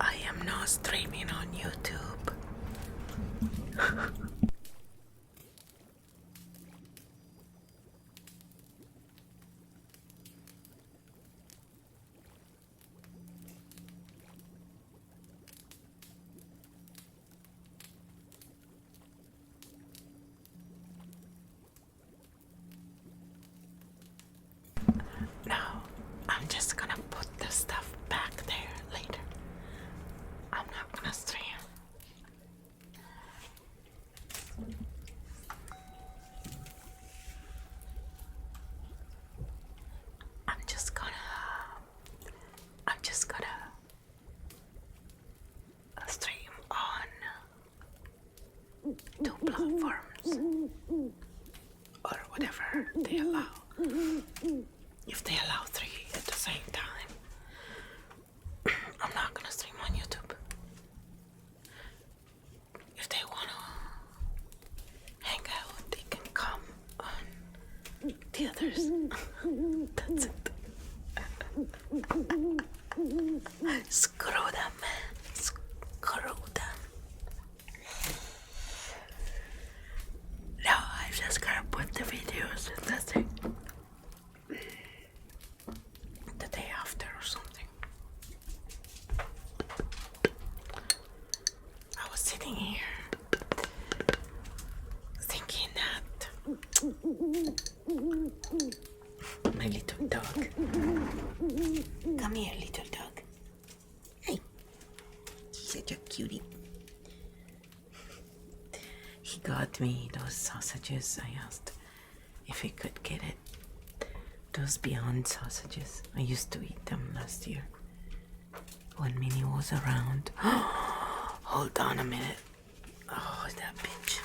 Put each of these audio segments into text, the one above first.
I am now streaming on YouTube. Now, I'm just gonna put the stuff back there later. I'm not gonna stream. I'm just gonna stream on 2 platforms or whatever they allow. If they allow 3 at the same time, I'm not gonna stream on YouTube. If they wanna hang out, they can come on the others. That's it. Screw them, man. Screw them. No, I'm just gonna put the videos and that's it. The day after or something. I was sitting here Come here, little dog. Hey, such a cutie. He got me those sausages. I asked if he could get it. Those Beyond sausages. I used to eat them last year when Minnie was around. Hold on a minute. Oh, that bitch.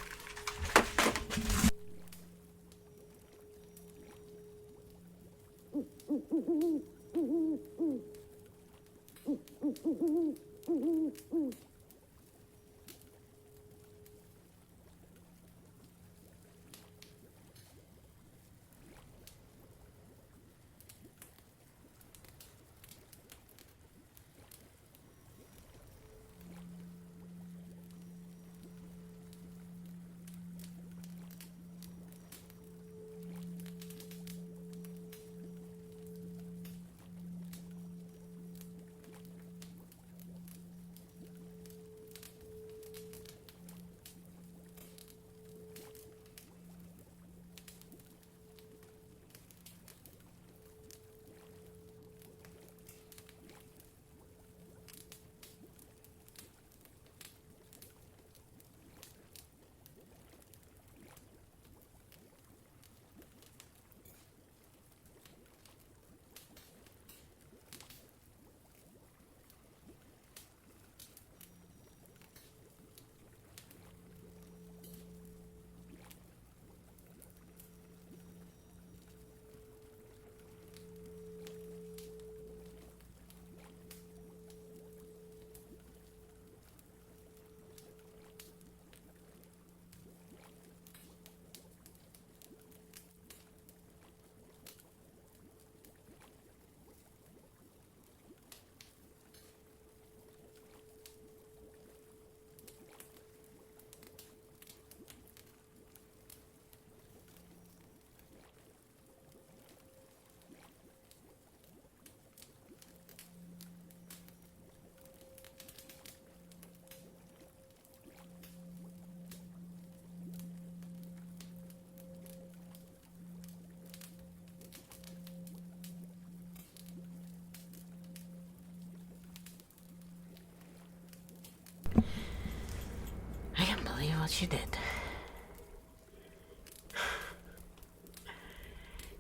I can't believe what she did.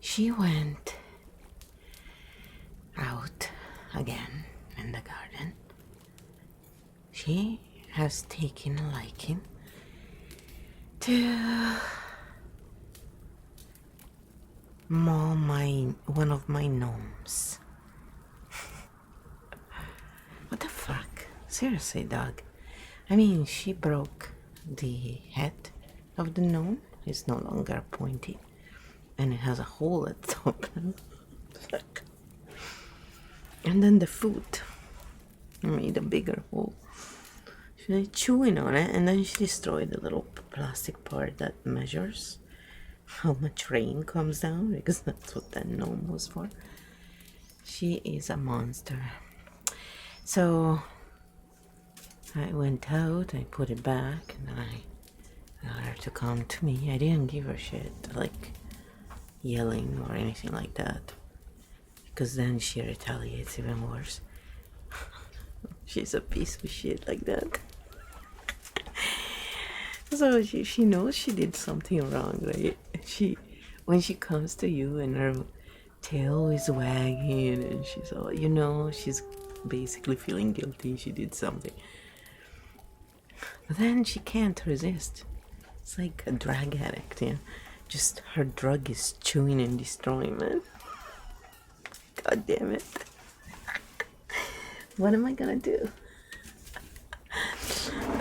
She went out again in the garden. She has taken a liking to maul one of my gnomes. What the fuck? Seriously, dog. I mean, she broke the head of the gnome. It's no longer pointy. And it has a hole at the top. Fuck. And then the foot. I made a bigger hole. She was chewing on it, and then she destroyed the little plastic part that measures how much rain comes down, because that's what that gnome was for. She is a monster. So I went out, I put it back, and then I got her to come to me. I didn't give her shit, like yelling or anything like that, because then she retaliates even worse. She's a piece of shit like that. So she knows she did something wrong, right? When she comes to you and her tail is wagging and she's all, she's basically feeling guilty she did something. But then she can't resist. It's like a drug addict, yeah. Just her drug is chewing and destroying, man. God damn it. What am I gonna do?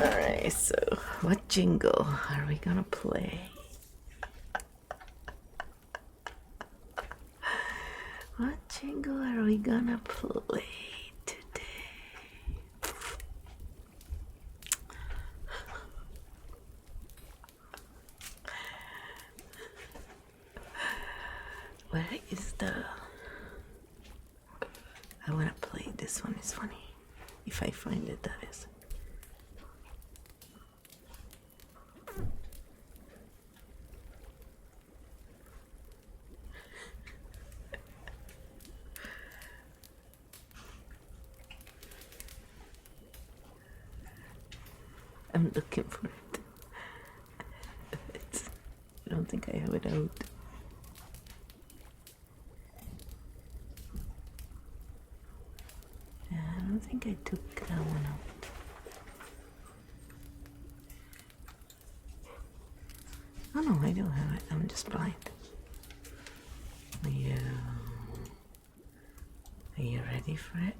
Alright, so what jingle are we gonna play? What jingle are we gonna play today? Where is the... I wanna play this one, it's funny. If I find it, that is. I'm looking for it. I don't think I have it out. Yeah, I don't think I took that one out. Oh no, I don't have it. I'm just blind. Yeah. Are you ready for it?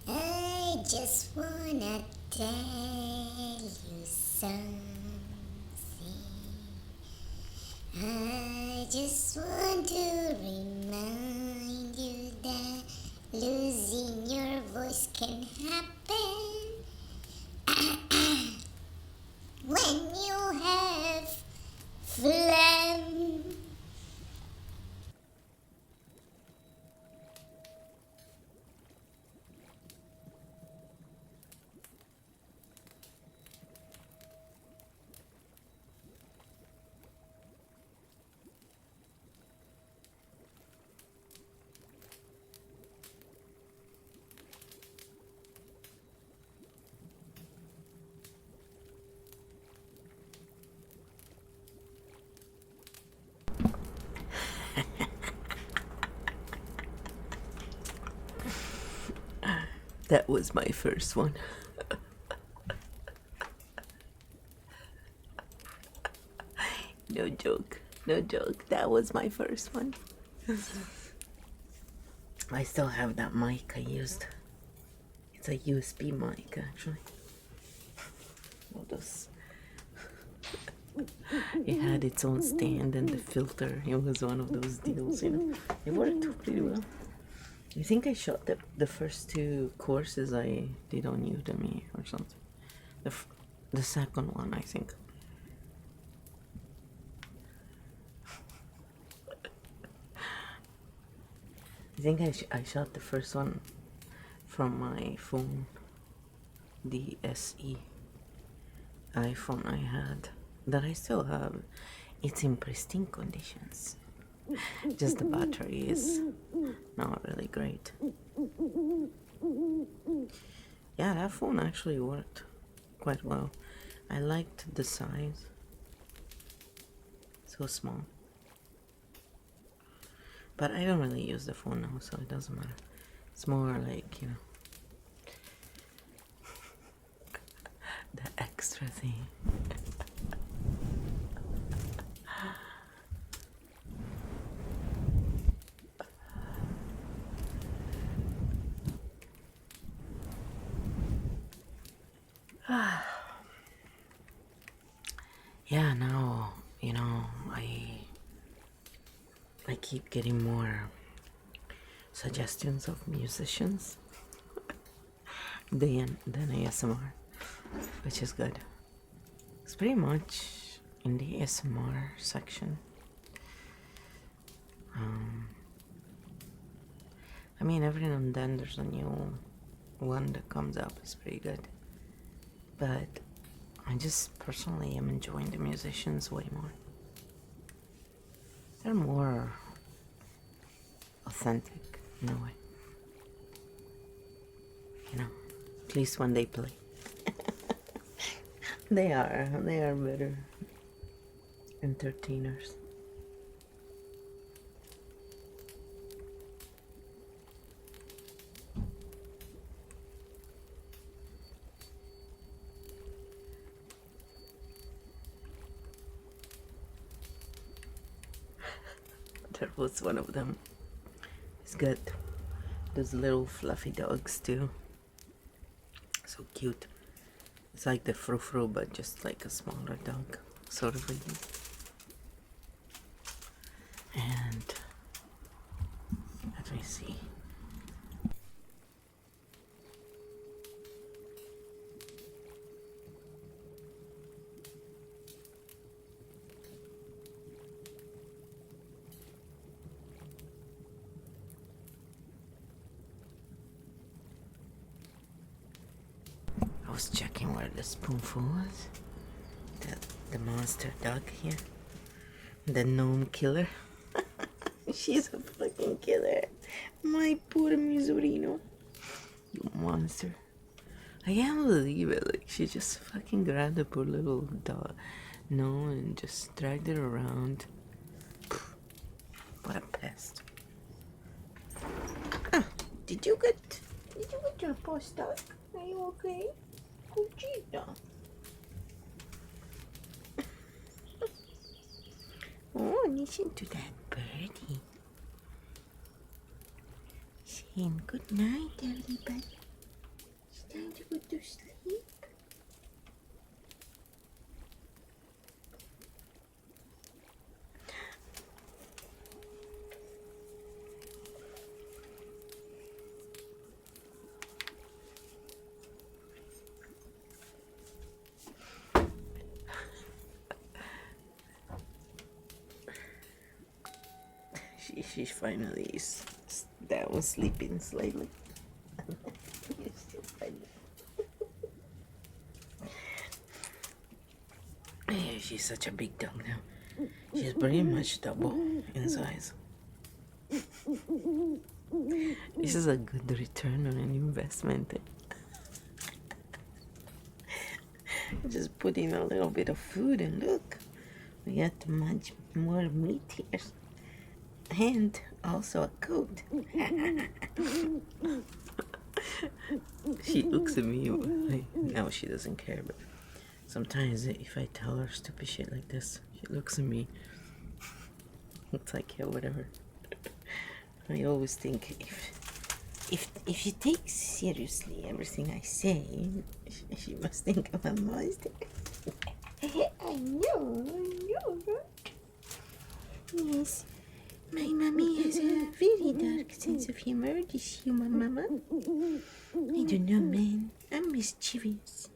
I just wanna tell you something. I just want to remind you that losing your voice can happen when you have phlegm. That was my first one. No joke. No joke. That was my first one. I still have that mic I used. It's a USB mic, actually. Well, those. It had its own stand and the filter. It was one of those deals, you know. It worked pretty well. I think I shot the first two courses I did on Udemy or something. The second one, I think. I think I shot the first one from my phone, the SE iPhone I had, that I still have. It's in pristine conditions. Just the battery is not really great. Yeah, that phone actually worked quite well. I liked the size. So small. But I don't really use the phone now, so it doesn't matter. It's more like, you know, the extra thing. Yeah, now, you know, I keep getting more suggestions of musicians than ASMR, which is good. It's pretty much in the ASMR section. I mean, every now and then there's a new one that comes up. It's pretty good. But I just personally am enjoying the musicians way more. They're more authentic in a way. You know, at least when they play. They are better entertainers. There was one of them. He's got those little fluffy dogs too. So cute. It's like the frou-frou, but just like a smaller dog, sort of thing. And let me see. I was checking where the spoonful was. The monster dog here. The gnome killer. She's a fucking killer. My poor Misurino. You monster. I can't believe it. Like, she just fucking grabbed the poor little dog, no, and just dragged it around. What a pest. Ah, did you get your paw stuck? Are you okay? Cuchita. Oh, listen to that birdie. Saying good night, everybody. It's time to go to sleep. She finally is down sleeping slightly. Yeah, she's such a big dog now. She's pretty much double in size. This is a good return on an investment. Just put in a little bit of food and look, we got much more meat here. And also a coat. She looks at me, now she doesn't care, but sometimes if I tell her stupid shit like this, she looks at me. It's like, yeah, whatever. I always think if you take seriously everything I say, she must think I'm a monster. I know. Yes, my mommy has a very dark sense of humor, this human mama. I don't know, man. I'm mischievous.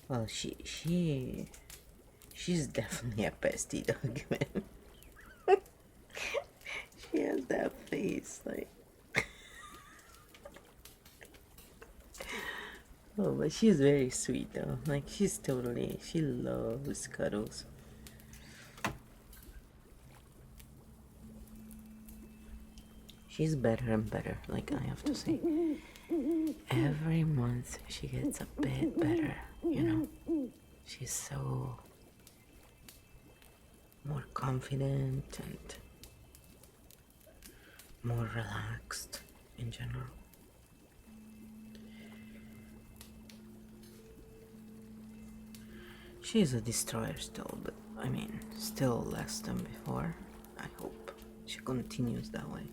Well, she's definitely a pesty dog, man. She has that face, like. Oh, but she's very sweet though. Like, she loves cuddles. She's better and better, like, I have to say. Every month she gets a bit better, you know. She's so more confident and more relaxed in general. She's a destroyer still, but I mean, still less than before. I hope she continues that way.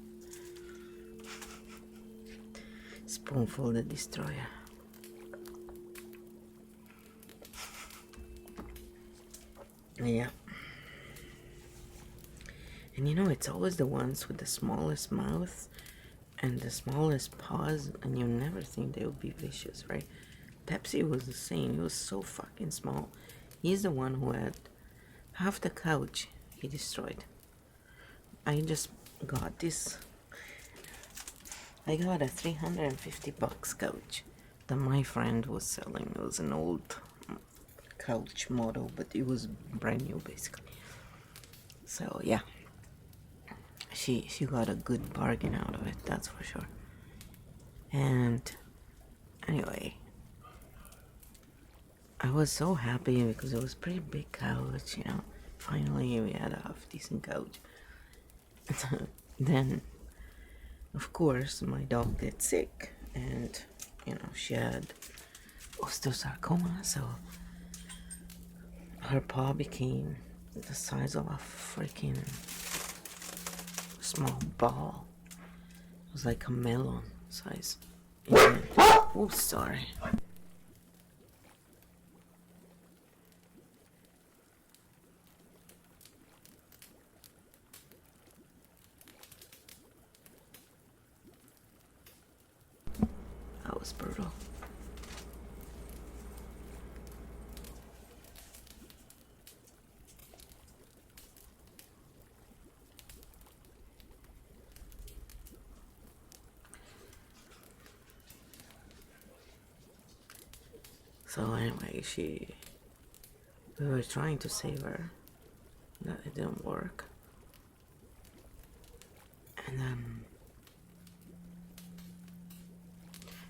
Spoonful the destroyer. Yeah. And you know, it's always the ones with the smallest mouth and the smallest paws, and you never think they would be vicious, right? Pepsi was the same. He was so fucking small. He's the one who had half the couch he destroyed. I just got this. I got a $350 couch that my friend was selling. It was an old couch model, but it was brand new basically. So yeah, she got a good bargain out of it, that's for sure. And anyway, I was so happy because it was a pretty big couch, you know. Finally we had a half decent couch. Then of course my dog get sick, and you know, she had osteosarcoma, so her paw became the size of a freaking small ball. It was like a melon size. Oh, sorry. That was brutal. So anyway, we were trying to save her. That it didn't work. And then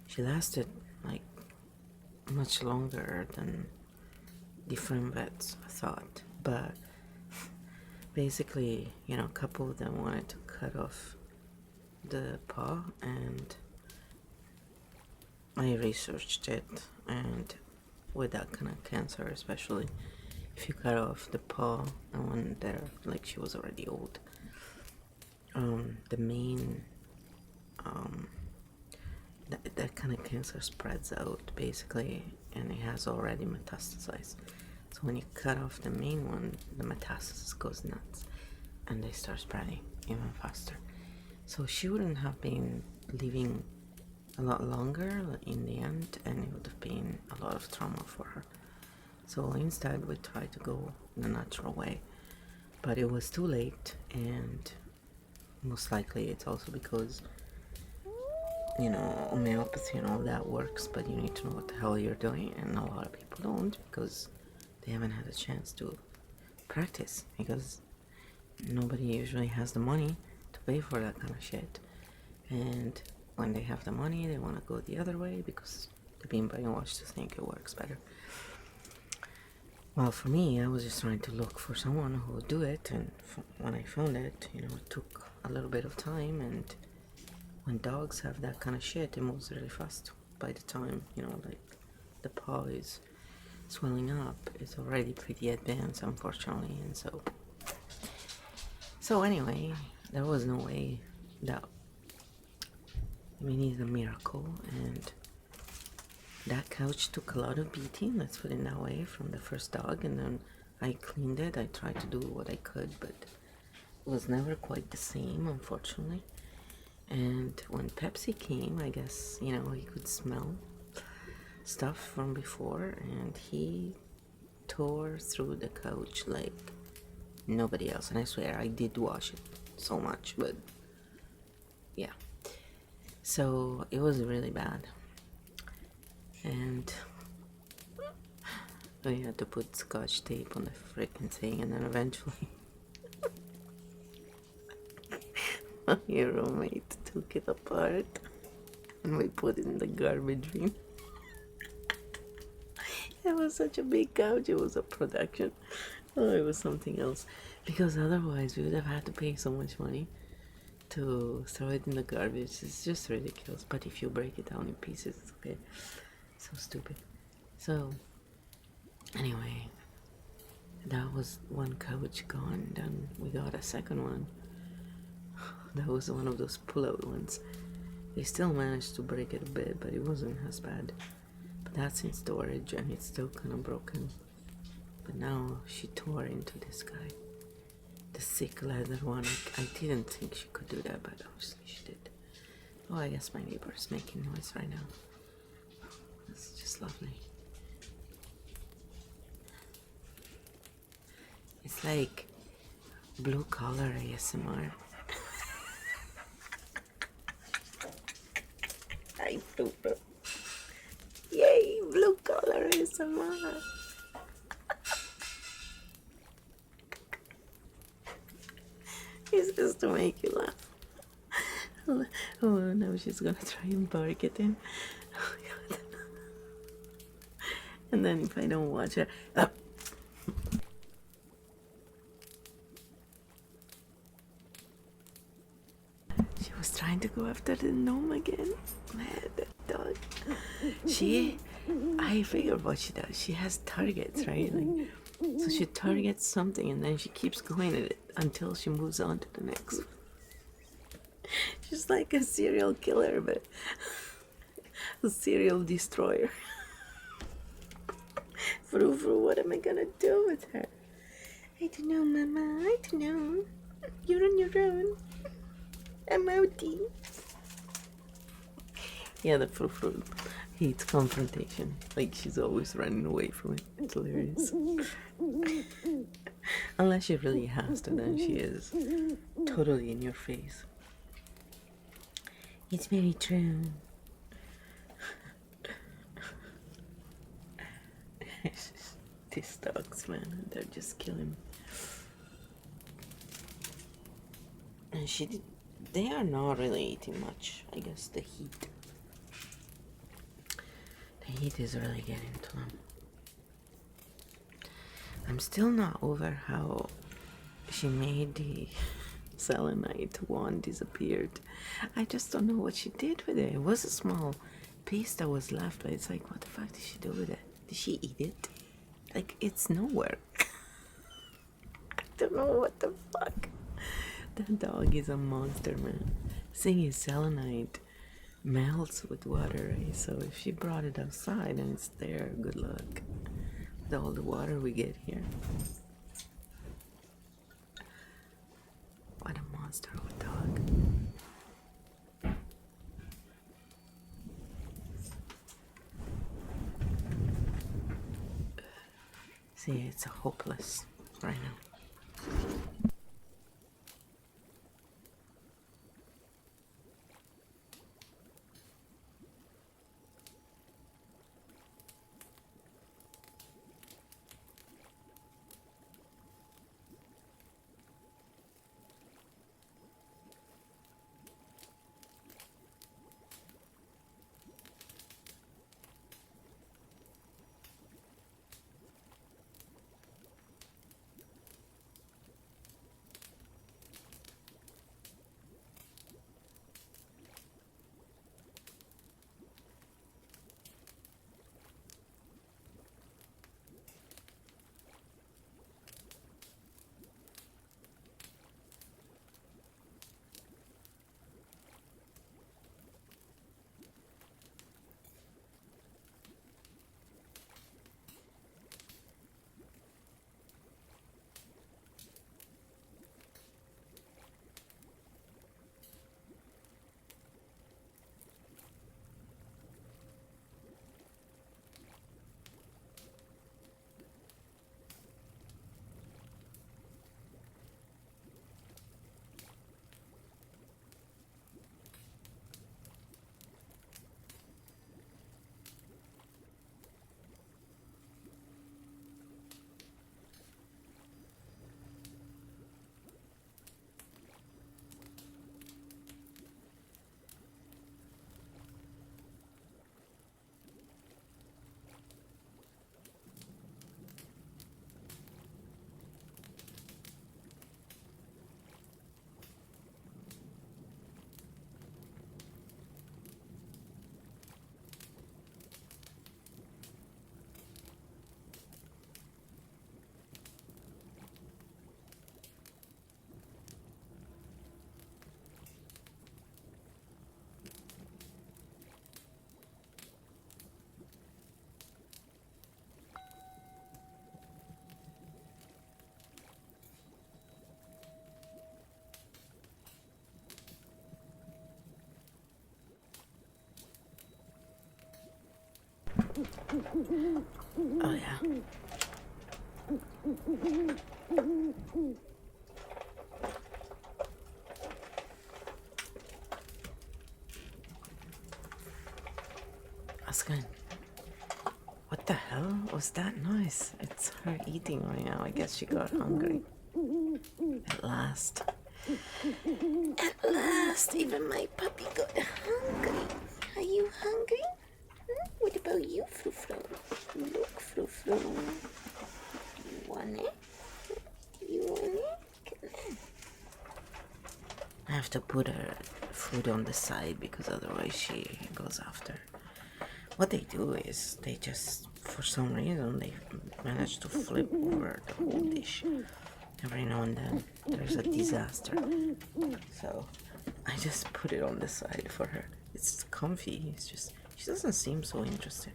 she lasted like much longer than different vets thought. But basically, you know, a couple of them wanted to cut off the paw, and I researched it, and with that kind of cancer, especially if you cut off the paw and when they're like, she was already old, the main that kind of cancer spreads out basically, and it has already metastasized. So when you cut off the main one, the metastasis goes nuts and they start spreading even faster. So she wouldn't have been living a lot longer in the end, and it would have been a lot of trauma for her. So instead we tried to go in a natural way, but it was too late, and most likely it's also because, you know, homeopathy and all that works, but you need to know what the hell you're doing, and a lot of people don't because they haven't had a chance to practice, because nobody usually has the money to pay for that kind of shit. And when they have the money, they want to go the other way because they've been brainwashed to think it works better. Well, for me, I was just trying to look for someone who would do it, and when I found it, you know, it took a little bit of time, and when dogs have that kind of shit, it moves really fast. By the time, you know, like, the paw is swelling up, it's already pretty advanced, unfortunately, and so anyway, there was no way that we needed a miracle, and that couch took a lot of beating, let's put it that way, from the first dog, and then I cleaned it. I tried to do what I could, but it was never quite the same, unfortunately. And when Pepsi came, I guess, you know, he could smell stuff from before, and he tore through the couch like nobody else. And I swear I did wash it so much, but yeah. So it was really bad, and I had to put scotch tape on the freaking thing, and then eventually my roommate took it apart and we put it in the garbage bin. It was such a big couch, it was a production. Oh, it was something else, because otherwise we would have had to pay so much money to throw it in the garbage. It's just ridiculous. But if you break it down in pieces, it's okay. So stupid. So anyway, that was one couch gone. Then we got a second one. That was one of those pull-out ones. They still managed to break it a bit, but it wasn't as bad. But that's in storage, and it's still kind of broken. But now she tore into this guy, the thick leather one. I didn't think she could do that, but obviously she did. Oh, I guess my neighbor is making noise right now. It's just lovely. It's like blue collar ASMR. I super. Yay, blue collar ASMR. It's just to make you laugh. Oh, now she's gonna try and bark it in. Oh, God. And then if I don't watch her, she was trying to go after the gnome again. Man, that dog. I figured what she does. She has targets, right? Like, so she targets something and then she keeps going at it until she moves on to the next one. She's like a serial killer, but a serial destroyer. Frou, what am I gonna do with her? I don't know, Mama. I don't know. You're on your own. I'm outie. Yeah, the Frou hates confrontation. Like, she's always running away from it. It's hilarious. Unless she really has to, then she is totally in your face. It's very true. These dogs, man, they're just killing me. And she did, They are not really eating much. I guess the heat. The heat is really getting to them. I'm still not over how she made the selenite one disappeared. I just don't know what she did with it. It was a small piece that was left, but it's like, what the fuck did she do with it? Did she eat it? Like, it's nowhere. I don't know what the fuck. That dog is a monster, man. Seeing his selenite melts with water, right? So if she brought it outside and it's there, good luck with all the water we get here. What a monster of a dog. See, it's hopeless right now. Oh yeah. That's good. What the hell was that noise? It's her eating right now. I guess she got hungry. At last. At last, even my puppy got hungry. Are you hungry? What about you, Fru Fru? Look, Fru Fru. You want it? You want it? Come on. I have to put her food on the side because otherwise she goes after. What they do is they just, for some reason, they manage to flip over the whole dish. Every now and then there's a disaster. So I just put it on the side for her. It's comfy. It's just, she doesn't seem so interested.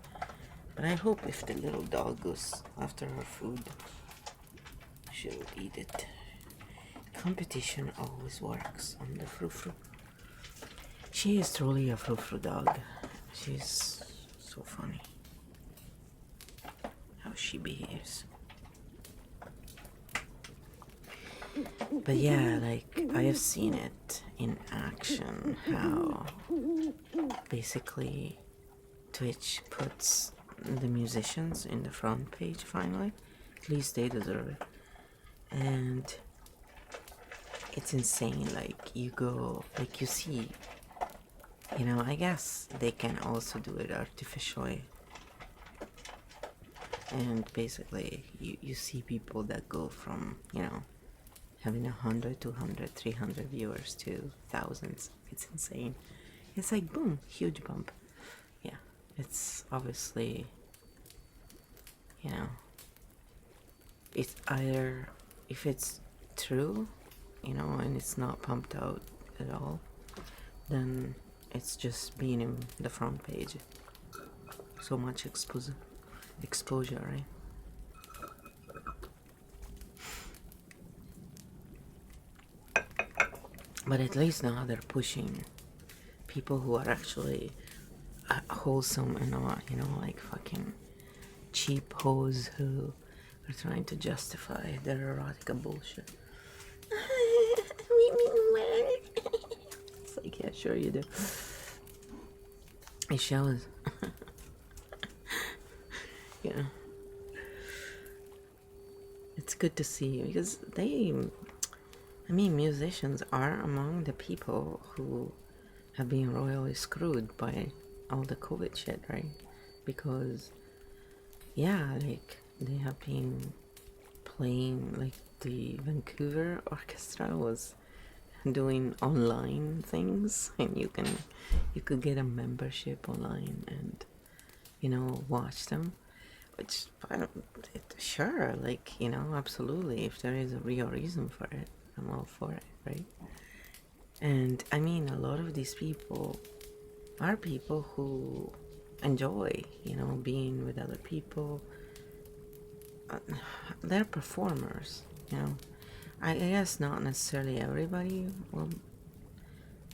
But I hope if the little dog goes after her food, she'll eat it. Competition always works on the Fru Fru. She is truly a Fru Fru dog. She's so funny how she behaves. But yeah, like, I have seen it in action, how basically Twitch puts the musicians in the front page finally. At least they deserve it. And it's insane. Like you go, like you see, you know, I guess they can also do it artificially. And basically, you see people that go from, you know, having 100, 200, 300 viewers to thousands. It's insane. It's like, boom, huge bump. Yeah, it's obviously, you know, it's either, if it's true, you know, and it's not pumped out at all, then it's just being in the front page. So much exposure, right? But at least now they're pushing people who are actually wholesome and not, you know, like fucking cheap hoes who are trying to justify their erotica bullshit. It's like, yeah, sure you do. It shows. Yeah. It's good to see because I mean, musicians are among the people who have been royally screwed by all the COVID shit, right? Because, yeah, like, they have been playing, like, the Vancouver Orchestra was doing online things, and you could get a membership online and, you know, watch them. Which, I don't, sure, like, you know, absolutely. If there is a real reason for it, I'm all for it, right? And I mean, a lot of these people are people who enjoy, you know, being with other people. They're performers, you know. I guess not necessarily everybody will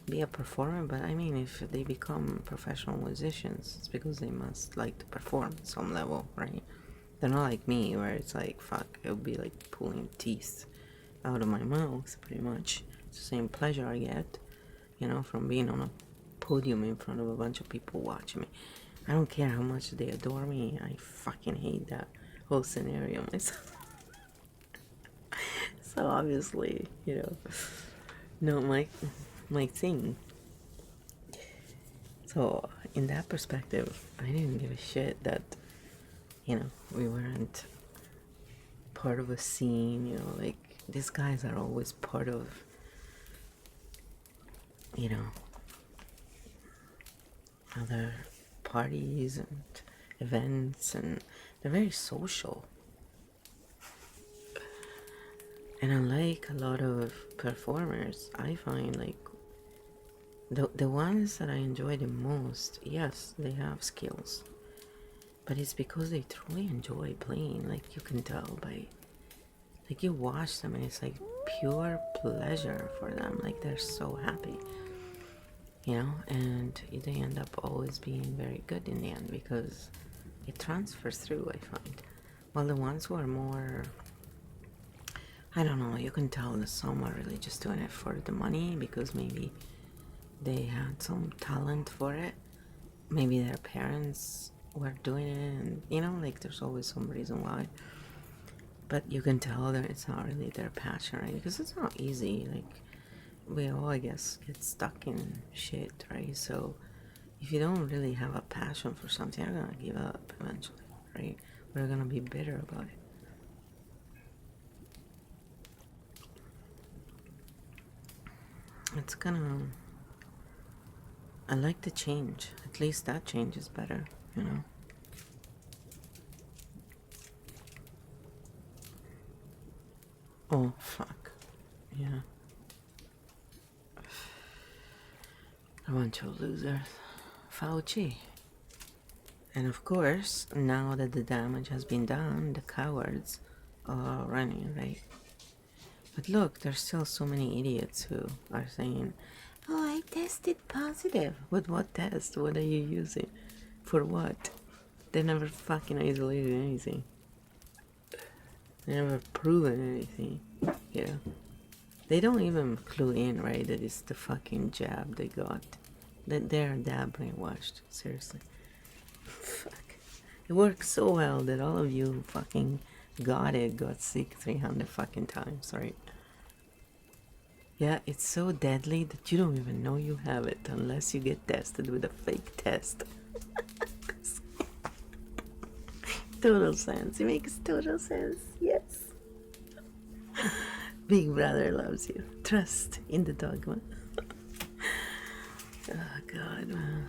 be a performer, but I mean, if they become professional musicians, it's because they must like to perform at some level, right? They're not like me, where it's like, fuck, it would be like pulling teeth out of my mouth, pretty much. It's the same pleasure I get, you know, from being on a podium in front of a bunch of people watching me. I don't care how much they adore me, I fucking hate that whole scenario myself. So obviously, you know, not my thing. So in that perspective, I didn't give a shit that, you know, we weren't part of a scene, you know, like these guys are always part of, you know, other parties and events, and they're very social. And unlike a lot of performers, I find like the ones that I enjoy the most, yes, they have skills, but it's because they truly enjoy playing. Like you can tell by, like you watch them and it's like pure pleasure for them. Like they're so happy, you know, and they end up always being very good in the end because it transfers through, I find. While the ones who are more, I don't know, you can tell that some are really just doing it for the money because maybe they had some talent for it. Maybe their parents were doing it, and you know, like there's always some reason why. But you can tell that it's not really their passion, right? Because it's not easy. Like we all, I guess, get stuck in shit, right? So if you don't really have a passion for something, you're gonna give up eventually, right? Or you're gonna be bitter about it. It's gonna, I like the change. At least that change is better, you know? Oh, fuck. Yeah. A bunch of losers. Fauci. And of course, now that the damage has been done, the cowards are running, right? But look, there's still so many idiots who are saying, oh, I tested positive. With what test? What are you using? For what? They never fucking isolated anything. They never proven anything. You know? They don't even clue in, right, that it's the fucking jab they got. That they're that brainwashed. Seriously. Fuck. It works so well that all of you who fucking got it got sick 300 fucking times, right? Yeah, it's so deadly that you don't even know you have it unless you get tested with a fake test. Total sense. It makes total sense. Yes. Big Brother loves you. Trust in the dogma. Oh, God, man.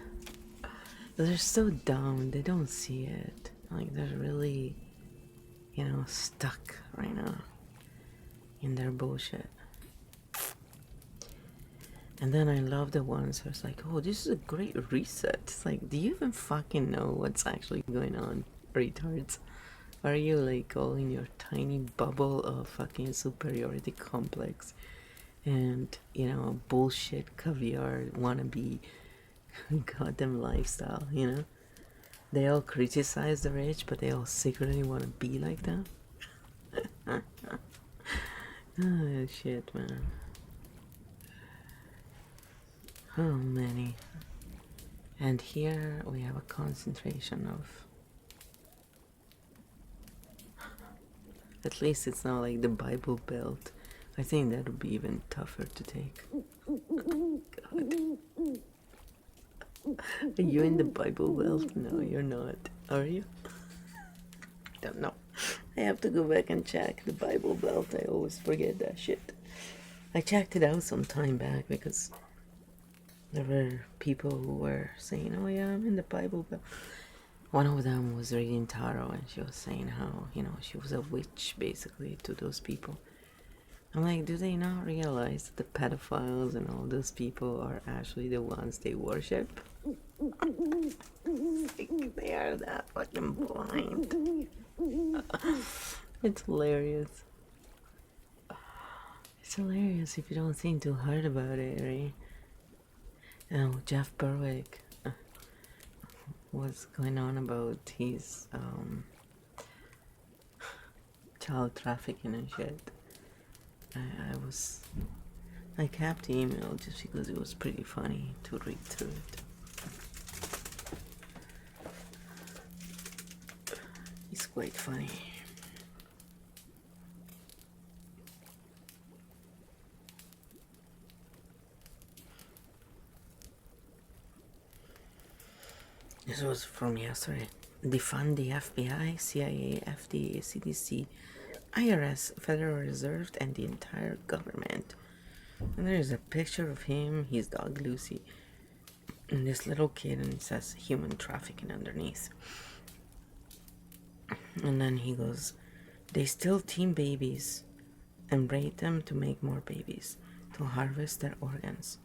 They're so dumb. They don't see it. Like, they're really, stuck right now in their bullshit. And then I love the ones who's like, oh, this is a great reset. It's like, do you even fucking know what's actually going on, retards? Are you like all in your tiny bubble of fucking superiority complex and, bullshit caviar wannabe goddamn lifestyle, They all criticize the rich, but they all secretly want to be like them? Oh, shit, man. Oh, many. And here we have a concentration of... At least it's not like the Bible Belt. I think that would be even tougher to take. God. Are you in the Bible Belt? No, you're not. Are you? Don't know. I have to go back and check the Bible Belt. I always forget that shit. I checked it out some time back because there were people who were saying, oh yeah, I'm in the Bible Belt. One of them was reading tarot and she was saying how, she was a witch basically to those people. I'm like, do they not realize that the pedophiles and all those people are actually the ones they worship? Like, they are that fucking blind. It's hilarious. It's hilarious if you don't think too hard about it, right? Jeff Berwick was going on about his child trafficking and shit. I kept the email just because it was pretty funny to read through it. It's quite funny. This was from yesterday. Defund the FBI, CIA, FDA, CDC, IRS, Federal Reserve, and the entire government. And there's a picture of him, his dog Lucy, and this little kid, and it says human trafficking underneath. And then he goes, they still team babies and breed them to make more babies, to harvest their organs.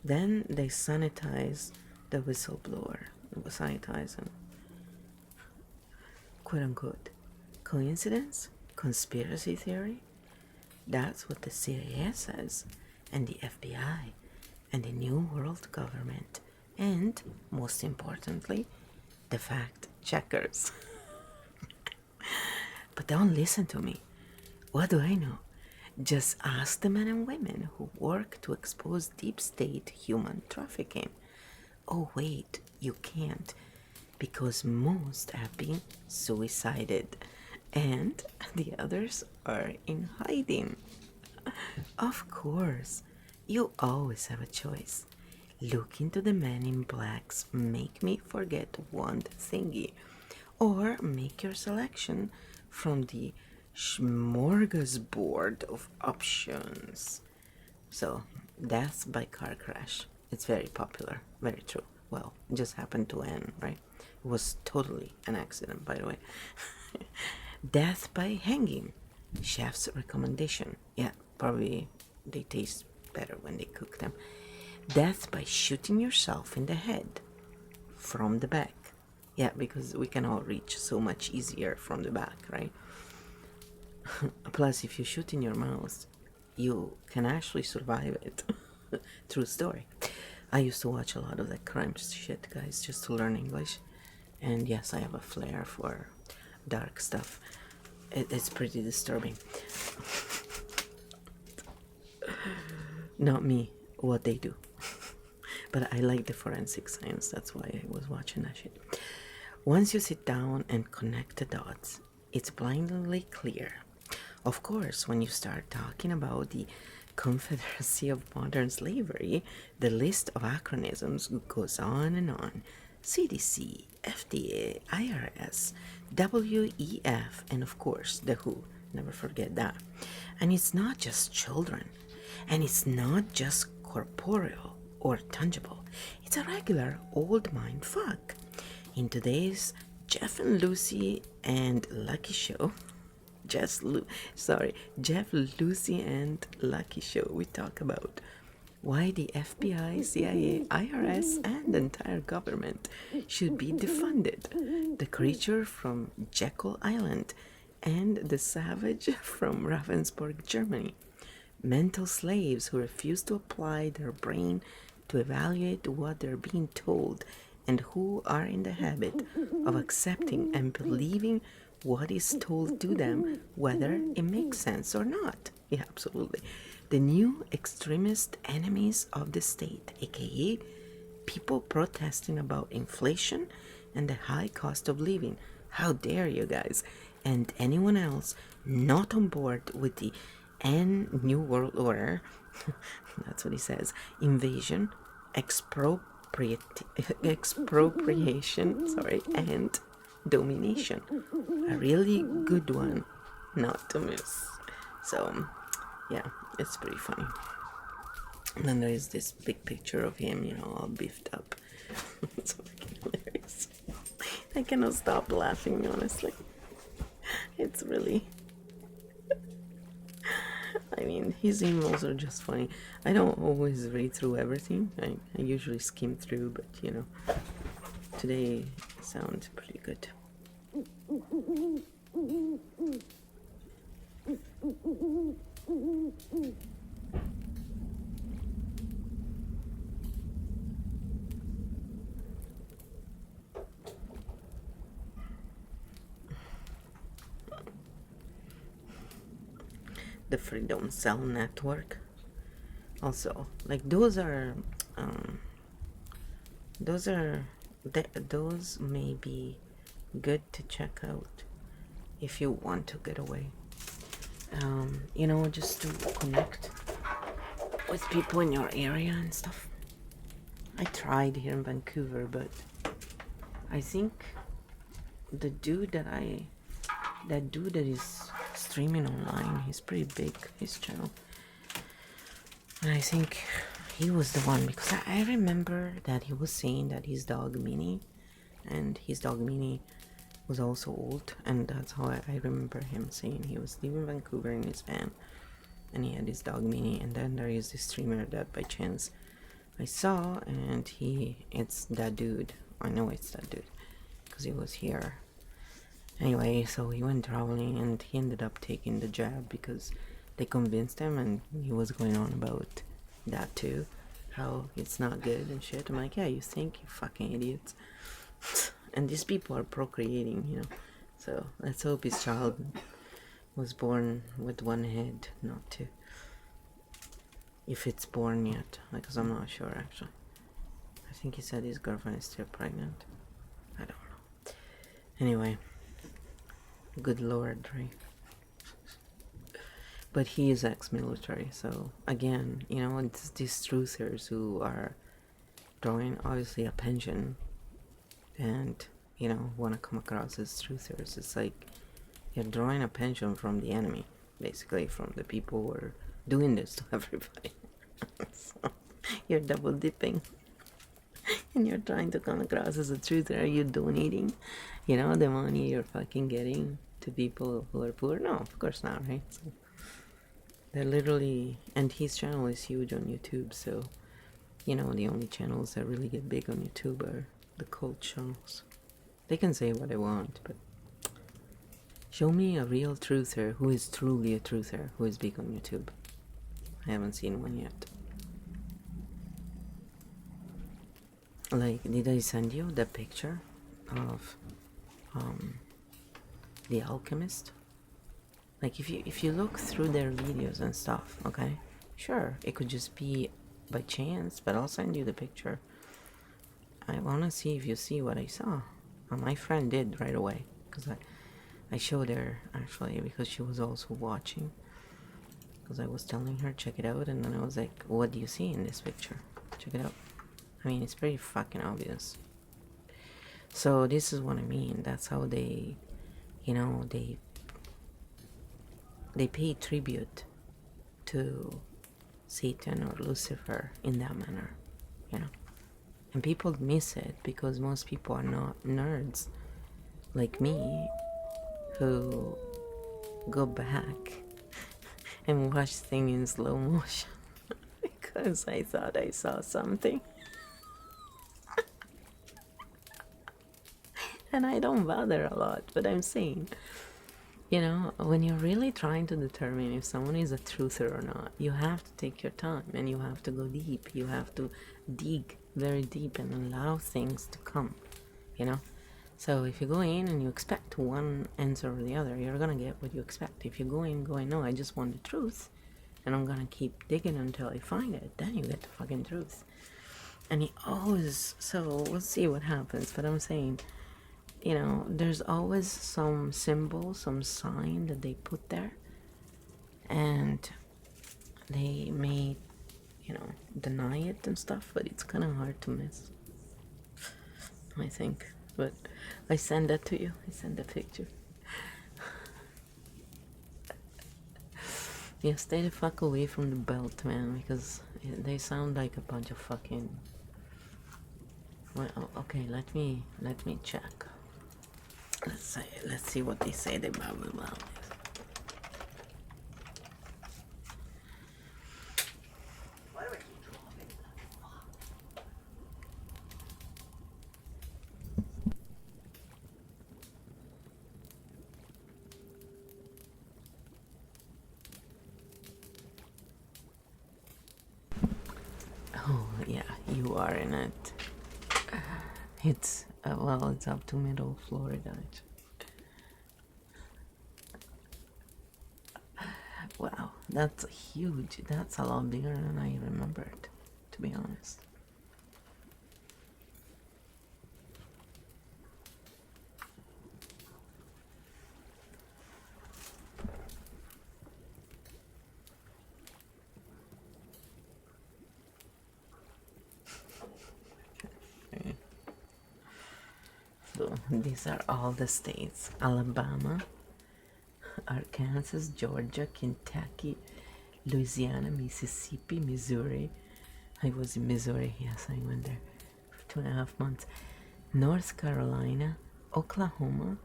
Then they sanitize the whistleblower, sanitize him. Quote unquote. Coincidence? Conspiracy theory? That's what the CIA says, and the FBI, and the New World Government, and, most importantly, the fact checkers. But don't listen to me. What do I know? Just ask the men and women who work to expose deep state human trafficking. Oh wait, you can't, because most have been suicided and the others are in hiding. Of course, you always have a choice. Look into the Men in Black's Make Me Forget One thingy, or make your selection from the smorgasbord of options. So, death by car crash. It's very popular, very true. Well, it just happened to end, right? It was totally an accident, by the way. Death by hanging. Chef's recommendation. Yeah, probably they taste better when they cook them. Death by shooting yourself in the head from the back. Yeah, because we can all reach so much easier from the back, right? Plus, if you shoot in your mouth, you can actually survive it. True story. I used to watch a lot of that crime shit, guys, just to learn English. And yes, I have a flair for dark stuff. It's pretty disturbing. Not me, what they do. But I like the forensic science, that's why I was watching that shit. Once you sit down and connect the dots, it's blindingly clear. Of course, when you start talking about the Confederacy of Modern Slavery, the list of acronyms goes on and on. CDC, FDA, IRS, WEF, and of course the WHO. Never forget that. And it's not just children, and it's not just corporeal or tangible. It's a regular old mind fuck. In today's Jeff and Lucy and Lucky show, Jeff, Lucy, and Lucky show, we talk about why the FBI, CIA, IRS, and the entire government should be defunded. The creature from Jekyll Island and the savage from Ravensburg, Germany. Mental slaves who refuse to apply their brain to evaluate what they're being told and who are in the habit of accepting and believing what is told to them, whether it makes sense or not. Yeah, absolutely. The new extremist enemies of the state, aka people protesting about inflation and the high cost of living. How dare you guys? And anyone else not on board with the New World Order, that's what he says, invasion, expropriation, and domination. A really good one not to miss. So, yeah, it's pretty funny. And then there is this big picture of him, all beefed up. It's fucking hilarious. I cannot stop laughing, honestly. It's really... I mean, his emails are just funny. I don't always read through everything. I usually skim through, but today sounds pretty good. The Freedom Cell Network. Also, like those may be good to check out if you want to get away. Just to connect with people in your area and stuff. I tried here in Vancouver, but I think the dude that is streaming online, he's pretty big, his channel, and I think he was the one, because I remember that he was saying that his dog Minnie, and his dog Minnie was also old, and that's how I remember him saying he was leaving Vancouver in his van, and he had his dog Minnie. And then there is this streamer that by chance I saw, and it's that dude. I know it's that dude because he was here. Anyway, so he went traveling and he ended up taking the jab because they convinced him, and he was going on about that too, how it's not good and shit. I'm like, yeah, you think, you fucking idiots. And these people are procreating, so let's hope his child was born with one head, not two, if it's born yet, because I'm not sure actually. I think he said his girlfriend is still pregnant. I don't know. Anyway, good lord, right? But he is ex-military, so again, it's these truthers who are drawing obviously a pension and want to come across as truthers. It's like you're drawing a pension from the enemy, basically, from the people who are doing this to everybody. So you're double dipping and you're trying to come across as a truther. Are you donating the money you're fucking getting to people who are poor? No, of course not, right? So they're literally, and his channel is huge on YouTube, so the only channels that really get big on YouTube are the cult channels. They can say what they want, but show me a real truther who is truly a truther who is big on YouTube. I haven't seen one yet. Like, did I send you the picture of The Alchemist? Like, if you look through their videos and stuff, okay, sure, it could just be by chance, but I'll send you the picture. I want to see if you see what I saw. My friend did right away, because I showed her actually, because she was also watching. because I was telling her check it out, and then I was like, what do you see in this picture? Check it out. I mean, it's pretty fucking obvious. So this is what I mean. That's how they, you know, they pay tribute to Satan or Lucifer in that manner, you know. And people miss it because most people are not nerds like me who go back and watch things in slow motion because I thought I saw something. And I don't bother a lot, but I'm saying, you know, when you're really trying to determine if someone is a truther or not, you have to take your time and you have to go deep. You have to dig very deep and allow things to come, you know. So if you go in and you expect one answer or the other, you're gonna get what you expect. If you go in going, no, I just want the truth, and I'm gonna keep digging until I find it, then you get the fucking truth. And he always, so we'll see what happens, but I'm saying, you know, there's always some symbol, some sign that they put there, and they may, you know, deny it and stuff, but it's kind of hard to miss, I think. But I send that to you. I send the picture. Yeah, stay the fuck away from the belt, man, because they sound like a bunch of fucking. Well, okay, let me check. Let's see what they say about this. Oh yeah, you are in it. It's well, it's up to middle Florida. Wow, that's huge. That's a lot bigger than I remembered, to be honest. So these are all the states: Alabama, Arkansas, Georgia, Kentucky, Louisiana, Mississippi, Missouri. I was in Missouri, yes, I went there for 2.5 months. North Carolina, Oklahoma,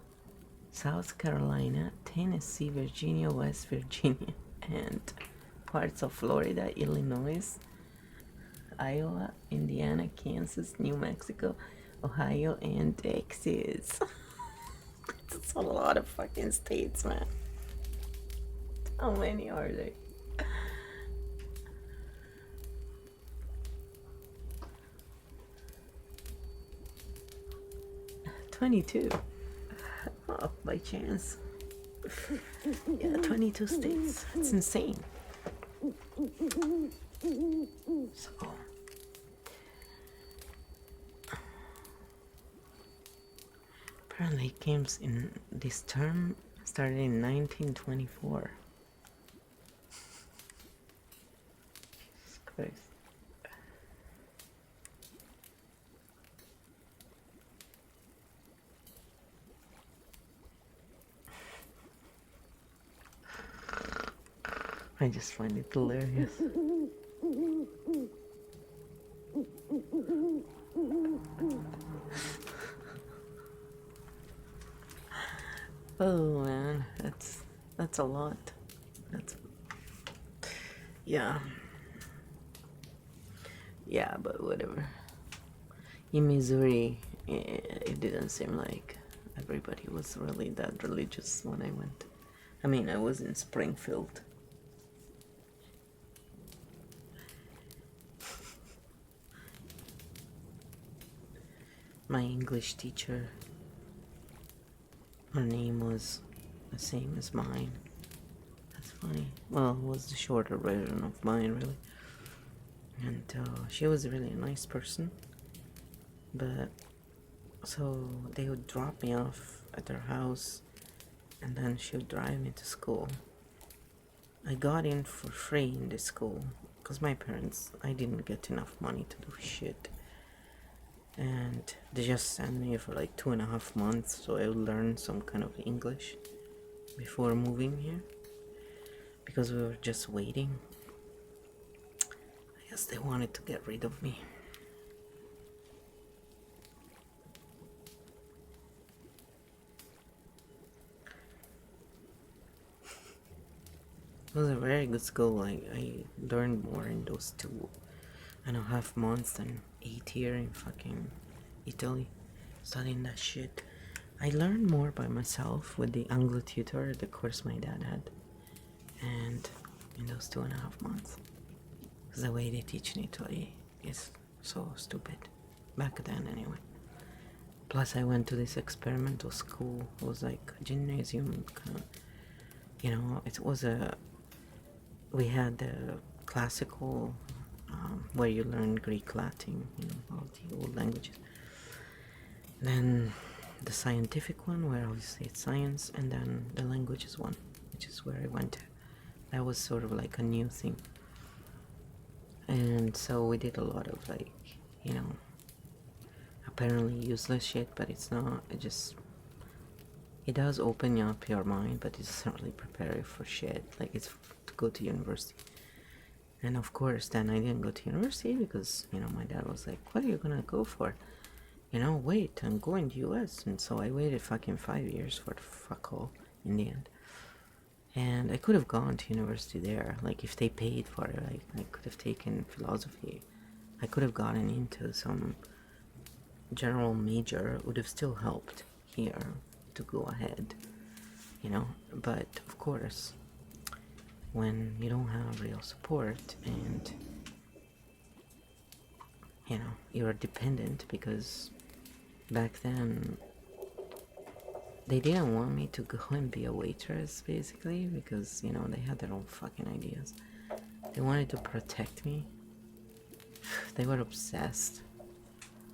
South Carolina, Tennessee, Virginia, West Virginia, and parts of Florida, Illinois, Iowa, Indiana, Kansas, New Mexico, Ohio, and Texas. That's a lot of fucking states, man. How many are there? 22. Oh, by chance. Yeah, 22 states. It's insane. So, apparently games in this term started in 1924. Jesus Christ. I just find it hilarious. Oh man, that's a lot. That's yeah. Yeah, but whatever. In Missouri, it didn't seem like everybody was really that religious when I went. I mean, I was in Springfield. My English teacher, her name was the same as mine. That's funny. Well, it was the shorter version of mine, really. And she was really a nice person. But so they would drop me off at their house, and then she would drive me to school. I got in for free in this school because my parents, I didn't get enough money to do shit. And they just sent me for like 2.5 months so I would learn some kind of English before moving here. Because we were just waiting. I guess they wanted to get rid of me. It was a very good school. I learned more in those 2.5 months than 8 here in fucking Italy studying that shit. I learned more by myself with the Anglo tutor, the course my dad had, and in those 2.5 months. Because the way they teach in Italy is so stupid. Back then, anyway. Plus, I went to this experimental school. It was like a gymnasium, kind of, you know, it was a. We had the classical, where you learn Greek, Latin, you know, all the old languages. Then the scientific one, where obviously it's science, and then the languages one, which is where I went to. That was sort of like a new thing. And so we did a lot of like, you know, apparently useless shit, but it's not. It does open up your mind, but it doesn't really prepare you for shit. Like, it's to go to university. And of course, then I didn't go to university because, you know, my dad was like, what are you gonna go for? You know, wait, I'm going to US. And so I waited fucking 5 years for the fuck all in the end. And I could have gone to university there. Like, if they paid for it, like, I could have taken philosophy. I could have gotten into some general major. Would have still helped here to go ahead, you know. But of course, when you don't have real support and, you know, you're dependent, because back then they didn't want me to go and be a waitress, basically, because, you know, they had their own fucking ideas. They wanted to protect me. They were obsessed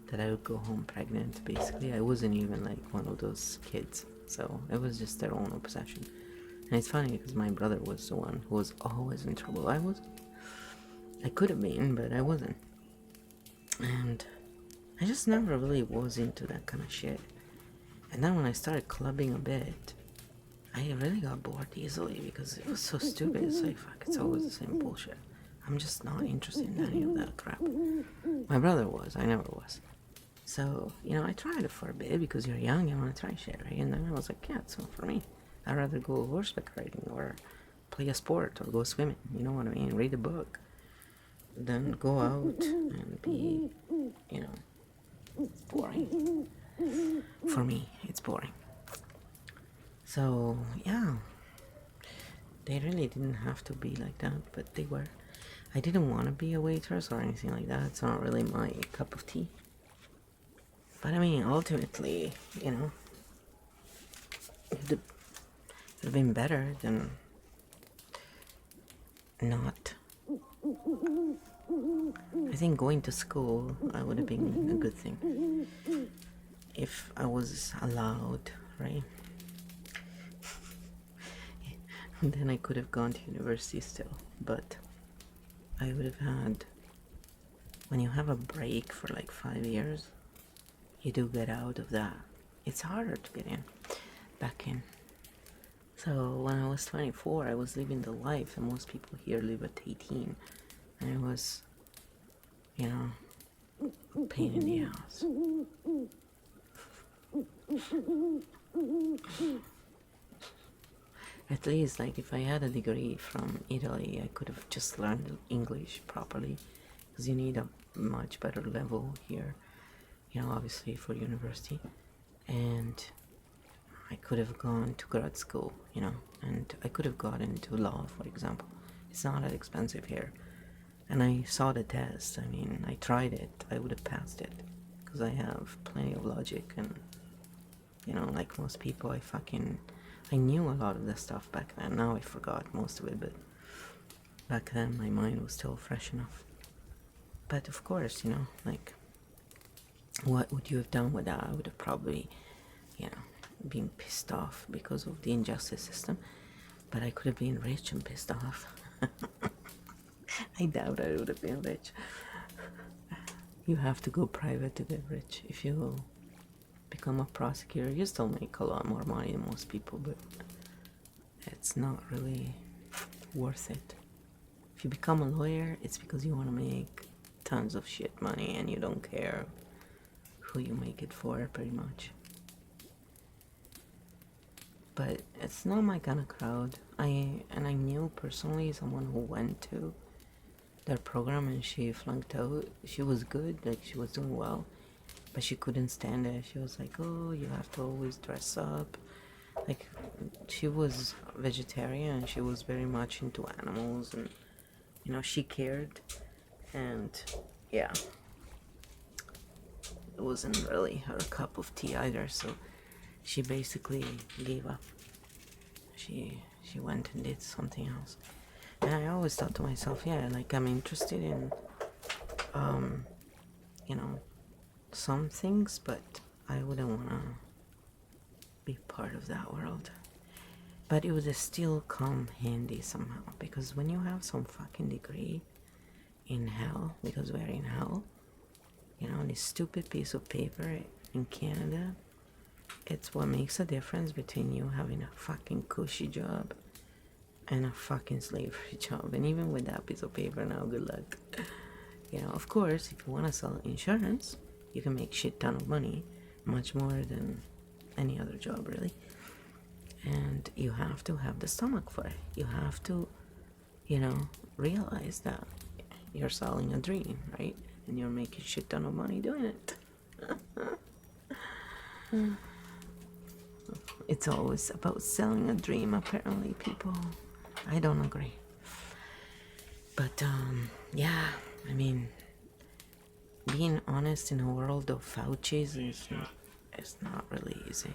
that I would go home pregnant, basically. I wasn't even like one of those kids, so it was just their own obsession. And it's funny because my brother was the one who was always in trouble. I could have been, but I wasn't. And I just never really was into that kind of shit. And then when I started clubbing a bit, I really got bored easily because it was so stupid. It's like, fuck, it's always the same bullshit. I'm just not interested in any of that crap. My brother was, I never was. So, you know, I tried it for a bit because you're young, you want to try shit, right? And then I was like, yeah, it's not for me. I'd rather go horseback riding or play a sport or go swimming, you know what I mean? Read a book. Then go out and be, you know, boring. For me, it's boring. So, yeah. They really didn't have to be like that, but they were. I didn't want to be a waitress or anything like that. It's not really my cup of tea. But I mean, ultimately, you know, it would have been better than not. I think going to school would have been a good thing. If I was allowed, right? Then I could have gone to university still. But I would have had, when you have a break for like 5 years, you do get out of that. It's harder to get back in. So when I was 24, I was living the life, and most people here live at 18. And it was, you know, a pain in the ass. At least, like, if I had a degree from Italy, I could have just learned English properly, because you need a much better level here, you know, obviously for university. And I could have gone to grad school, you know, and I could have gotten into law, for example. It's not that expensive here. And I saw the test. I mean, I tried it. I would have passed it, because I have plenty of logic, and, you know, like most people, I knew a lot of the stuff back then. Now I forgot most of it, but back then my mind was still fresh enough. But of course, you know, like, what would you have done with that? I would have probably, you know, been pissed off because of the injustice system. But I could have been rich and pissed off. I doubt I would have been rich. You have to go private to get rich. If you become a prosecutor, you still make a lot more money than most people, but it's not really worth it. If you become a lawyer, it's because you want to make tons of shit money and you don't care who you make it for, pretty much. But it's not my kind of crowd. I knew personally someone who went to their program and she flunked out. She was good, like she was doing well, but she couldn't stand it. She was like, oh, you have to always dress up. Like, she was vegetarian. She was very much into animals, and she cared. And yeah, it wasn't really her cup of tea either. So she basically gave up. She went and did something else. And I always thought to myself, yeah, like I'm interested in, some things, but I wouldn't want to be part of that world. But it would still come handy somehow, because when you have some fucking degree in hell, because we're in hell, this stupid piece of paper in Canada, it's what makes a difference between you having a fucking cushy job and a fucking slavery job. And even with that piece of paper now, good luck. Of course, if you want to sell insurance, you can make shit ton of money, much more than any other job, really. And you have to have the stomach for it. You have to, realize that you're selling a dream, right? And you're making shit ton of money doing it. It's always about selling a dream, apparently, people. I don't agree. But, yeah, I mean, being honest in a world of Fauci's is not really easy.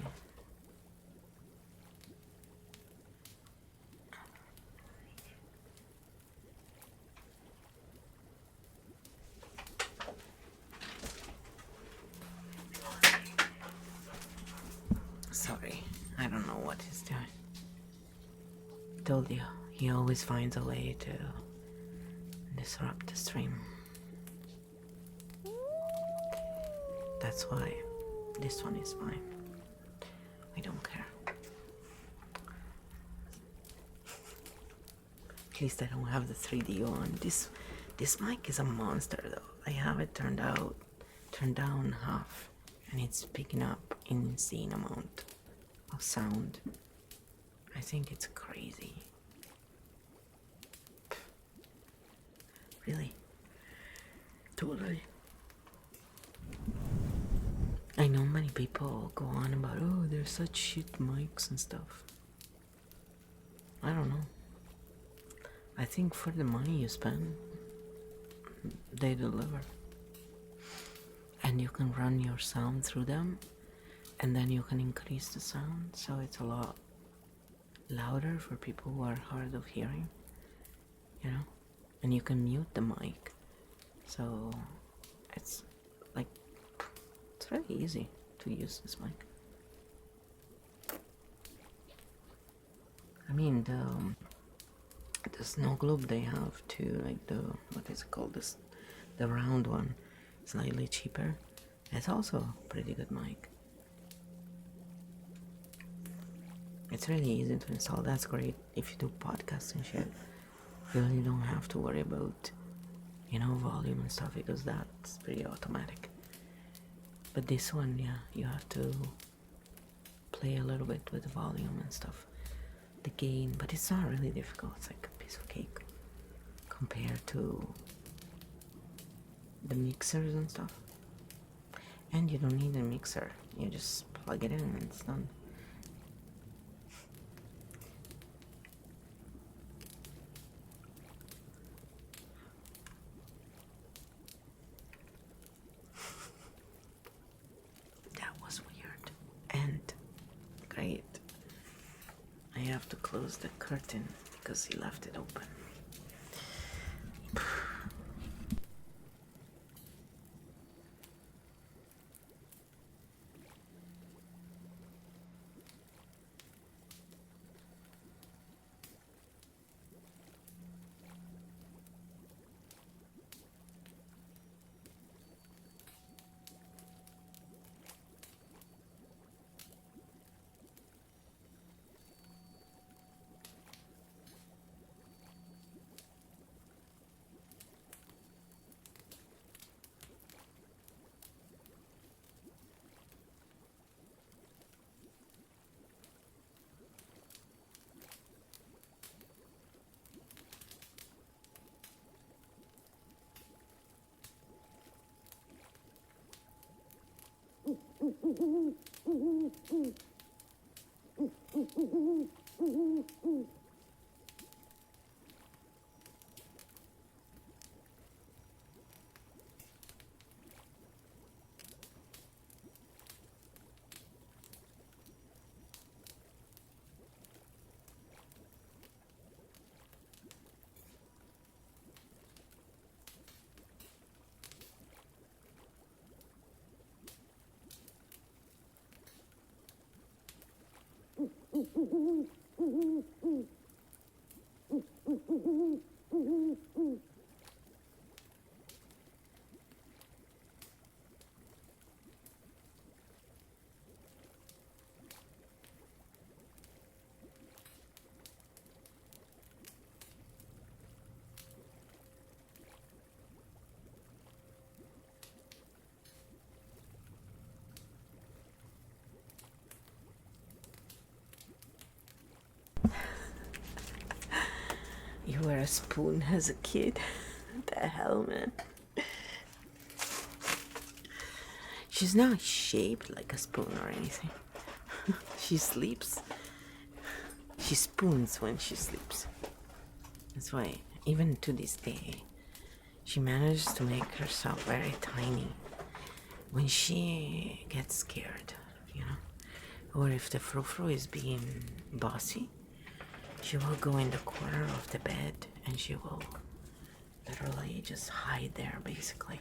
Sorry, I don't know what he's doing. Told you, he always finds a way to disrupt the stream. That's why this one is fine. I don't care. At least I don't have the 3D on. This mic is a monster though. I have it turned down half, and it's picking up an insane amount of sound. I think it's crazy. Really? Totally. I know many people go on about, oh, they're such shit mics and stuff. I don't know. I think for the money you spend, they deliver. And you can run your sound through them, and then you can increase the sound, so it's a lot louder for people who are hard of hearing, and you can mute the mic, so it's really easy to use this mic. I mean, the snow globe they have too, like what is it called, the round one, slightly cheaper. It's also a pretty good mic. It's really easy to install. That's great if you do podcasts and shit. You really don't have to worry about volume and stuff, because that's pretty automatic. But this one, yeah, you have to play a little bit with the volume and stuff, the gain, but it's not really difficult. It's like a piece of cake compared to the mixers and stuff. And you don't need a mixer, you just plug it in and it's done. That was weird and great. I have to close the curtain because he left it open. You were a spoon as a kid? The hell, man. She's not shaped like a spoon or anything. She sleeps. She spoons when she sleeps. That's why, even to this day, she manages to make herself very tiny when she gets scared, you know. Or if the frou-frou is being bossy, she will go in the corner of the bed and she will literally just hide there, basically,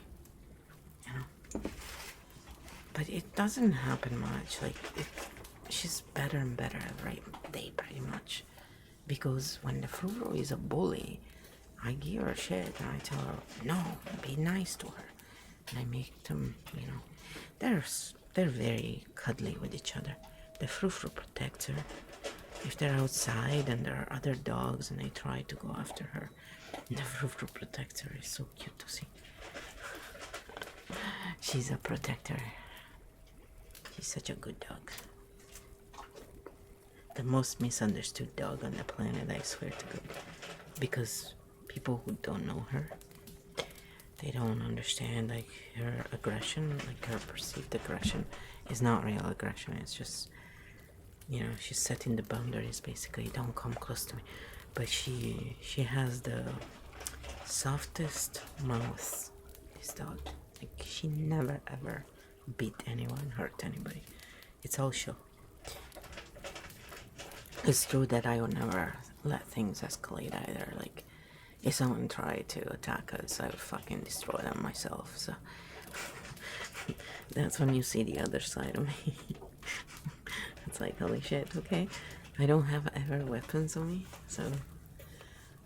you know. But it doesn't happen much. Like, she's better and better every day, pretty much. Because when the frou-frou is a bully, I give her shit and I tell her, no, be nice to her. And I make them, you know, they're very cuddly with each other. The frou-frou protects her. If they're outside and there are other dogs and they try to go after her, the frou-frou protects her. It's so cute to see. She's a protector. She's such a good dog. The most misunderstood dog on the planet, I swear to God. Because people who don't know her, they don't understand, like, her aggression, like her perceived aggression is not real aggression. It's just, you know, she's setting the boundaries, basically. Don't come close to me. But she has the softest mouth, this dog. Like, she never ever beat anyone, hurt anybody. It's all show. It's true that I would never let things escalate either. Like, if someone tried to attack us, I would fucking destroy them myself. So that's when you see the other side of me. It's like, holy shit, okay? I don't have ever weapons on me, so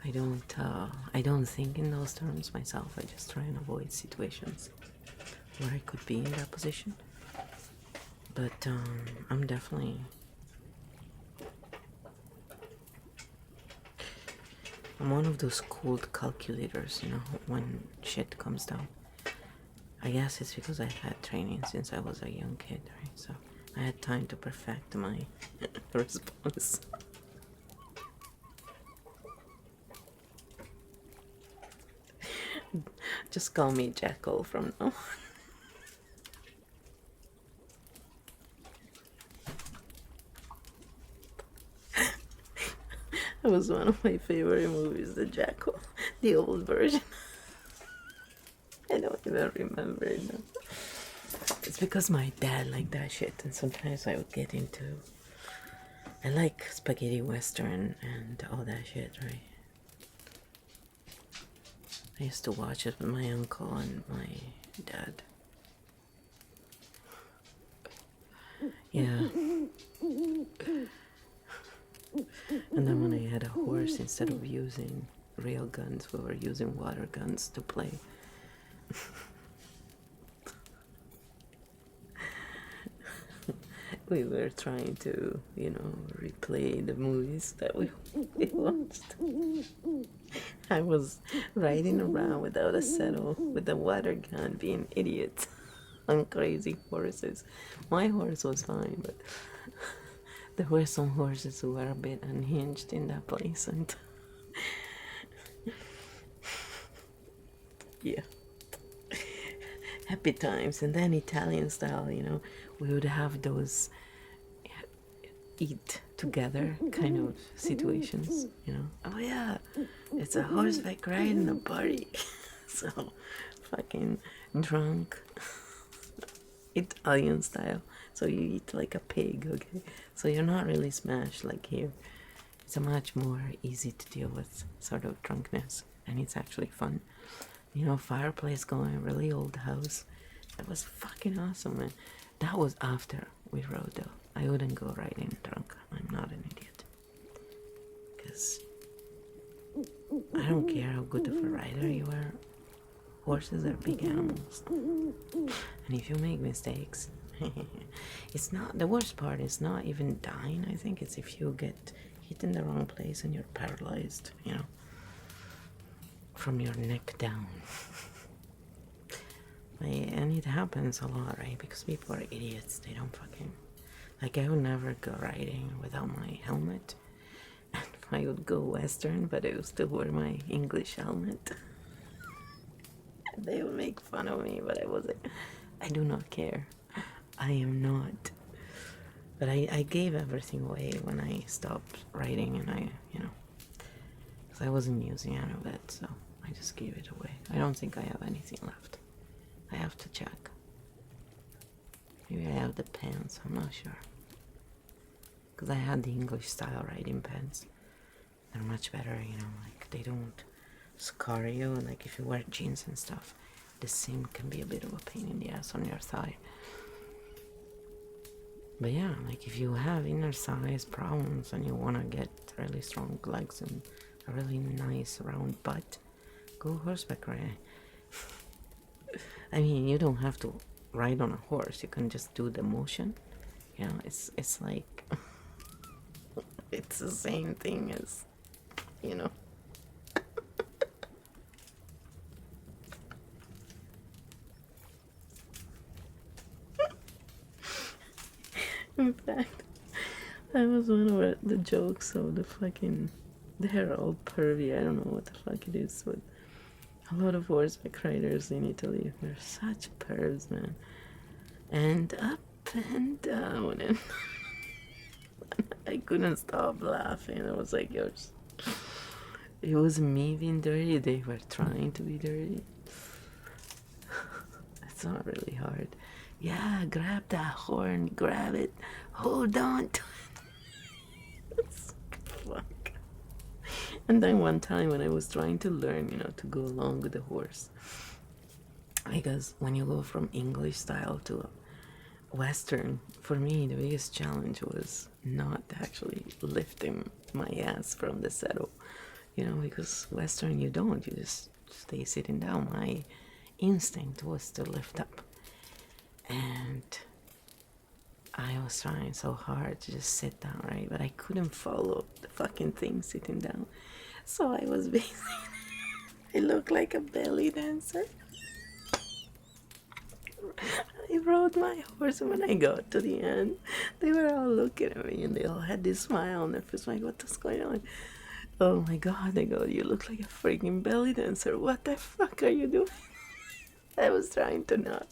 I don't think in those terms myself. I just try and avoid situations where I could be in that position. But I'm definitely, I'm one of those cold calculators, you know, when shit comes down. I guess it's because I've had training since I was a young kid, right? So I had time to perfect my response. Just call me Jackal from now on. That was one of my favorite movies, The Jackal, the old version. I don't even remember it now. It's because my dad liked that shit, and sometimes I would get into, I like spaghetti western and all that shit, right? I used to watch it with my uncle and my dad. Yeah. And then when I had a horse, instead of using real guns, we were using water guns to play. We were trying to, you know, replay the movies that we watched. I was riding around without a saddle with a water gun, being idiots on crazy horses. My horse was fine, but there were some horses who were a bit unhinged in that place, and yeah. happy times. And then Italian style, you know, we would have those eat together kind of situations, you know. Oh yeah, it's a horseback ride in a party. So fucking drunk Italian style. So you eat like a pig, okay? So you're not really smashed like here. It's a much more easy to deal with sort of drunkenness, and it's actually fun. You know, fireplace going, really old house. That was fucking awesome, man. That was after we rode though. I wouldn't go riding drunk. I'm not an idiot. Because I don't care how good of a rider you are. Horses are big animals. And if you make mistakes, it's not, the worst part is not even dying, I think. It's if you get hit in the wrong place and you're paralyzed, you know, from your neck down. And it happens a lot, right? Because people are idiots. They don't fucking, like, I would never go riding without my helmet. And I would go Western, but I would still wear my English helmet. They would make fun of me, but I wasn't. I do not care. I am not. But I gave everything away when I stopped riding, and I, you know, because I wasn't using any of it, so I just gave it away. I don't think I have anything left. I have to check. Maybe I have the pants, I'm not sure. Because I had the English style riding pants. They're much better, you know, like they don't scar you, and like if you wear jeans and stuff, the seam can be a bit of a pain in the ass on your thigh. But yeah, like if you have inner thighs problems and you want to get really strong legs and a really nice round butt, go horseback riding. I mean, you don't have to ride on a horse. You can just do the motion. You know, it's like it's the same thing as, you know. In fact, that was one of the jokes of the fucking. They're all pervy. I don't know what the fuck it is, but a lot of horseback riders in Italy, they're such pervs, man. And up and down, and I couldn't stop laughing. I was like, yours. It was me being dirty. They were trying to be dirty. It's not really hard. Yeah, grab that horn, grab it, hold on to it. Fuck. And then one time when I was trying to learn, you know, to go along with the horse, because when you go from English style to Western, for me the biggest challenge was not actually lifting my ass from the saddle, you know, because Western you don't, you just stay sitting down. My instinct was to lift up, and I was trying so hard to just sit down, right? But I couldn't follow the fucking thing sitting down. So I was basically, I looked like a belly dancer. I rode my horse, and when I got to the end, they were all looking at me and they all had this smile on their face, like, what's going on? Oh my god, they go, you look like a freaking belly dancer. What the fuck are you doing? I was trying to not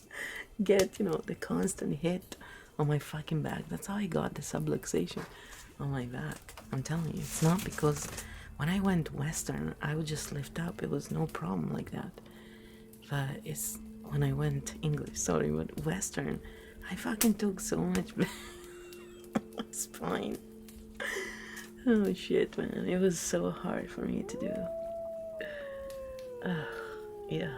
get, you know, the constant hit on my fucking back. That's how I got the subluxation on my back. I'm telling you, it's not because when I went Western, I would just lift up. It was no problem like that. But it's when I went English, sorry, but Western, I fucking took so much spine. Oh shit, man. It was so hard for me to do. Yeah.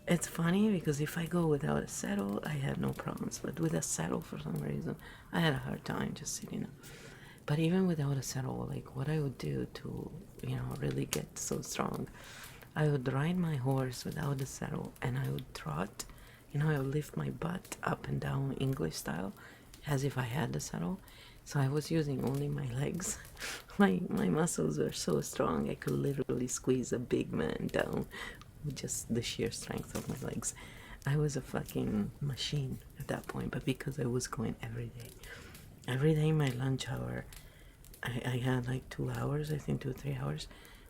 It's funny because if I go without a saddle, I have no problems. But with a saddle, for some reason, I had a hard time just sitting up. But even without a saddle, like what I would do to, you know, really get so strong, I would ride my horse without the saddle and I would trot. You know, I would lift my butt up and down English style as if I had the saddle. So I was using only my legs. My muscles were so strong, I could literally squeeze a big man down with just the sheer strength of my legs. I was a fucking machine at that point, but because I was going every day in my lunch hour, I had like 2 hours, I think 2 or 3 hours.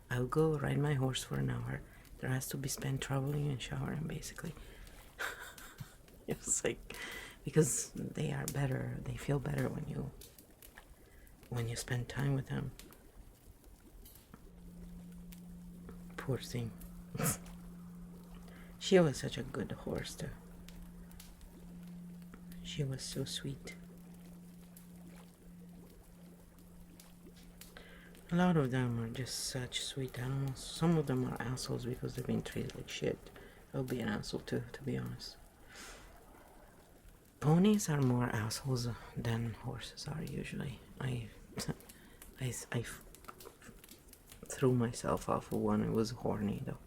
I would go ride my horse for an hour. The rest would be spent traveling and showering, basically. It's like, because they are better, they feel better when you spend time with them. Poor thing. She was such a good horse too. She was so sweet. A lot of them are just such sweet animals. Some of them are assholes because they've been treated like shit. I'll be an asshole too, to be honest. Ponies are more assholes than horses are usually. I threw myself off of one. It was horny though.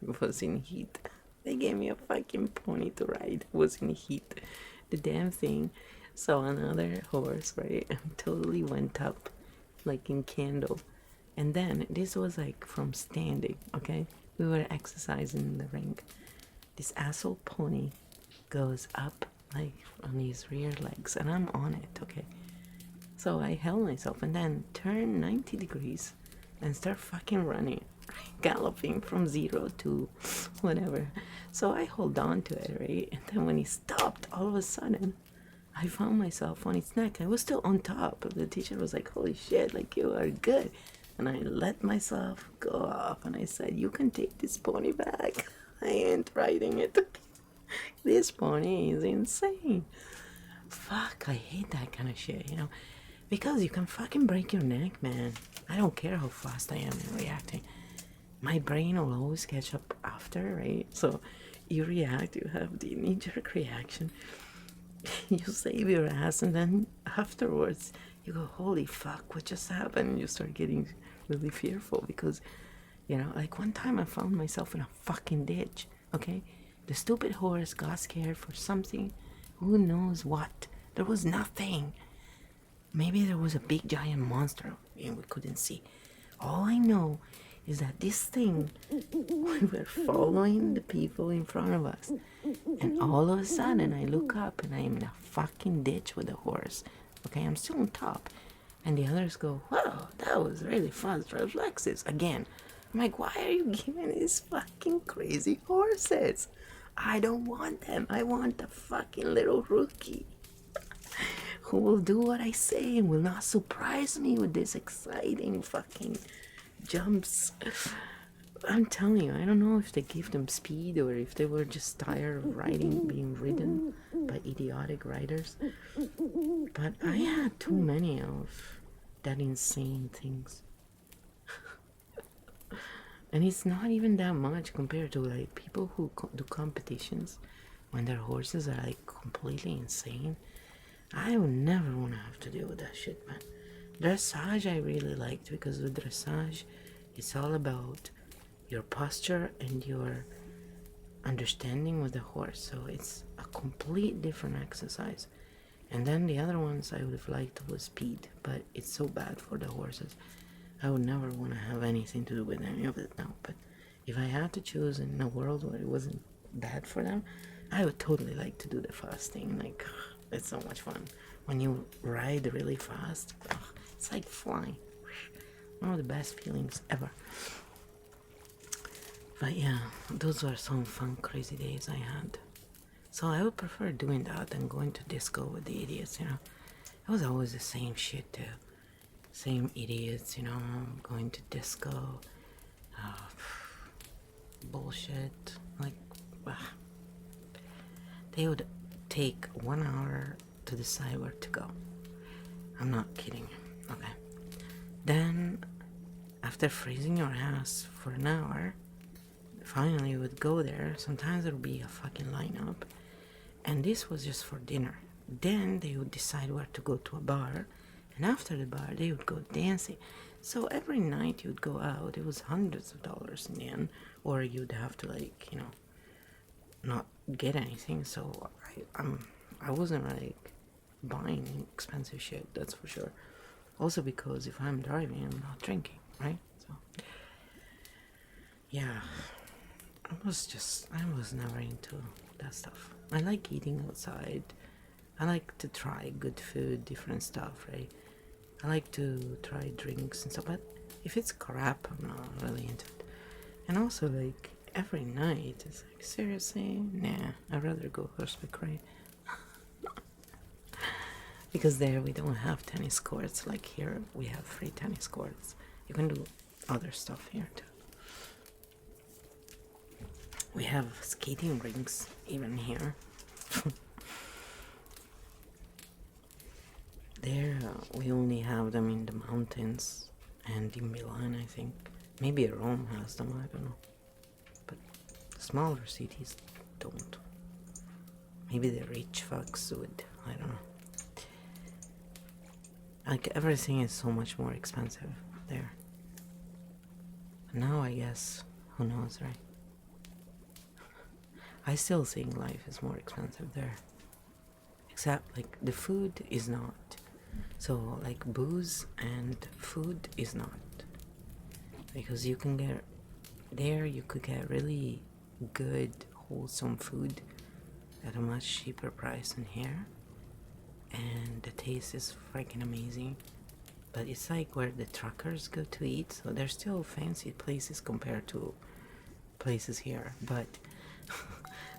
It was in heat. They gave me a fucking pony to ride. It was in heat. The damn thing saw another horse, right? And totally went up like in candle. And then this was like from standing, okay? We were exercising in the ring. This asshole pony goes up like on his rear legs and I'm on it, okay? So I held myself and then turned 90 degrees and start fucking running, galloping from 0 to whatever. So I hold on to it, right? And then when he stopped, all of a sudden, I found myself on its neck. I was still on top. The teacher was like, holy shit, like you are good. And I let myself go off and I said, you can take this pony back. I ain't riding it. This pony is insane. Fuck, I hate that kind of shit, you know? Because you can fucking break your neck, man. I don't care how fast I am in reacting. My brain will always catch up after, right? So you react, you have the knee-jerk reaction. You save your ass, and then afterwards, you go, holy fuck, what just happened? And you start getting really fearful because, you know, like one time I found myself in a fucking ditch, okay? The stupid horse got scared for something, who knows what. There was nothing. Maybe there was a big giant monster and we couldn't see. All I know is that this thing, we were following the people in front of us. And all of a sudden I look up and I'm in a fucking ditch with a horse. Okay, I'm still on top. And the others go, wow, that was really fast reflexes. Again, I'm like, why are you giving these fucking crazy horses? I don't want them. I want the fucking little rookie who will do what I say and will not surprise me with this exciting fucking jumps. I'm telling you, I don't know if they give them speed or if they were just tired of being ridden by idiotic riders. But I had too many of that insane things. And it's not even that much compared to like people who do competitions when their horses are like completely insane. I would never want to have to deal with that shit, man. Dressage I really liked because with dressage, it's all about your posture and your understanding with the horse. So it's a complete different exercise. And then the other ones I would have liked was speed, but it's so bad for the horses. I would never want to have anything to do with any of it now. But if I had to choose in a world where it wasn't bad for them, I would totally like to do the fast thing. Like, it's so much fun. When you ride really fast, it's like flying. One of the best feelings ever. But yeah, those were some fun, crazy days I had. So I would prefer doing that than going to disco with the idiots, you know. It was always the same shit too. Same idiots, you know, going to disco. Bullshit. Like, they would take 1 hour to decide where to go. I'm not kidding. Okay. Then, after freezing your ass for an hour, finally you would go there. Sometimes there would be a fucking lineup. And this was just for dinner. Then they would decide where to go to a bar. And after the bar, they would go dancing. So every night you'd go out, it was hundreds of dollars in the end. Or you'd have to, like, you know, not get anything. So I wasn't like buying expensive shit, that's for sure. Also because if I'm driving, I'm not drinking, right? So yeah, I was never into that stuff. I like eating outside. I like to try good food, different stuff, right? I like to try drinks and stuff, but if it's crap, I'm not really into it. And also, like, every night. It's like, seriously? Nah, I'd rather go horseback ride. Because there we don't have tennis courts like here. We have free tennis courts. You can do other stuff here too. We have skating rinks even here. There we only have them in the mountains and in Milan, I think. Maybe Rome has them, I don't know. But smaller cities don't. Maybe the rich fucks would, I don't know. Like, everything is so much more expensive there. But now I guess, who knows, right? I still think life is more expensive there. Except, like, the food is not. So, like, booze and food is not. Because you can get, there you could get really good, wholesome food at a much cheaper price than here. And the taste is freaking amazing. But it's like where the truckers go to eat, so they're still fancy places compared to places here. But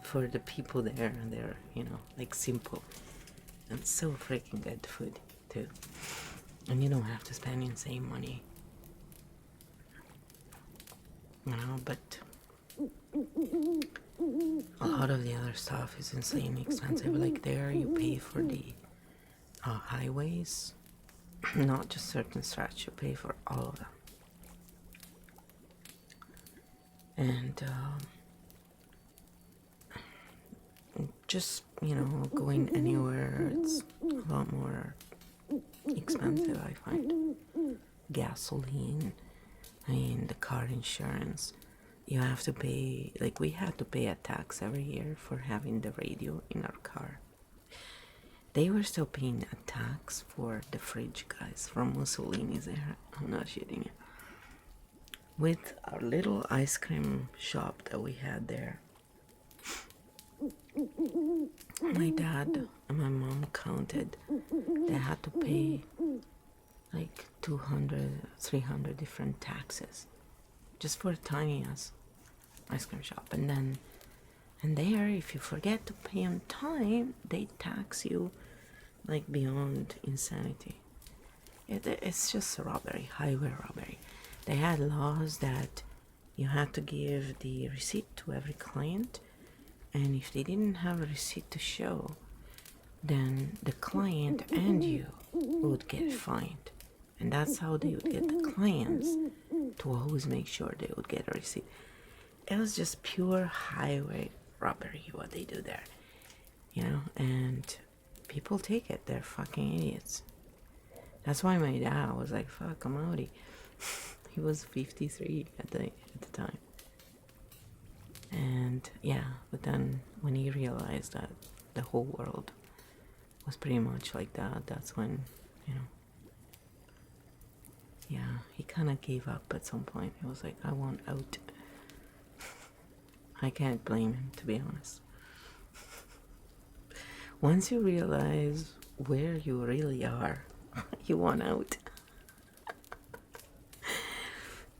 for the people there, they're, you know, like simple. And so freaking good food too. And you don't have to spend insane money. You know, but a lot of the other stuff is insanely expensive. Like there you pay for the highways, not just certain stretch, you pay for all of them. And just, you know, going anywhere, it's a lot more expensive, I find. Gasoline, I mean, the car insurance, you have to pay, like we had to pay a tax every year for having the radio in our car. They were still paying a tax for the fridge, guys, from Mussolini's era. I'm not shitting you. With our little ice cream shop that we had there, my dad and my mom counted. They had to pay like 200, 300 different taxes just for a tiny ass ice cream shop. And there, if you forget to pay on time, they tax you like beyond insanity. It's just robbery, highway robbery. They had laws that you had to give the receipt to every client, and if they didn't have a receipt to show, then the client and you would get fined. And that's how they would get the clients to always make sure they would get a receipt. It was just pure highway robbery what they do there, you know, and people take it. They're fucking idiots. That's why my dad was like, fuck, I'm outie. He was 53 at the time. And yeah, but then when he realized that the whole world was pretty much like that, that's when, you know, yeah, he kind of gave up at some point. He was like, I want out. I can't blame him, to be honest. Once you realize where you really are, you want out.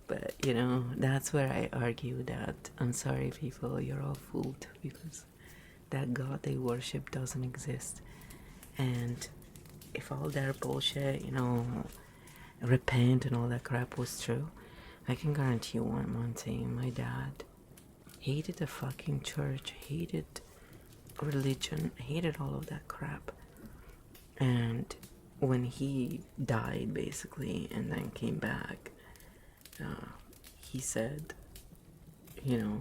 But, you know, that's where I argue that, I'm sorry people, you're all fooled, because that God they worship doesn't exist. And if all their bullshit, you know, repent and all that crap was true, I can guarantee you one thing: my dad hated the fucking church, hated religion, hated all of that crap. And when he died, basically, and then came back, he said, you know,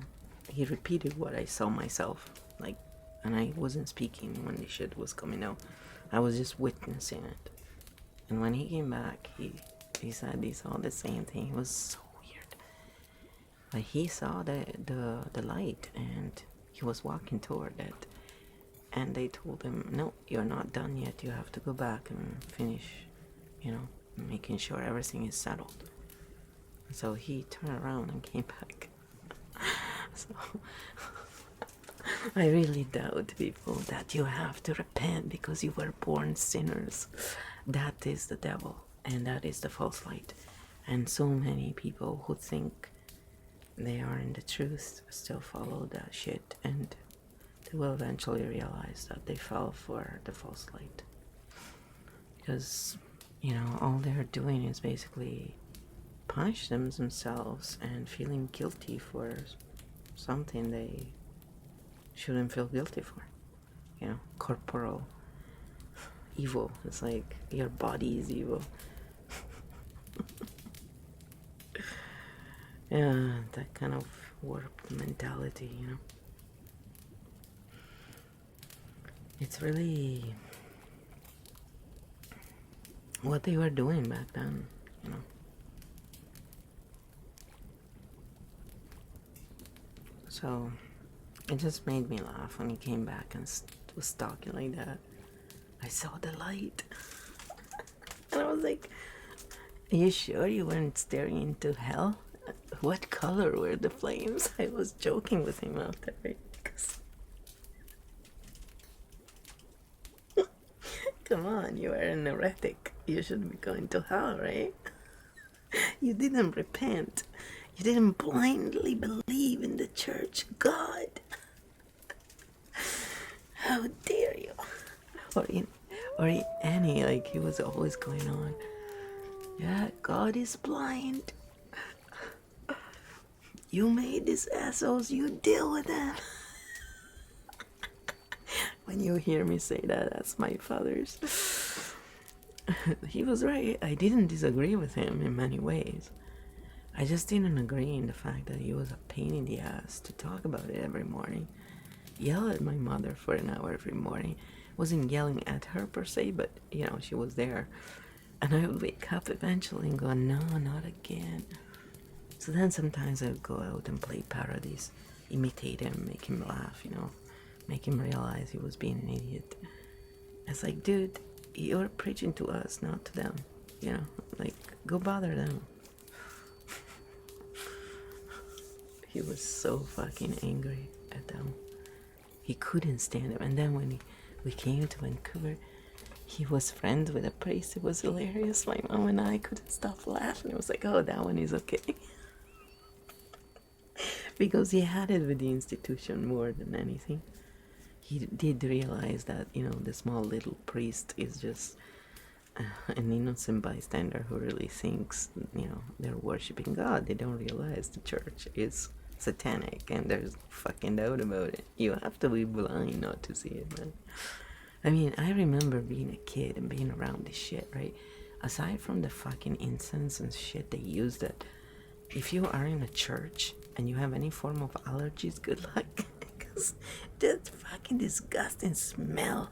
he repeated what I saw myself, like, and I wasn't speaking when the shit was coming out. I was just witnessing it. And when he came back, he said he saw the same thing. It was so weird. But he saw the light, and he was walking toward it. And they told him, no, you're not done yet. You have to go back and finish, you know, making sure everything is settled. So he turned around and came back. So I really doubt, people, that you have to repent because you were born sinners. That is the devil, and that is the false light. And so many people who think they are in the truth still follow that shit, and they will eventually realize that they fell for the false light. Because, all they're doing is basically punish themselves and feeling guilty for something they shouldn't feel guilty for. Corporal evil. It's like your body is evil. Yeah, that kind of warped mentality. It's really what they were doing back then. So it just made me laugh when he came back and was talking like that. I saw the light. And I was like, are you sure you weren't staring into hell? What color were the flames? I was joking with him out there, right? Come on, you are an heretic. You should be going to hell, right? You didn't repent. You didn't blindly believe in the church God. How dare you? Or Annie, like he was always going on. Yeah, God is blind. You made these assholes, you deal with them. When you hear me say that, that's my father's. He was right. I didn't disagree with him in many ways. I just didn't agree in the fact that he was a pain in the ass to talk about it every morning. Yell at my mother for an hour every morning. Wasn't yelling at her per se, but she was there. And I would wake up eventually and go, no, not again. So then sometimes I would go out and play parodies, imitate him, make him laugh, make him realize he was being an idiot. It's like, dude, you're preaching to us, not to them. Like, go bother them. He was so fucking angry at them. He couldn't stand it. And then when we came to Vancouver, he was friends with a priest. It was hilarious. My mom and I couldn't stop laughing. It was like, oh, that one is okay. Because he had it with the institution more than anything. He did realize that, the small little priest is just an innocent bystander who really thinks, they're worshiping God. They don't realize the church is satanic, and there's no fucking doubt about it. You have to be blind not to see it, man. I mean, I remember being a kid and being around this shit, right? Aside from the fucking incense and shit they use, that if you are in a church and you have any form of allergies, good luck. Because that fucking disgusting smell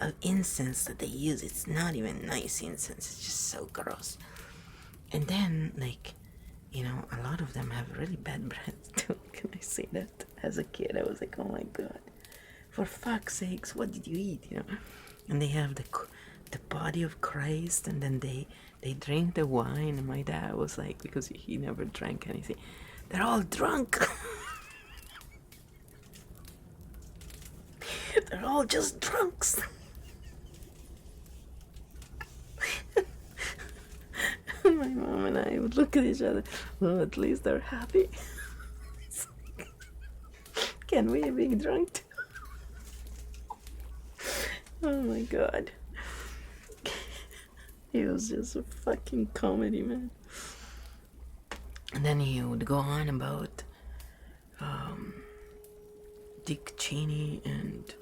of incense that they use, it's not even nice incense. It's just so gross. And then, like, a lot of them have really bad breath too. Can I say that? As a kid, I was like, oh my god. For fuck's sakes, what did you eat, And they have the body of Christ, and then they drink the wine, and my dad was like, because he never drank anything, they're all drunk. They're all just drunks. My mom and I would look at each other, well, at least they're happy. Can we be drunk too? Oh my god. He was just a fucking comedy, man. And then he would go on about Dick Cheney and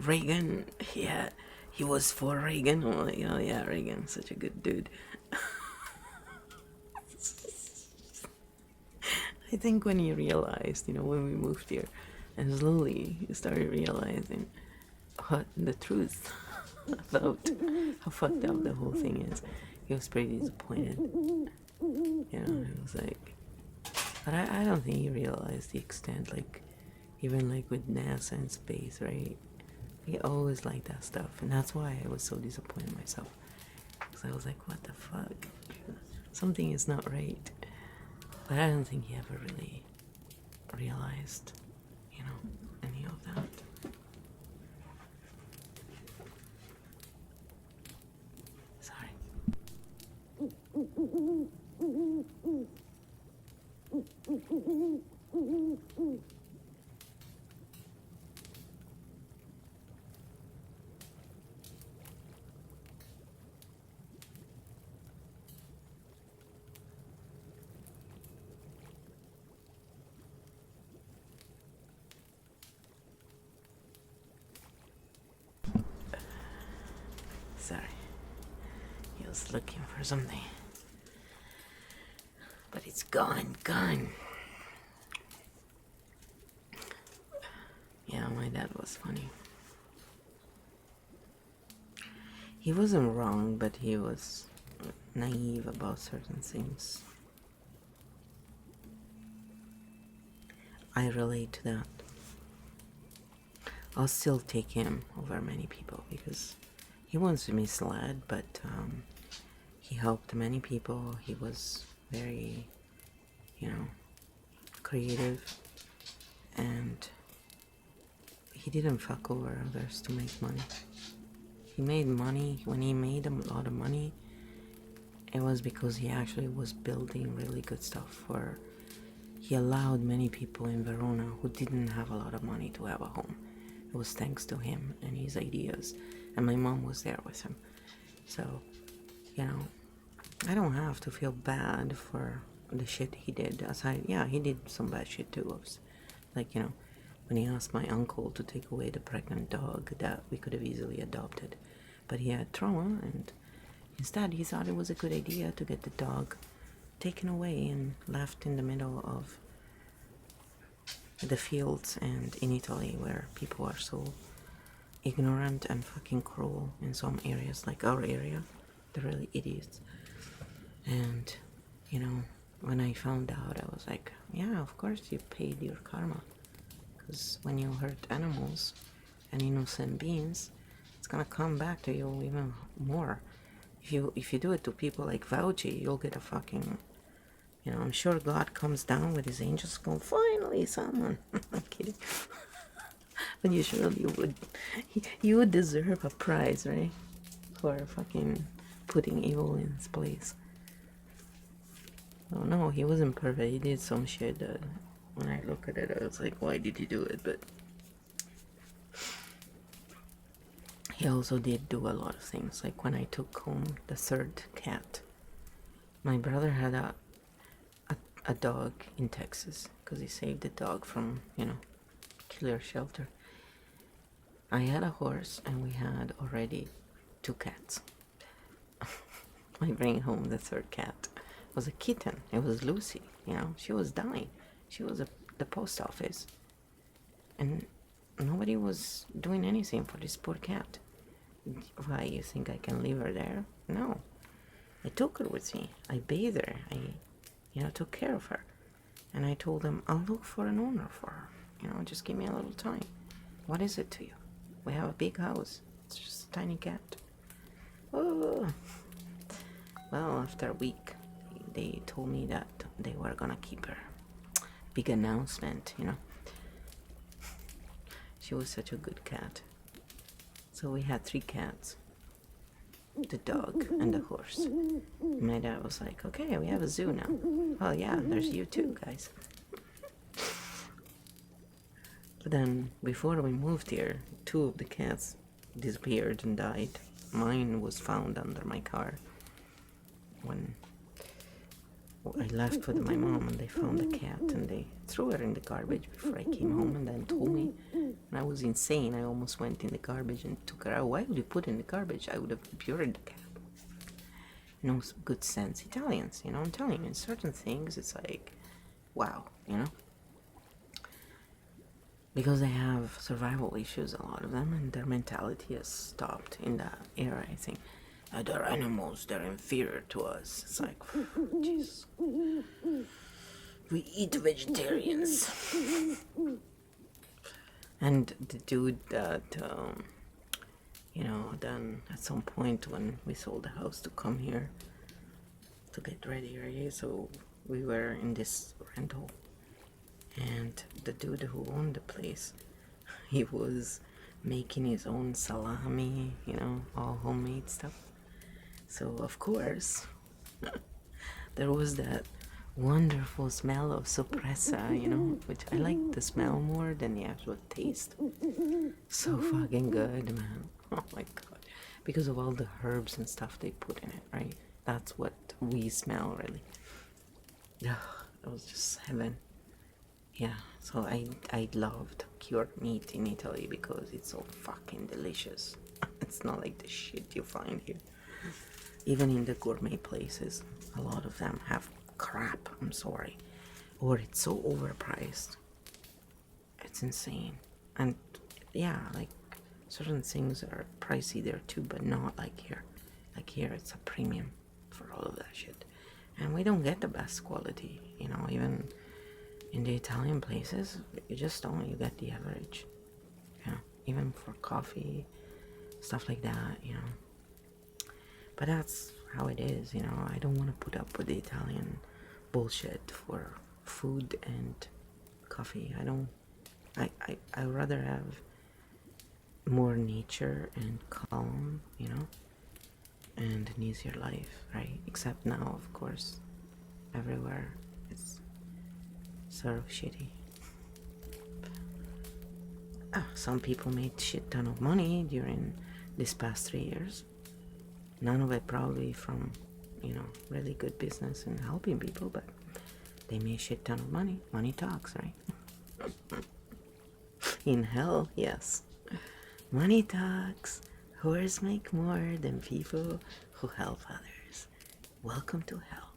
Reagan. Yeah, he was for Reagan. I'm like, oh yeah, Reagan, such a good dude. I think when he realized, when we moved here, and slowly he started realizing what the truth about how fucked up the whole thing is, he was pretty disappointed. It was like, but I don't think he realized the extent, like, even like with NASA and space, right? He always liked that stuff, and that's why I was so disappointed myself. Because I was like, what the fuck? Something is not right. But I don't think he ever really realized, any of that. Sorry. Sorry. He was looking for something. But it's gone. Yeah, my dad was funny. He wasn't wrong, but he was naive about certain things. I relate to that. I'll still take him over many people because he was misled, but he helped many people. He was very, creative, and he didn't fuck over others to make money. He made money. When he made a lot of money, it was because he actually was building really good stuff he allowed many people in Verona who didn't have a lot of money to have a home. It was thanks to him and his ideas, and my mom was there with him. So, I don't have to feel bad for the shit he did. Aside, yeah, he did some bad shit too. Like, when he asked my uncle to take away the pregnant dog that we could have easily adopted. But he had trauma, and instead he thought it was a good idea to get the dog taken away and left in the middle of the fields and in Italy, where people are so ignorant and fucking cruel in some areas, like our area. They're really idiots. And, when I found out, I was like, yeah, of course you paid your karma. Because when you hurt animals and innocent beings, it's gonna come back to you even more. If you do it to people like Fauci, you'll get a fucking, I'm sure God comes down with his angels going, finally someone. I'm kidding. But you surely would. You would deserve a prize, right? For fucking putting evil in its place. Oh no, he wasn't perfect. He did some shit that when I look at it, I was like, why did he do it? But he also did do a lot of things. Like when I took home the third cat, my brother had a dog in Texas because he saved the dog from, killer shelter. I had a horse and we had already 2 cats. I bring home the third cat. It was a kitten. It was Lucy. She was dying. She was at the post office. And nobody was doing anything for this poor cat. Why, you think I can leave her there? No. I took her with me. I bathed her. I, took care of her. And I told them, I'll look for an owner for her. Just give me a little time. What is it to you? We have a big house. It's just a tiny cat. Oh. Well, after a week, they told me that they were gonna keep her. Big announcement, She was such a good cat. So we had 3 cats. The dog and the horse. My dad was like, okay, we have a zoo now. Well, yeah, there's you too, guys. But then, before we moved here, 2 of the cats disappeared and died. Mine was found under my car when I left with my mom, and they found the cat and they threw her in the garbage before I came home, and then told me. And I was insane. I almost went in the garbage and took her out. Why would you put her in the garbage? I would have buried the cat. No good sense. Italians, I'm telling you, in certain things, it's like, wow, Because they have survival issues, a lot of them, and their mentality has stopped in that era, I think. They're animals, they're inferior to us. It's like, jeez. We eat vegetarians. And the dude that, then at some point when we sold the house to come here to get ready, right? So we were in this rental. And the dude who owned the place, he was making his own salami, all homemade stuff. So, of course, there was that wonderful smell of suppressa, you know, which I like the smell more than the actual taste. So fucking good, man. Oh my god. Because of all the herbs and stuff they put in it, right? That's what we smell, really. Ugh, it was just heaven. Yeah, so I loved cured meat in Italy because it's so fucking delicious. It's not like the shit you find here. Even in the gourmet places, a lot of them have crap, I'm sorry. Or it's so overpriced. It's insane. And yeah, like certain things are pricey there too, but not like here. Like here it's a premium for all of that shit. And we don't get the best quality, you know, even in the Italian places, you just don't, you get the average. You know, even for coffee, stuff like that, you know. But that's how it is, you know. I don't want to put up with the Italian bullshit for food and coffee. I rather have more nature and calm, you know, and an easier life, right? Except now, of course, everywhere it's sort of shitty. Some people made shit ton of money during these past 3 years. None of it probably from, you know, really good business and helping people, but they made shit ton of money. Money talks, right? In hell, yes. Money talks. Whores make more than people who help others. Welcome to hell.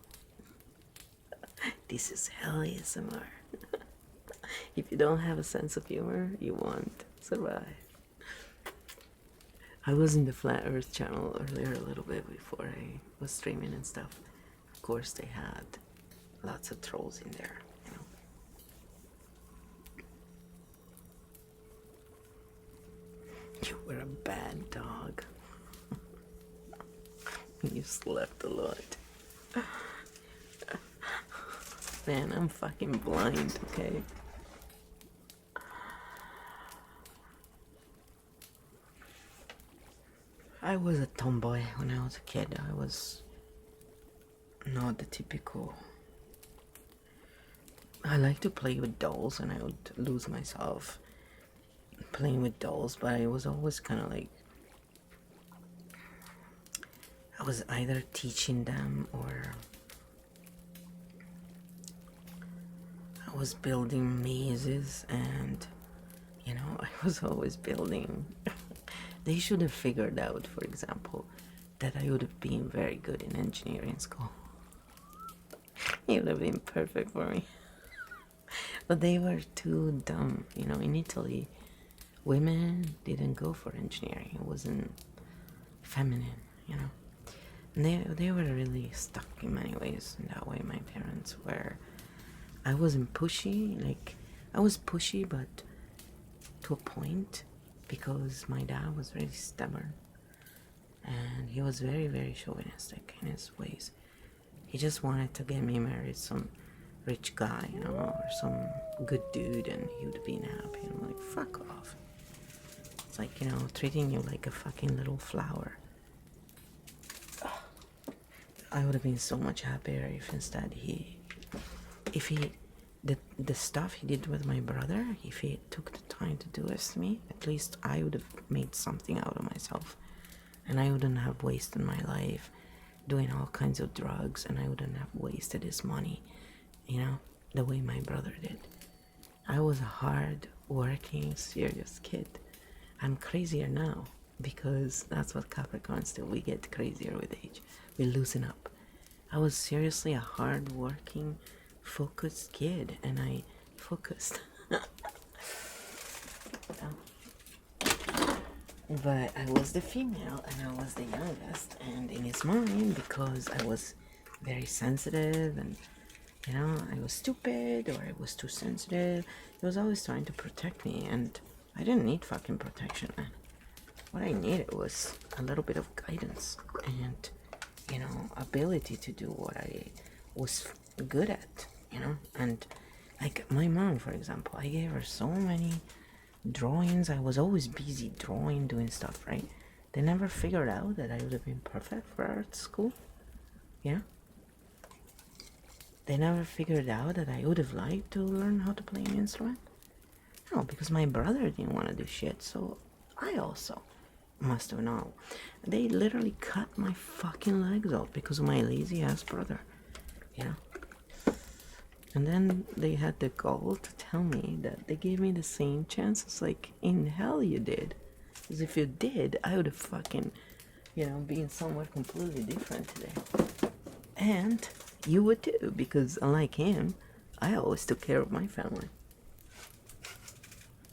This is hell ASMR. If you don't have a sense of humor, you won't survive. I was in the Flat Earth channel earlier a little bit before I was streaming and stuff. Of course, they had lots of trolls in there, you know. You were a bad dog. You slept a lot. Man, I'm fucking blind, okay? I was a tomboy when I was a kid. I was not the typical. I like to play with dolls and I would lose myself playing with dolls, but I was always kind of like, I was either teaching them or I was building mazes, and you know, I was always building. They should have figured out, for example, that I would have been very good in engineering school. It would have been perfect for me. But they were too dumb. You know, in Italy, women didn't go for engineering. It wasn't feminine, you know. And they were really stuck in many ways in that way, my parents were. I wasn't pushy, like, I was pushy, but to a point, because my dad was very stubborn. And he was very, very chauvinistic in his ways. He just wanted to get me married some rich guy, you know, or some good dude, and he would be happy. And I'm like, fuck off. It's like, you know, treating you like a fucking little flower. I would have been so much happier if instead the stuff he did with my brother, if he took the time to do this to me, at least I would have made something out of myself. And I wouldn't have wasted my life doing all kinds of drugs, and I wouldn't have wasted his money, you know, the way my brother did. I was a hard working, serious kid. I'm crazier now because that's what Capricorns do. We get crazier with age. We loosen up. I was seriously a hard working, focused kid, and I focused. But I was the female and I was the youngest, and in his mind, because I was very sensitive and, you know, I was stupid or I was too sensitive, he was always trying to protect me, and I didn't need fucking protection, man. What I needed was a little bit of guidance and, you know, ability to do what I was good at, you know. And like my mom, for example, I gave her so many drawings. I was always busy drawing, doing stuff, right? They never figured out that I would have been perfect for art school. Yeah. They never figured out that I would have liked to learn how to play an instrument. No, because my brother didn't want to do shit, so I also must have known. They literally cut my fucking legs off because of my lazy ass brother. Yeah. And then they had the gall to tell me that they gave me the same chances like in hell you did. Because if you did, I would have fucking, been somewhere completely different today. And you would too, because unlike him, I always took care of my family.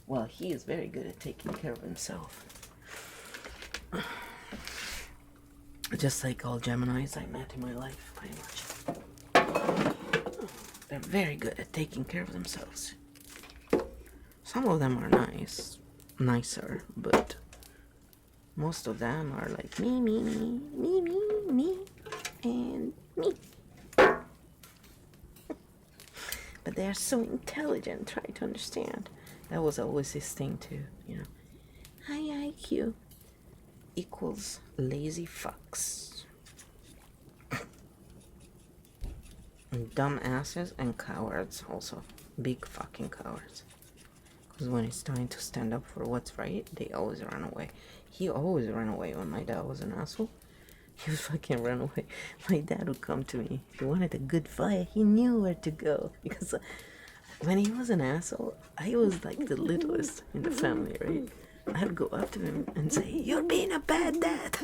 Well, he is very good at taking care of himself. Just like all Geminis I met in my life, pretty much. They're very good at taking care of themselves. Some of them are nicer, but most of them are like me, and me. But they are so intelligent, try to understand. That was always his thing too, High IQ equals lazy fucks. And dumb asses and cowards also. Big fucking cowards. Because when it's time to stand up for what's right, they always run away. He always ran away when my dad was an asshole. He would fucking run away. My dad would come to me. If he wanted a good fight, he knew where to go. Because when he was an asshole, I was like the littlest in the family, right? I'd go up to him and say, "You're being a bad dad."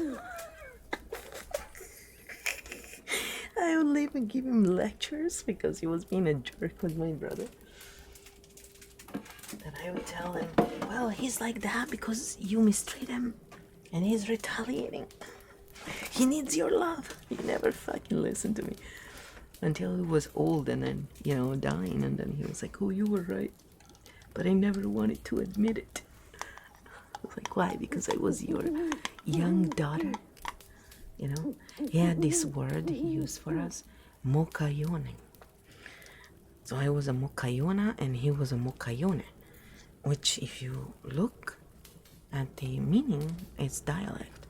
I would even give him lectures because he was being a jerk with my brother. And I would tell him, "Well, he's like that because you mistreat him and he's retaliating. He needs your love." He never fucking listened to me until he was old and then, dying. And then he was like, "Oh, you were right. But I never wanted to admit it." I was like, "Why? Because I was your young daughter." He had this word he used for us, mokayone. So I was a mokayona and he was a mokayone, which if you look at the meaning, it's dialect.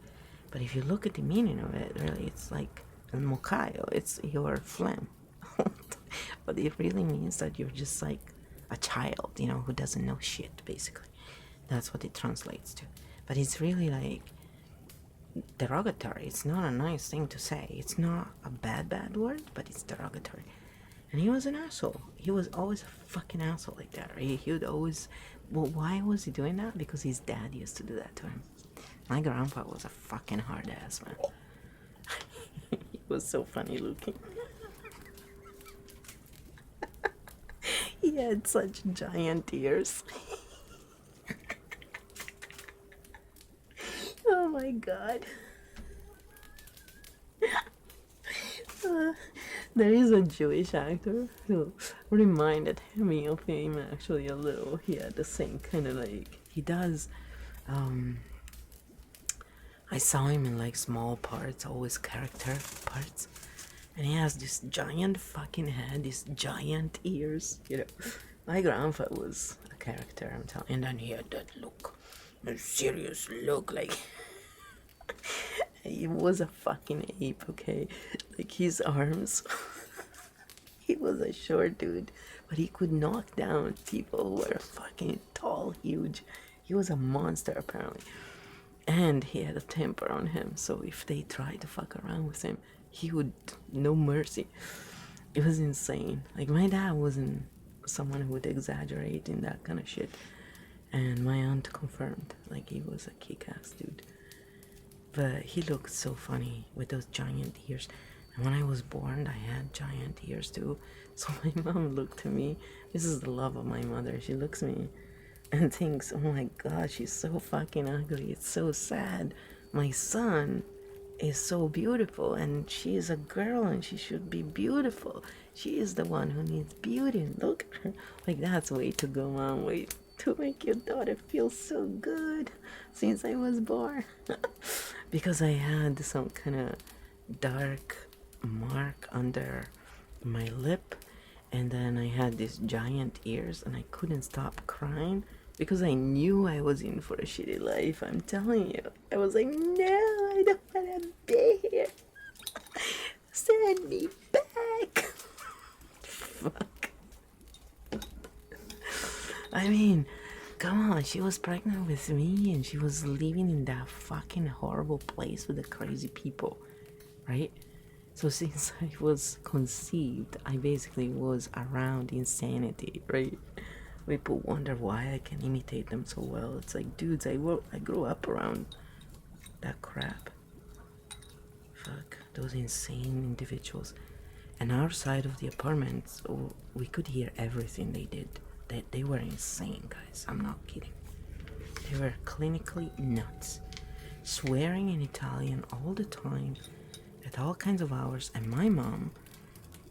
But if you look at the meaning of it, really, it's like a mokayo, it's your phlegm. But it really means that you're just like a child, who doesn't know shit, basically. That's what it translates to. But it's really like derogatory. It's not a nice thing to say. It's not a bad word, but it's derogatory. And he was an asshole. He was always a fucking asshole like that. He would always... Well, why was he doing that? Because his dad used to do that to him. My grandpa was a fucking hard ass, man. He was so funny looking. He had such giant ears. Oh my god. There is a Jewish actor who reminded me of him actually a little. He had the same kind of like... He does... I saw him in like small parts, always character parts. And he has this giant fucking head, these giant ears, My grandpa was a character, I'm telling you. And then he had that look, a serious look, like... He was a fucking ape, okay? Like his arms... He was a short dude, but he could knock down people who were fucking tall, huge. He was a monster, apparently. And he had a temper on him, so if they tried to fuck around with him, he would... no mercy. It was insane. Like, my dad wasn't someone who would exaggerate in that kind of shit. And my aunt confirmed, like, he was a kick-ass dude. But he looked so funny with those giant ears. And when I was born, I had giant ears too. So my mom looked at me. This is the love of my mother. She looks at me and thinks, "Oh my god, she's so fucking ugly. It's so sad. My son is so beautiful and she is a girl and she should be beautiful. She is the one who needs beauty. And look at her." Like, that's way to go, mom. Way to make your daughter feel so good since I was born. Because I had some kind of dark mark under my lip, and then I had these giant ears and I couldn't stop crying because I knew I was in for a shitty life. I'm telling you, I was like, "No, I don't want to be here. Send me back." fuck? I mean, come on, she was pregnant with me and she was living in that fucking horrible place with the crazy people, right? So since I was conceived, I basically was around insanity, right? People wonder why I can imitate them so well. It's like, dudes, I grew up around that crap. Fuck, those insane individuals. And our side of the apartment, oh, we could hear everything they did. They were insane, guys. I'm not kidding. They were clinically nuts. Swearing in Italian all the time, at all kinds of hours. And my mom,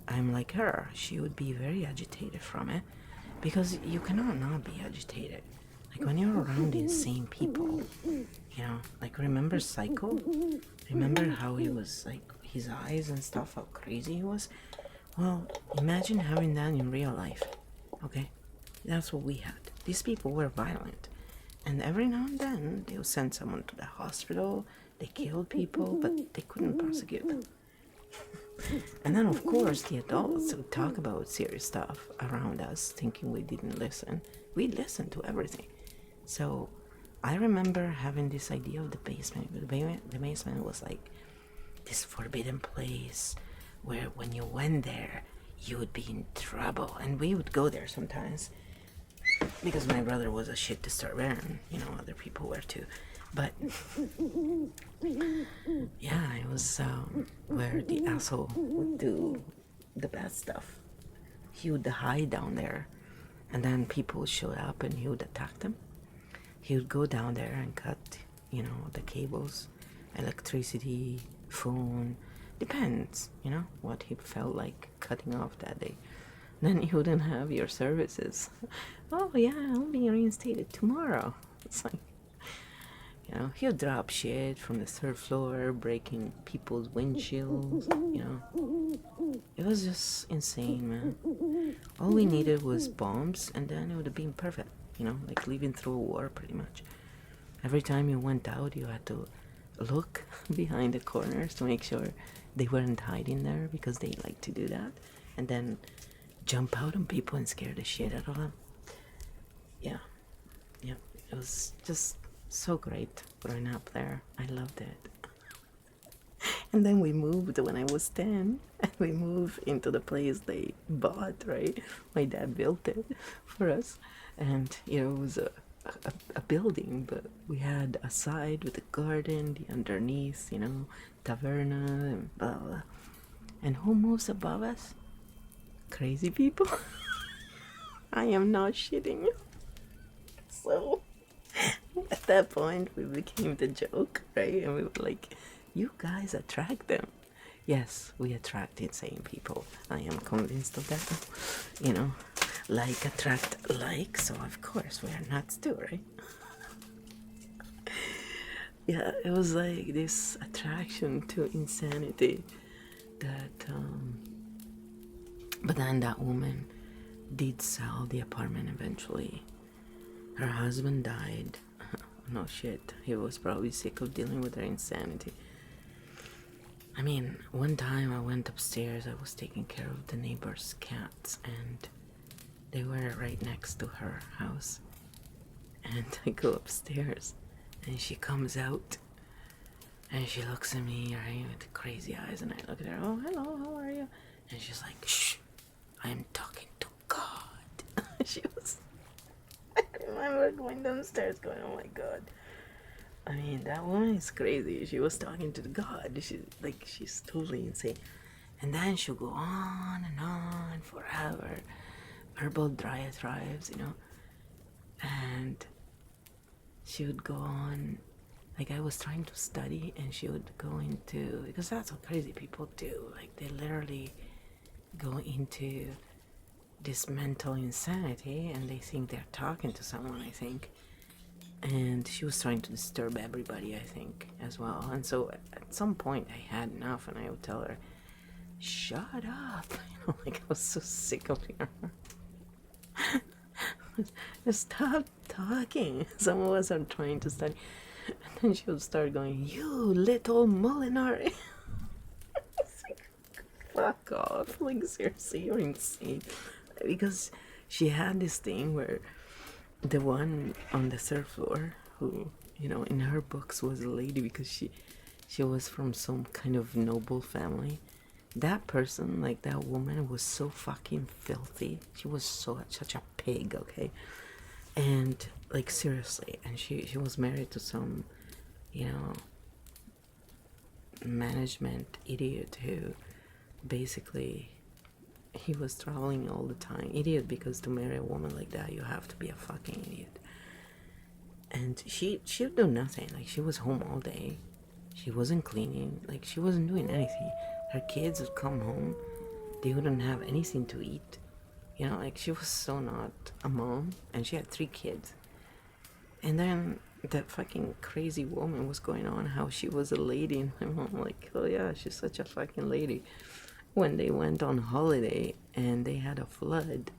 I'm like her, she would be very agitated from it. Because you cannot not be agitated. Like when you're around insane people, you know, like remember Psycho? Remember how he was like, his eyes and stuff, how crazy he was? Well, imagine having that in real life, okay? That's what we had. These people were violent. And every now and then, they would send someone to the hospital, they killed people, but they couldn't prosecute them. And then, of course, the adults would talk about serious stuff around us, thinking we didn't listen. We listened to everything. So I remember having this idea of the basement. The basement was like this forbidden place where when you went there, you would be in trouble. And we would go there sometimes because my brother was a shit disturber and, you know, other people were too. But yeah, it was where the asshole would do the bad stuff. He would hide down there, and then people would show up and he would attack them. He would go down there and cut, you know, the cables, electricity, phone, depends, you know, what he felt like cutting off that day. Then you wouldn't have your services. Oh yeah, I'll be reinstated tomorrow. It's like, you know, he'll drop shit from the third floor, breaking people's windshields, you know. It was just insane, man. All we needed was bombs, and then it would have been perfect, you know, like living through a war, pretty much. Every time you went out, you had to look behind the corners to make sure they weren't hiding there, because they like to do that, and then jump out on people and scare the shit out of them. Yeah, it was just so great growing up there. I loved it. And then we moved when I was 10, and we moved into the place they bought, right? My dad built it for us, and you know, it was a building, but we had a side with a garden, the underneath, you know, taverna and blah blah. And who moves above us? Crazy people. I am not shitting you. So at that point we became the joke, right? And we were like, you guys attract them. Yes, we attract insane people. I am convinced of that. You know, like attract like, so of course we are nuts too, right? Yeah, it was like this attraction to insanity that but then that woman did sell the apartment eventually. Her husband died. No shit, he was probably sick of dealing with her insanity. I mean, one time I went upstairs, I was taking care of the neighbor's cats, and they were right next to her house. And I go upstairs, and she comes out, and she looks at me, right, with crazy eyes, and I look at her, oh, hello, how are you? And she's like, shh, I'm talking to God. She was, I remember going downstairs going, oh my God. I mean, that woman is crazy. She was talking to God. She's totally insane. And then she'll go on and on forever. Verbal diatribes, you know. And she would go on, like I was trying to study, and she would go into, because that's what crazy people do. Like they literally go into this mental insanity, and they think they're talking to someone, I think. And she was trying to disturb everybody, I think, as well. And so at some point I had enough, and I would tell her, shut up. You know, like I was so sick of her. Just stop talking. Some of us are trying to study. And then she would start going, you little Molinari. fuck off. Like, seriously, you're insane. Because she had this thing where the one on the third floor, who, you know, in her books was a lady because she was from some kind of noble family. That person, like that woman, was so fucking filthy. She was such a pig, okay? And like, seriously, and she was married to some, you know, management idiot who basically, he was traveling all the time. Idiot, because to marry a woman like that you have to be a fucking idiot. And she would do nothing. Like, she was home all day, she wasn't cleaning, like she wasn't doing anything. Her kids would come home, they wouldn't have anything to eat. You know, like, she was so not a mom, and she had 3 kids. And then that fucking crazy woman was going on how she was a lady, and my mom like, oh yeah, she's such a fucking lady. When they went on holiday and they had a flood,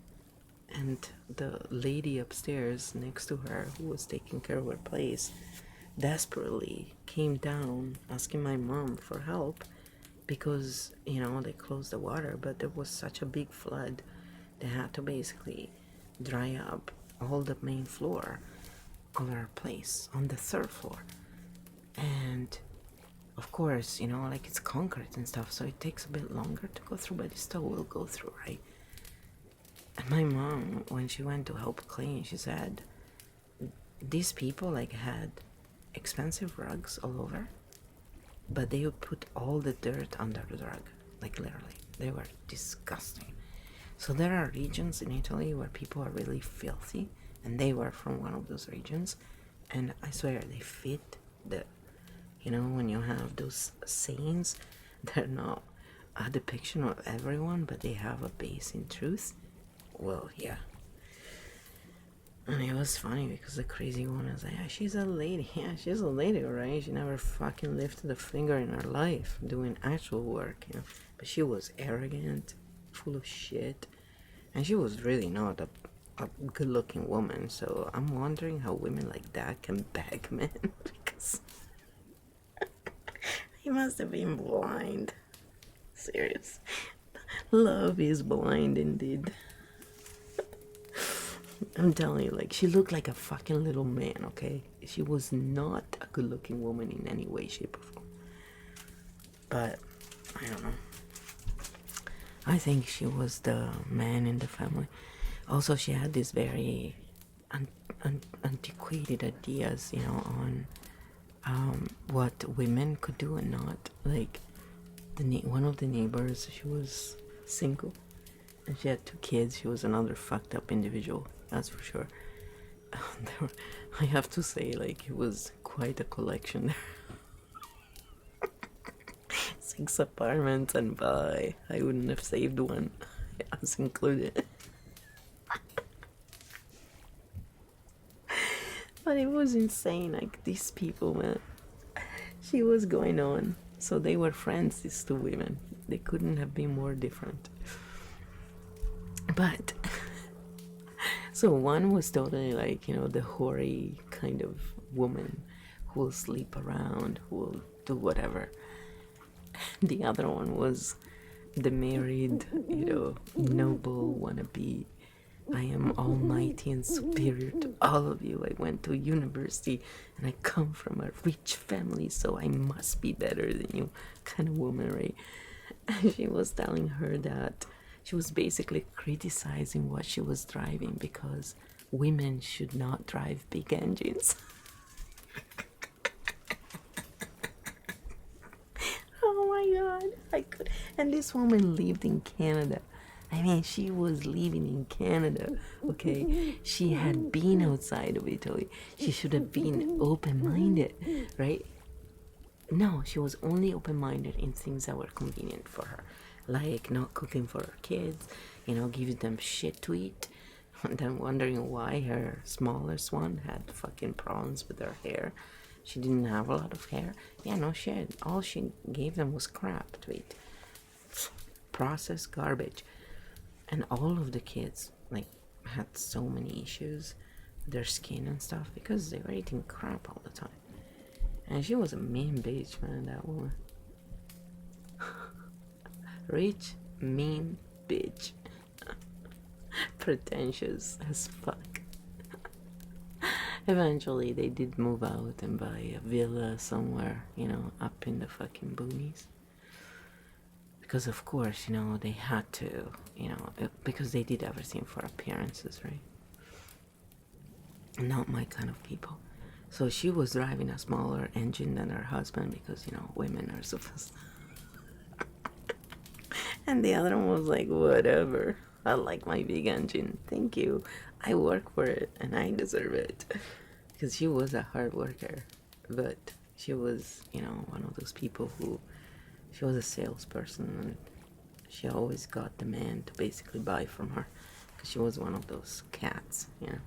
and the lady upstairs next to her who was taking care of her place desperately came down asking my mom for help because, you know, they closed the water, but there was such a big flood. They had to basically dry up all the main floor of our place on the third floor. And of course, you know, like, it's concrete and stuff, so it takes a bit longer to go through, but it still will go through, right? And my mom, when she went to help clean, she said these people like had expensive rugs all over, but they would put all the dirt under the rug, like, literally. They were disgusting. So there are regions in Italy where people are really filthy, and they were from one of those regions, and I swear they fit the, you know, when you have those sayings, they're not a depiction of everyone, but they have a base in truth. Well, yeah. And it was funny because the crazy one was like, yeah, she's a lady. Yeah, she's a lady, right? She never fucking lifted a finger in her life doing actual work, you know. But she was arrogant, full of shit, and she was really not a good-looking woman. So I'm wondering how women like that can beg men because he must have been blind. Serious. Love is blind indeed. I'm telling you, like, she looked like a fucking little man, okay? She was not a good-looking woman in any way, shape, or form. But, I don't know. I think she was the man in the family. Also, she had these very antiquated ideas, you know, on what women could do and not. Like, one of the neighbors, she was single, and she had 2 kids. She was another fucked up individual, that's for sure. I have to say, like, it was quite a collection there. 6 apartments, and bye. I wouldn't have saved one, us included. But it was insane, like, these people, man. She was going on. So they were friends, these 2 women. They couldn't have been more different. But so one was totally like, you know, the hoary kind of woman who will sleep around, who will do whatever. The other one was the married, you know, noble wannabe. I am almighty and superior to all of you. I went to university and I come from a rich family, so I must be better than you, kind of woman, right? And she was telling her that she was basically criticizing what she was driving because women should not drive big engines. Oh my god, I could. And this woman lived in Canada. I mean, she was living in Canada, okay? She had been outside of Italy. She should have been open-minded, right? No, she was only open-minded in things that were convenient for her. Like not cooking for her kids, you know, giving them shit to eat. And then wondering why her smallest one had fucking problems with her hair. She didn't have a lot of hair. Yeah, no shit. All she gave them was crap to eat. Processed garbage. And all of the kids, like, had so many issues with their skin and stuff because they were eating crap all the time. And she was a mean bitch, man, that woman. Rich, mean bitch. Pretentious as fuck. Eventually, they did move out and buy a villa somewhere, you know, up in the fucking boonies. Because, of course, you know, they had to, you know, because they did everything for appearances, right? Not my kind of people. So she was driving a smaller engine than her husband because, you know, women are supposed to. And the other one was like, whatever. I like my big engine. Thank you. I work for it and I deserve it. Because she was a hard worker. But she was, you know, one of those people who, she was a salesperson and she always got the man to basically buy from her. Because she was one of those cats, you know.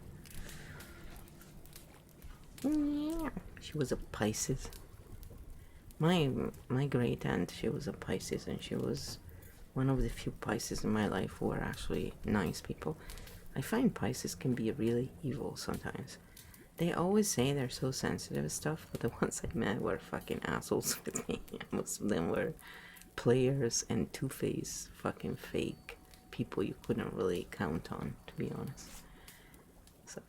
She was a Pisces. My great aunt, she was a Pisces, and she was one of the few Pisces in my life who are actually nice people. I find Pisces can be really evil sometimes. They always say they're so sensitive and stuff, but the ones I met were fucking assholes with me. Most of them were players and two-faced fucking fake people you couldn't really count on, to be honest. So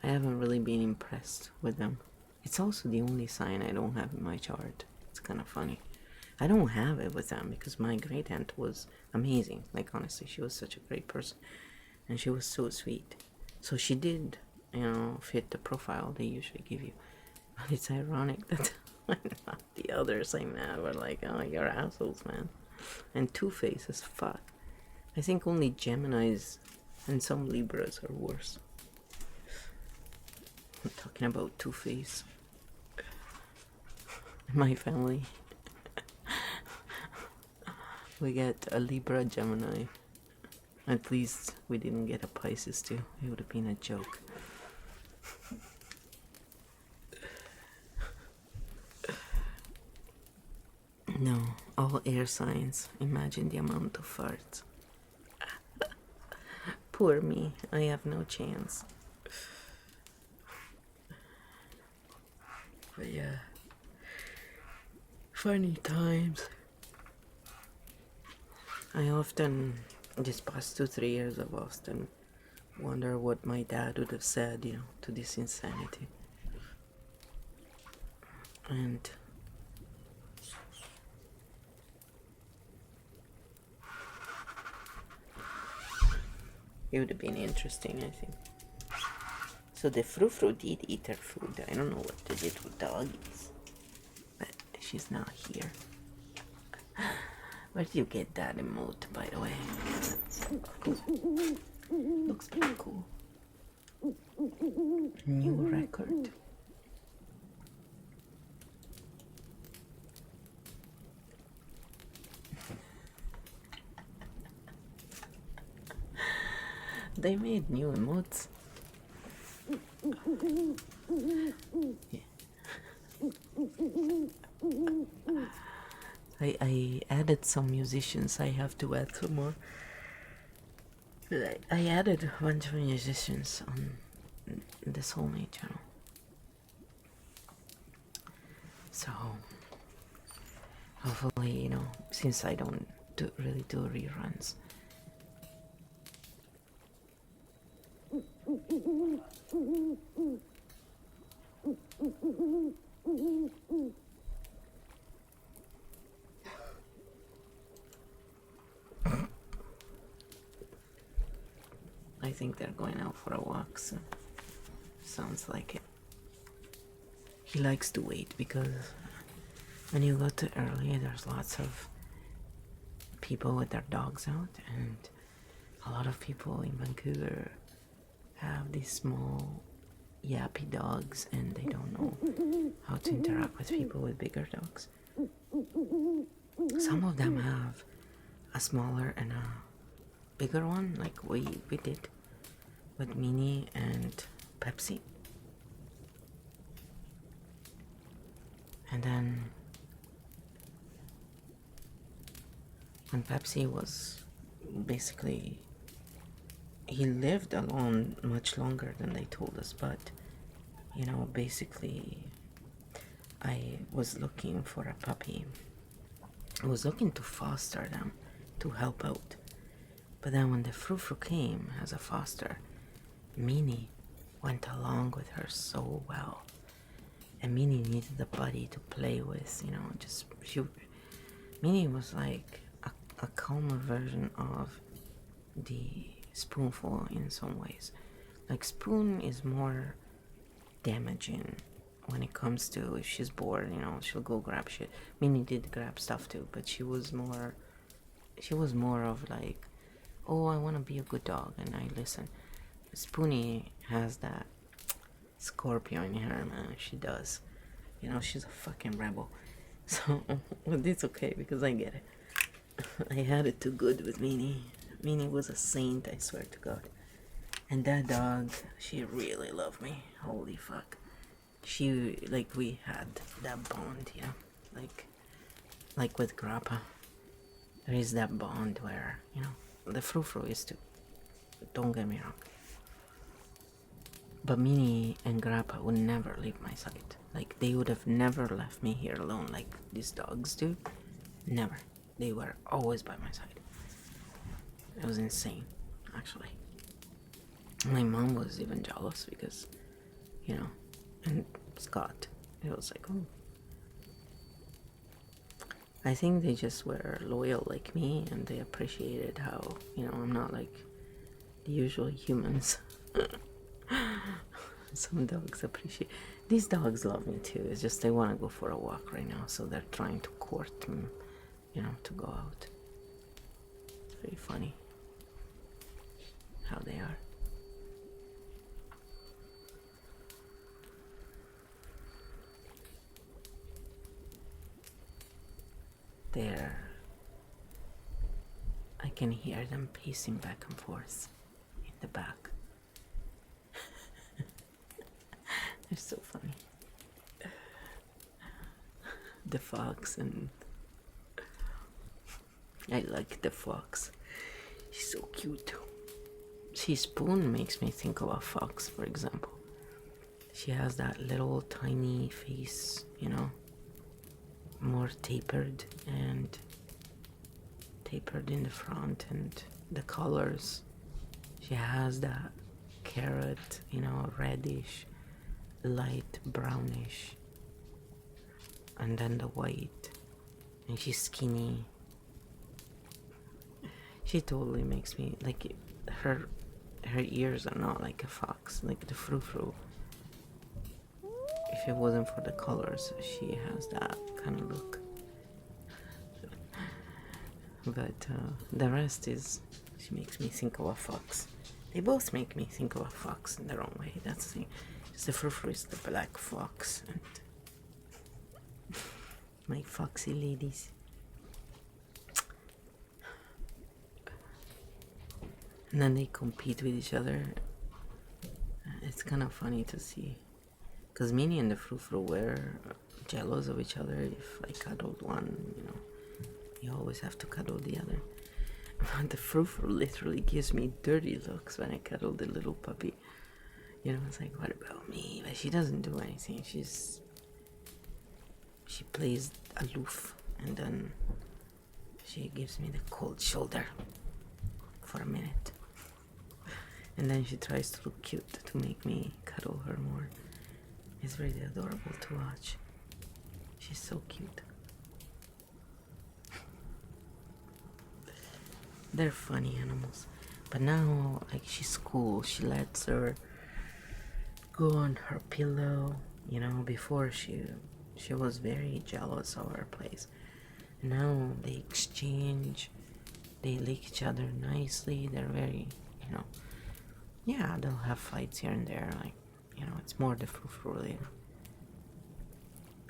I haven't really been impressed with them. It's also the only sign I don't have in my chart. It's kind of funny. I don't have it with them because my great aunt was amazing. Like, honestly, she was such a great person. And she was so sweet. So she did, you know, fit the profile they usually give you. But it's ironic that the others I met were like, oh, you're assholes, man. And two-faced as fuck. I think only Geminis and some Libras are worse. I'm talking about two-face. My family. We get a Libra, Gemini. At least we didn't get a Pisces too. It would have been a joke. No, all air signs. Imagine the amount of farts. Poor me. I have no chance. But yeah, funny times. I often, this past 2-3 years, I've often wonder what my dad would have said, you know, to this insanity. And it would have been interesting, I think. So the Frou did eat her food. I don't know what they did with doggies. But she's not here. Where do you get that emote, by the way? Cool. Looks pretty cool. New record. They made new emotes. Yeah. I added some musicians. I have to add some more. I added a bunch of musicians on the Soulmate channel. So hopefully, you know, since I don't really do reruns. I think they're going out for a walk, so sounds like it. He likes to wait because when you go too early, there's lots of people with their dogs out, and a lot of people in Vancouver have these small yappy dogs and they don't know how to interact with people with bigger dogs. Some of them have a smaller and a bigger one, like we did with Minnie and Pepsi. And then when Pepsi was basically, he lived alone much longer than they told us, but you know, basically I was looking for a puppy. I was looking to foster them to help out. But then when the Frou-Frou came as a foster, Minnie went along with her so well. And Minnie needed a buddy to play with, you know, Minnie was like a calmer version of the Spoonful in some ways. Like Spoon is more damaging when it comes to if she's bored, you know, she'll go grab shit. Minnie did grab stuff too, but she was more of like, oh, I want to be a good dog and I listen. Spoonie has that Scorpio in her, man. She does. You know, she's a fucking rebel. So, but it's okay because I get it. I had it too good with Minnie. Minnie was a saint, I swear to God. And that dog, she really loved me. Holy fuck. She, like, we had that bond, you know? Like with Grappa. There is that bond where, you know, the Frou-Frou is too. Don't get me wrong. But Minnie and Grappa would never leave my side. Like, they would have never left me here alone like these dogs do. Never. They were always by my side. It was insane, actually. My mom was even jealous because, you know, and Scott, it was like, oh. I think they just were loyal like me and they appreciated how, you know, I'm not like the usual humans. Some dogs appreciate. These dogs love me too. It's just they want to go for a walk right now, so they're trying to court me, you know, to go out. It's very funny how they are. I can hear them pacing back and forth in the back. They're so funny. The fox, and I like the fox. She's so cute. See, Spoon makes me think of a fox, for example. She has that little tiny face, you know, more tapered in the front, and the colors. She has that carrot, you know, reddish, light brownish, and then the white, and she's skinny. She totally makes me like her ears are not like a fox, like the Frou-Frou. If it wasn't for the colors, she has that kind of look. But the rest is, she makes me think of a fox. They both make me think of a fox in their own way. That's the thing. Just the Frou-Frou is the black fox, and my foxy ladies. And then they compete with each other. It's kind of funny to see. Because Minnie and the Frou-Frou were jealous of each other. If I cuddled one, you know, you always have to cuddle the other. But the Frou-Frou literally gives me dirty looks when I cuddle the little puppy. You know, it's like, what about me? But she doesn't do anything. She plays aloof, and then she gives me the cold shoulder for a minute. And then she tries to look cute to make me cuddle her more. It's really adorable to watch. She's so cute. They're funny animals. But now, like, she's cool. She lets her go on her pillow. You know, before she was very jealous of her place. Now they exchange. They lick each other nicely. They're very, you know, yeah, they'll have fights here and there. Like, you know, it's more the Frou-Frou later.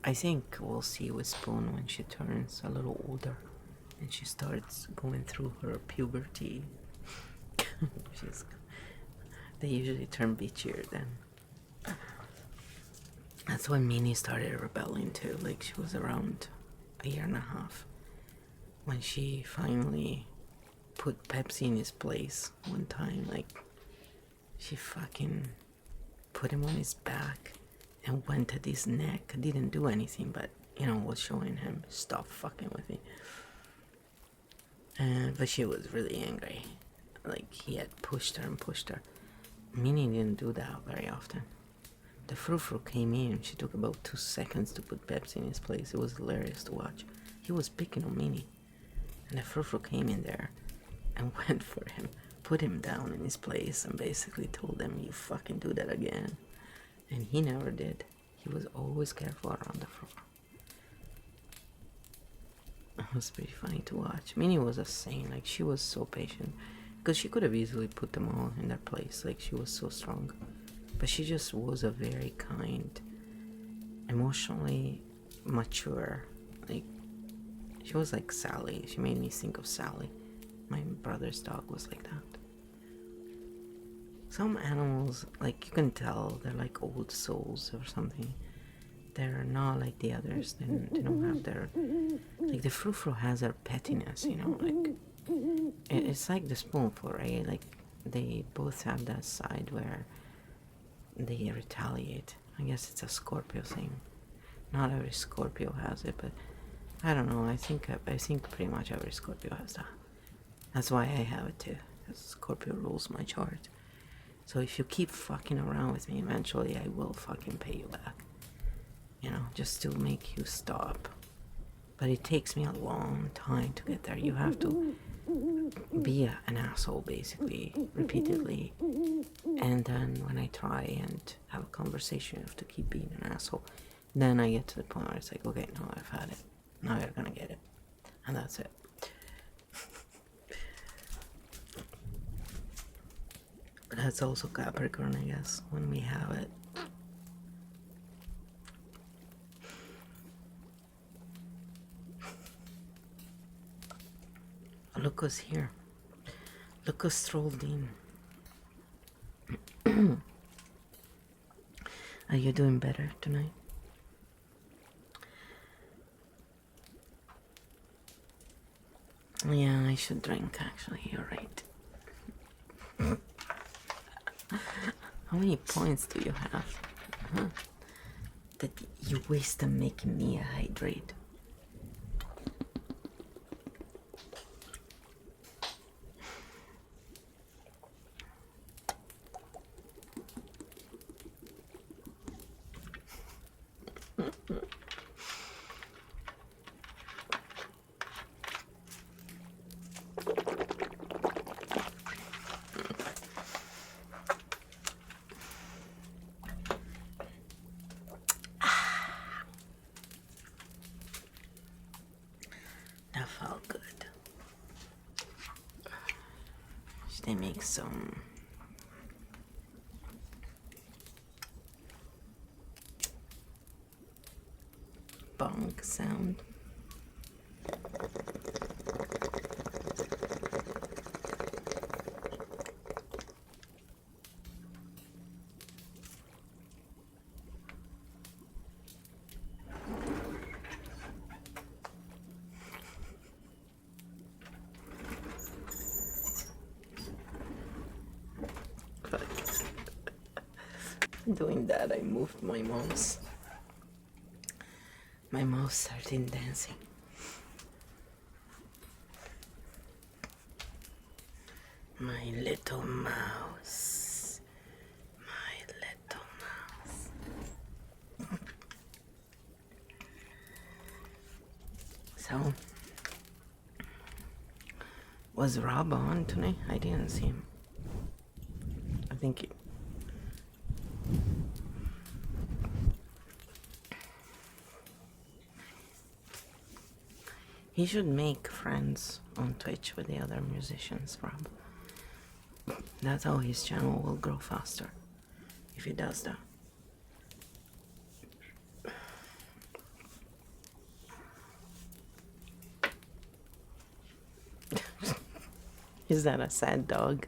I think we'll see with Spoon when she turns a little older and she starts going through her puberty. They usually turn bitchier then. That's when Minnie started rebelling too. Like, she was around a year and a half when she finally put Pepsi in his place one time. Like, she fucking put him on his back and went at his neck. Didn't do anything, but, you know, was showing him, stop fucking with me. But she was really angry. Like, he had pushed her and pushed her. Minnie didn't do that very often. The frou-frou came in. She took about 2 seconds to put Pepsi in his place. It was hilarious to watch. He was picking on Minnie. And the frou-frou came in there and went for him. Put him down in his place and basically told him, you fucking do that again. And he never did. He was always careful around the frou-frou. It was pretty funny to watch. Minnie was a saint. Like, she was so patient. Because she could have easily put them all in their place. Like, she was so strong. But she just was a very kind, emotionally mature. Like, she was like Sally. She made me think of Sally. My brother's dog was like that. Some animals, like, you can tell they're like old souls or something. They're not like the others. They don't have their... Like, the frou-frou has their pettiness, you know? Like, it's like the spoonful, right? Like, they both have that side where they retaliate. I guess it's a Scorpio thing. Not every Scorpio has it, but I don't know. I think pretty much every Scorpio has that. That's why I have it too. Because Scorpio rules my chart. So if you keep fucking around with me, eventually I will fucking pay you back. You know, just to make you stop. But it takes me a long time to get there. You have to be an asshole, basically, repeatedly. And then when I try and have a conversation, you have to keep being an asshole. Then I get to the point where it's like, okay, no, I've had it. Now you're gonna get it. And that's it. But that's also Capricorn, I guess, when we have it. Look who's here. Look who strolled in. Are you doing better tonight? Yeah, I should drink, actually. You're right. How many points do you have? Huh? That you waste them making me a hydrate. That felt good. Should I make some bong sound? Doing that, I moved my mouse. My mouse started dancing. My little mouse. My little mouse. So, was Rob on tonight? I didn't see him. I think he should make friends on Twitch with the other musicians, Rob. That's how his channel will grow faster, if he does that. Is that a sad dog?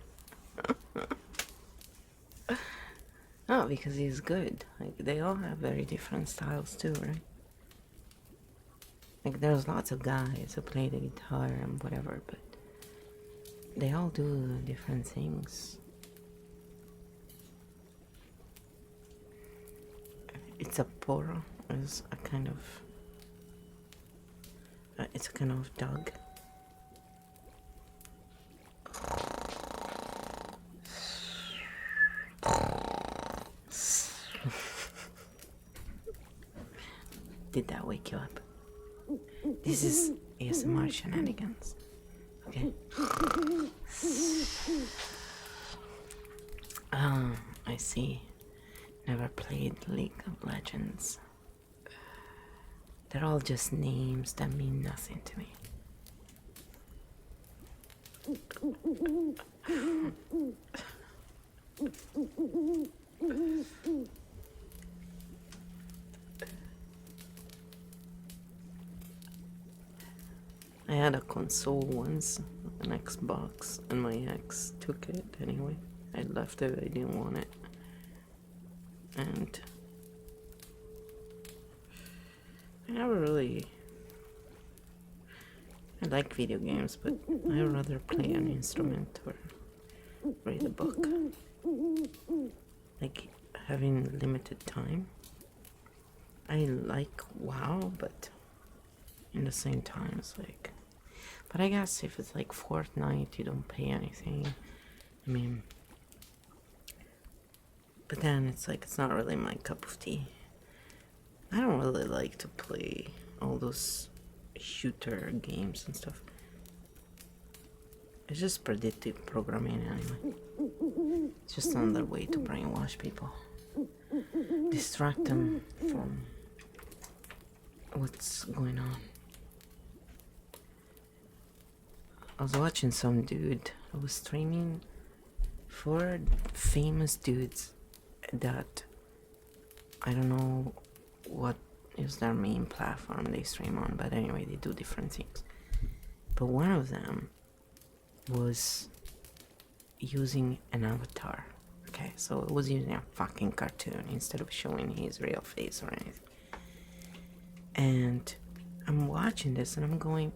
Oh, because he's good. Like, they all have very different styles too, right? Like, there's lots of guys who play the guitar and whatever, but they all do different things. It's a poro, is a kind of... it's a kind of dog. Did that wake you up? This is ASMR shenanigans. Okay. I see. Never played League of Legends. They're all just names that mean nothing to me. I had a console once, an Xbox, and my ex took it anyway. I left it, I didn't want it. And I never really... I like video games, but I'd rather play an instrument or read a book. Like, having limited time. I like WoW, but in the same time, it's like... But I guess if it's like Fortnite, you don't pay anything. I mean... But then it's like, it's not really my cup of tea. I don't really like to play all those shooter games and stuff. It's just predictive programming anyway. It's just another way to brainwash people. Distract them from what's going on. I was watching some dude who was streaming 4 famous dudes that I don't know what is their main platform they stream on, but anyway, they do different things. But one of them was using an avatar. Okay, so it was using a fucking cartoon instead of showing his real face or anything. And I'm watching this and I'm going,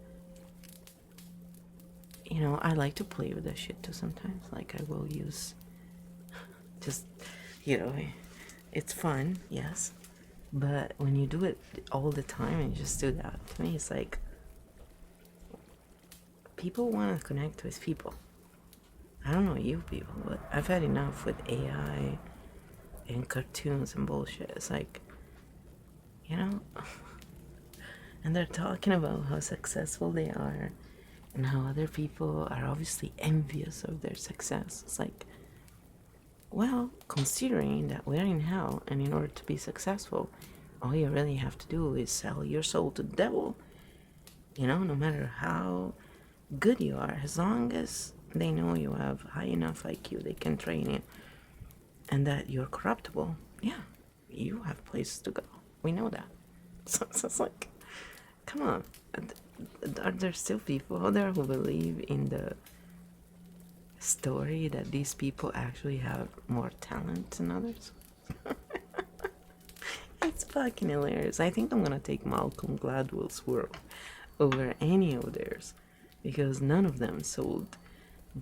you know, I like to play with that shit too sometimes. Like, I will use just, you know, it's fun, yes. But when you do it all the time and you just do that, to me it's like, people want to connect with people. I don't know you people, but I've had enough with AI and cartoons and bullshit. It's like, you know, and they're talking about how successful they are and how other people are obviously envious of their success. It's like, well, considering that we're in hell, and in order to be successful, all you really have to do is sell your soul to the devil. You know, no matter how good you are, as long as they know you have high enough IQ, they can train you, and that you're corruptible, yeah, you have places to go. We know that. So it's like, come on. Are there still people out there who believe in the story that these people actually have more talent than others? It's fucking hilarious. I think I'm gonna take Malcolm Gladwell's world over any of theirs, because none of them sold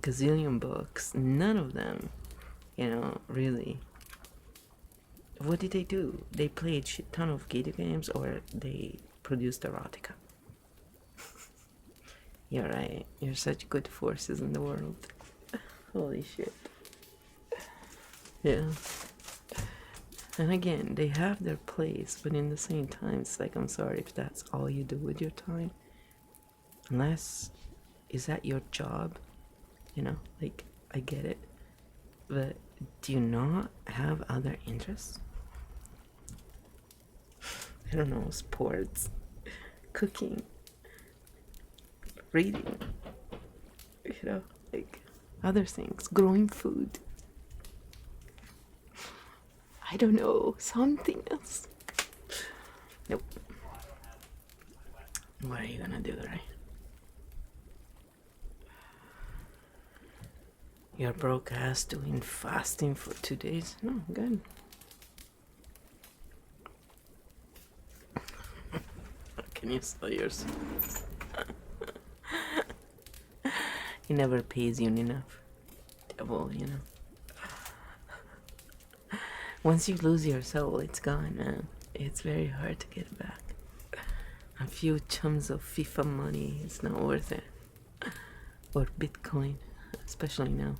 gazillion books. None of them, you know, really. What did they do? They played shit ton of video games, or they produced erotica. You're right. You're such good forces in the world. Holy shit. Yeah. And again, they have their place, but in the same time, it's like, I'm sorry if that's all you do with your time. Unless, is that your job? You know, like, I get it. But do you not have other interests? I don't know, sports, cooking, reading, you know, like other things, growing food. I don't know, something else. Nope. What are you gonna do, right? You're broke ass doing fasting for 2 days? No, good. Can you sell yourself? He never pays you enough. Devil, you know. Once you lose your soul, it's gone, man. It's very hard to get it back. A few chums of FIFA money is not worth it. Or Bitcoin, especially now.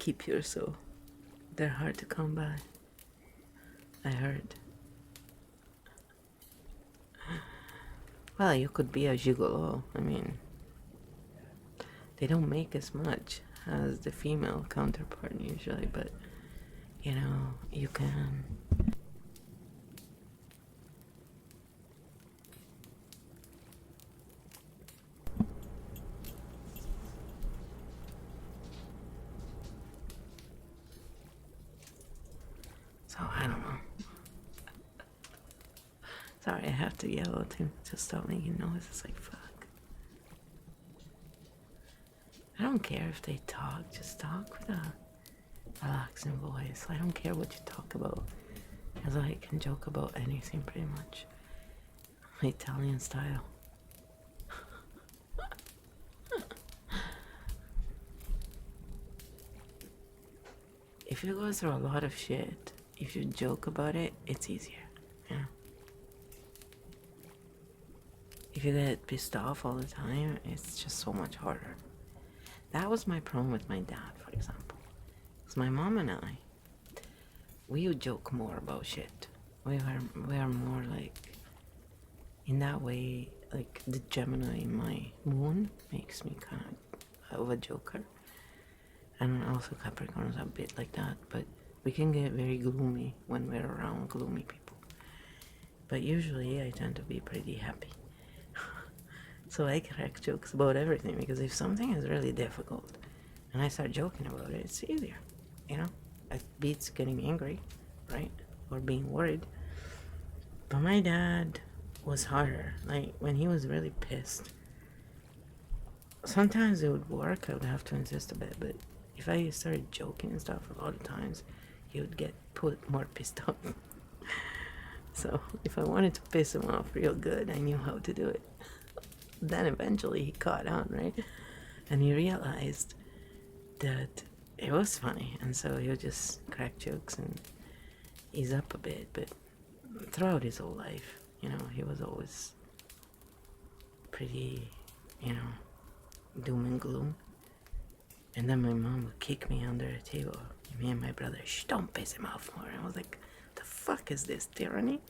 keep here, so they're hard to come by. I heard. Well, you could be a gigolo. I mean, they don't make as much as the female counterpart usually, but you know, you can. So I don't know. Sorry, I have to yell at him to stop making noise. It's like, fuck. I don't care if they talk, just talk with a relaxing voice. I don't care what you talk about, as I can joke about anything pretty much. Italian style. If you go through a lot of shit, if you joke about it, it's easier, you know? If you get pissed off all the time, it's just so much harder. That was my problem with my dad, for example. Because my mom and I, we would joke more about shit. We are more like, in that way, like the Gemini in my moon makes me kind of a joker. And also Capricorn is a bit like that, but we can get very gloomy when we're around gloomy people. But usually I tend to be pretty happy. So I crack jokes about everything, because if something is really difficult and I start joking about it, it's easier, you know? It beats getting angry, right? Or being worried. But my dad was harder. Like, when he was really pissed, sometimes it would work. I would have to insist a bit, but if I started joking and stuff, a lot of times he would get more pissed off. So if I wanted to piss him off real good, I knew how to do it. Then eventually he caught on, right? And he realized that it was funny, and so he would just crack jokes and ease up a bit. But throughout his whole life, you know, he was always pretty, you know, doom and gloom. And then my mom would kick me under the table. Me and my brother, shh, don't piss him off more. I was like, the fuck is this, tyranny?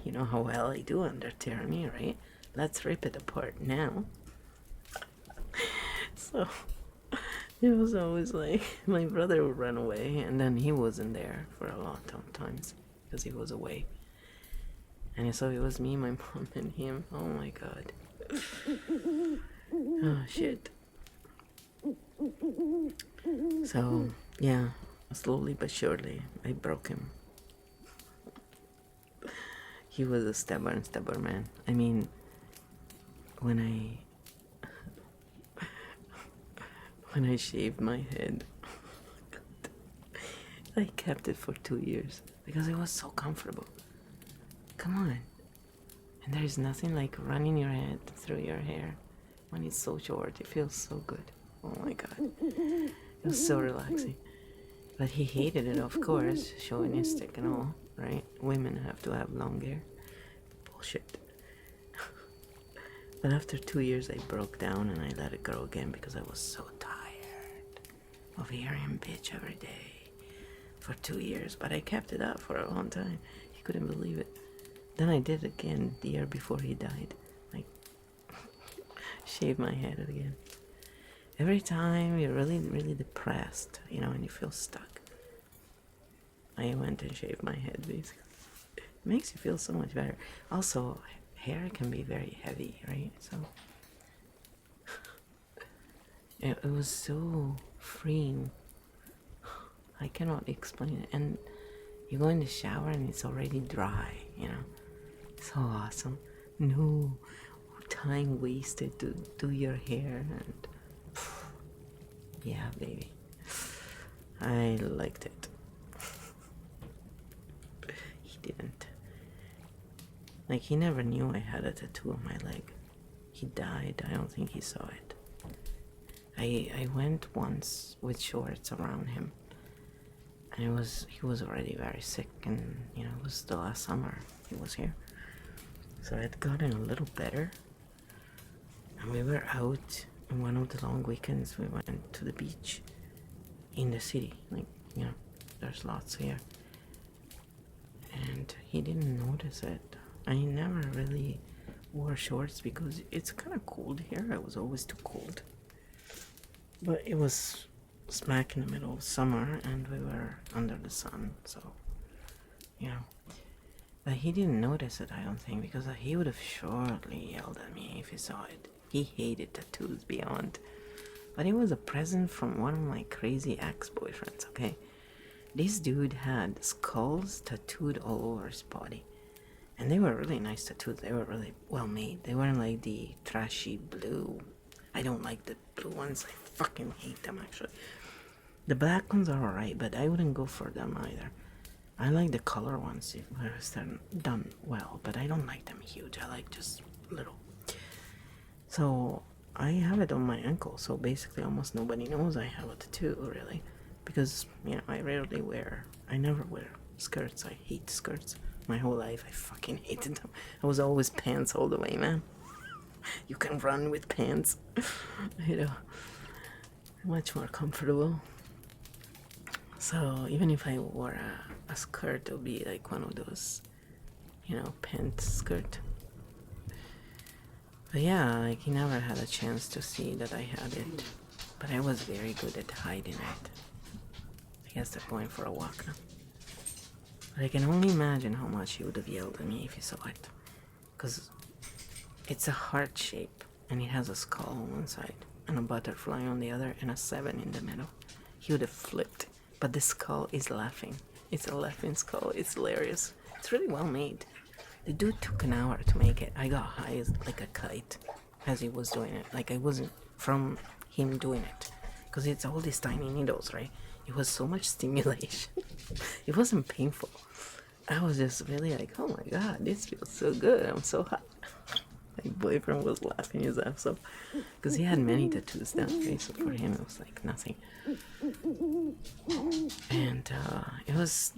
You know how well I do under tyranny, right? Let's rip it apart now. So it was always like, my brother would run away, and then he wasn't there for a lot of times because he was away. And so it was me, my mom, and him. Oh my god. Oh shit. So yeah, slowly but surely I broke him. He was a stubborn man. I mean, when I shaved my head, I kept it for 2 years because it was so comfortable. Come on. And there's nothing like running your head through your hair when it's so short. It feels so good. Oh my god. It was so relaxing. But he hated it, of course, chauvinistic and all, right? Women have to have long hair. Bullshit. But after 2 years, I broke down and I let it grow again because I was so tired of hearing him bitch every day for 2 years. But I kept it up for a long time. He couldn't believe it. Then I did it again the year before he died. Like, shave my head again. Every time you're really, really depressed, you know, and you feel stuck, I went and shaved my head, basically. It makes you feel so much better. Also, hair can be very heavy, right? So it was so freeing. I cannot explain it. And you go in the shower and it's already dry, you know. So awesome. No time wasted to do your hair. And yeah, baby, I liked it. He didn't. Like, he never knew I had a tattoo on my leg. He died. I don't think he saw it. I went once with shorts around him, and he was already very sick, and you know, it was the last summer he was here, so it had gotten a little better. And we were out in one of the long weekends. We went to the beach, in the city. Like, you know, there's lots here. And he didn't notice it. I never really wore shorts because it's kind of cold here. I was always too cold. But it was smack in the middle of summer and we were under the sun, so, you know. But he didn't notice it, I don't think, because he would have surely yelled at me if he saw it. He hated tattoos beyond. But it was a present from one of my crazy ex-boyfriends, okay? This dude had skulls tattooed all over his body. And they were really nice tattoos. They were really well made. They weren't like the trashy blue. I don't like the blue ones. I fucking hate them, actually. The black ones are alright, but I wouldn't go for them either. I like the color ones where they're done well, but I don't like them huge. I like just little. So I have it on my ankle, so basically almost nobody knows I have a tattoo, really. Because, you know, I never wear skirts. I hate skirts. My whole life, I fucking hated them. I was always pants all the way, man. You can run with pants. You know, much more comfortable. So even if I wore a skirt, it would be like one of those, you know, pant skirt. But yeah, like he never had a chance to see that I had it. But I was very good at hiding it. I guess they're going for a walk now. But I can only imagine how much he would have yelled at me if he saw it. Because it's a heart shape, and it has a skull on one side, and a butterfly on the other, and a 7 in the middle. He would have flipped. But the skull is laughing. It's a laughing skull. It's hilarious. It's really well made. The dude took an hour to make it. I got high as like a kite as he was doing it. Like I wasn't from him doing it. Because it's all these tiny needles, right? It was so much stimulation. It wasn't painful. I was just really like, oh my god, this feels so good. I'm so hot. My boyfriend was laughing his ass off. Because he had many tattoos down here, so for him it was like nothing. And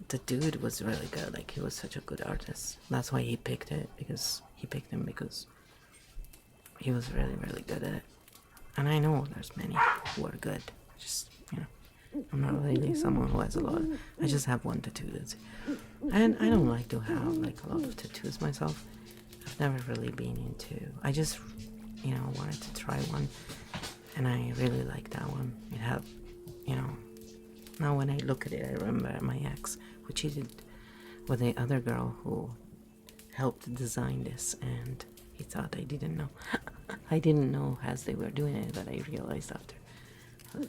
the dude was really good. Like he was such a good artist. That's why he picked it, because he picked him because he was really, really good at it. And I know there's many who are good. Just, you know, I'm not really someone who has a lot. I just have one tattoo. That's it. And I don't like to have like a lot of tattoos myself. I've never really been into. I just, you know, wanted to try one, and I really liked that one. It had, you know. Now when I look at it, I remember my ex, which he did with the other girl who helped design this, and he thought I didn't know. I didn't know as they were doing it, but I realized after.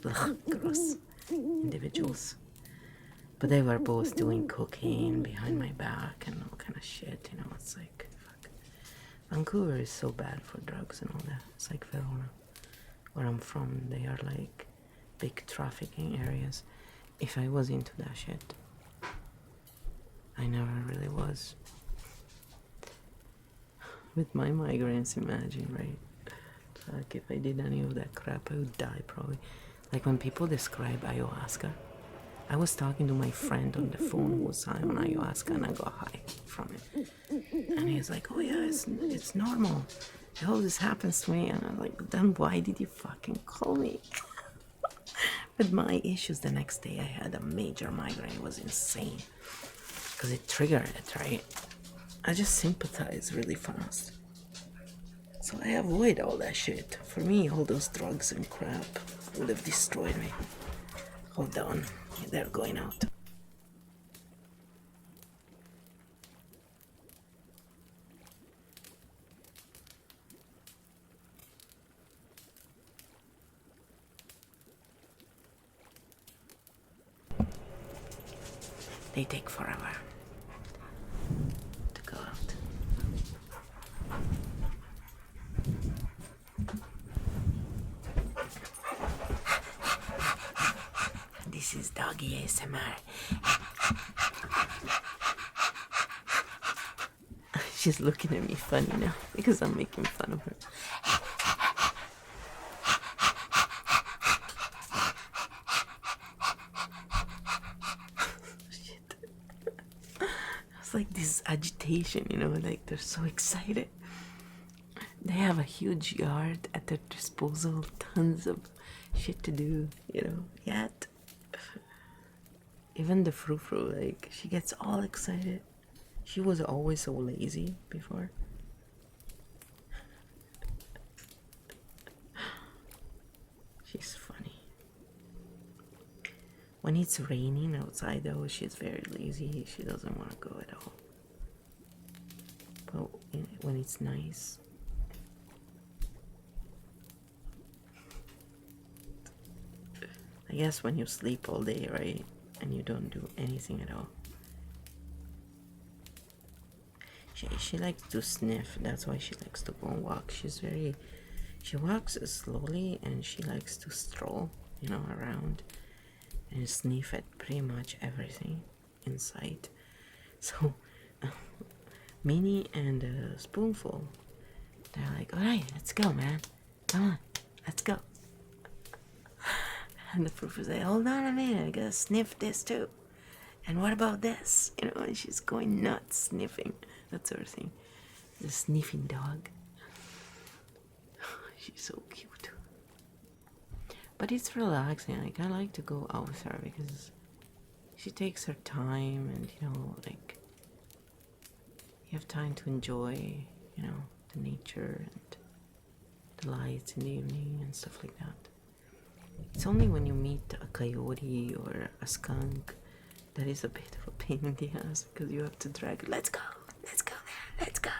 Ugh, gross individuals. But they were both doing cocaine behind my back and all kind of shit, you know. It's like, fuck. Vancouver is so bad for drugs and all that. It's like Verona, where I'm from. They are like big trafficking areas. If I was into that shit, I never really was. With my migraines, imagine, right? Like if I did any of that crap, I would die probably. Like when people describe ayahuasca, I was talking to my friend on the phone who was high on ayahuasca, and I got high from it. And he's like, oh yeah, it's normal. All this happens to me. And I'm like, then why did you fucking call me? But my issues the next day, I had a major migraine. It was insane. Because it triggered it, right? I just sympathize really fast. So I avoid all that shit. For me, all those drugs and crap would have destroyed me. Hold on, they're going out. They take forever to go out. This is doggy ASMR. She's looking at me funny now because I'm making fun of her. Shit. It's like this agitation, you know, like they're so excited. They have a huge yard at their disposal, tons of shit to do, you know, yet. Even the frou-frou, like, she gets all excited. She was always so lazy before. She's funny. When it's raining outside, though, she's very lazy. She doesn't want to go at all. But when it's nice, I guess when you sleep all day, right, and you don't do anything at all. She likes to sniff. That's why she likes to go and walk. She walks slowly, and she likes to stroll, around and sniff at pretty much everything in sight. So Minnie and Spoonful, they're like, all right, let's go, man. Come on, let's go. And the proof is like, hold on a minute, I gotta sniff this too. And what about this? And she's going nuts, sniffing, that sort of thing. The sniffing dog. She's so cute. But it's relaxing. Like, I like to go out with her because she takes her time, and like, you have time to enjoy, the nature and the lights in the evening and stuff like that. It's only when you meet a coyote or a skunk that is a bit of a pain in the ass because you have to drag it. Let's go, man, let's go.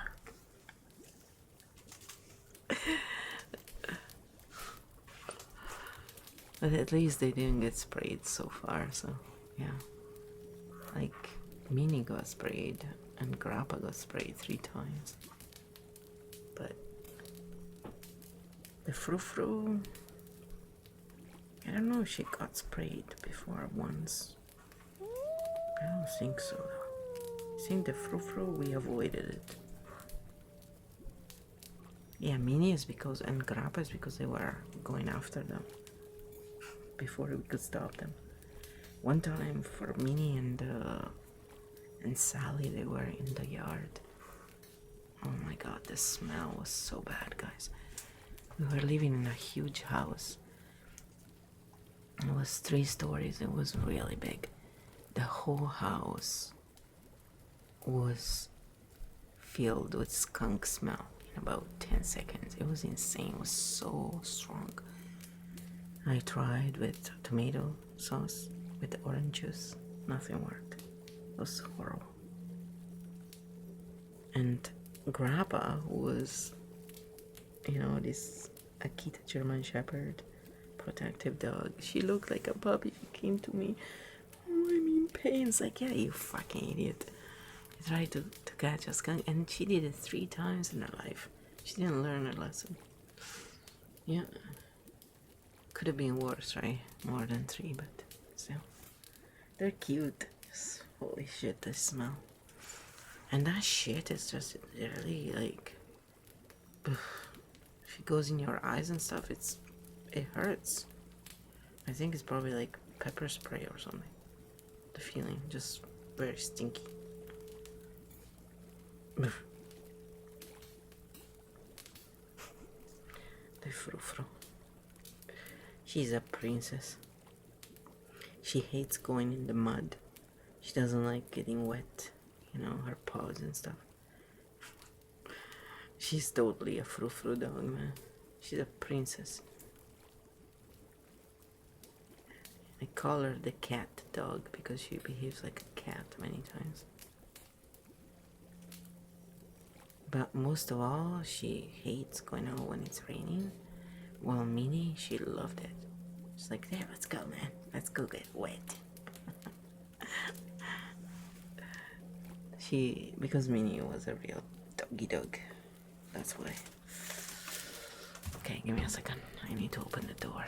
But at least they didn't get sprayed so far, so yeah. Like, Minnie got sprayed and Grandpa got sprayed 3 times. But the frou-frou, I don't know if she got sprayed before once. I don't think so, though. I think the frou-frou, we avoided it. Yeah, Minnie is because, and Grandpa is because they were going after them before we could stop them. One time for Minnie and Sally, they were in the yard. Oh my god, the smell was so bad, guys. We were living in a huge house. It was 3 stories. It was really big. The whole house was filled with skunk smell in about 10 seconds. It was insane. It was so strong. I tried with tomato sauce, with orange juice. Nothing worked. It was horrible. And Grandpa was, this Akita German Shepherd protective dog. She looked like a puppy. She came to me. Oh, I'm in pain. It's like, yeah, you fucking idiot. I tried to catch a skunk, and she did it 3 times in her life. She didn't learn her lesson. Yeah. Could have been worse, right? More than 3, but still. They're cute. Just, holy shit, they smell. And that shit is just literally like, if it goes in your eyes and stuff, it hurts. I think it's probably like pepper spray or something. The feeling, just very stinky. The frou-frou. She's a princess. She hates going in the mud. She doesn't like getting wet, her paws and stuff. She's totally a frou-frou dog, man. She's a princess. I call her the cat dog because she behaves like a cat many times. But most of all, she hates going out when it's raining. While Minnie, she loved it. She's like, there, let's go, man. Let's go get wet. Because Minnie was a real doggy dog. That's why. Okay, give me a second. I need to open the door.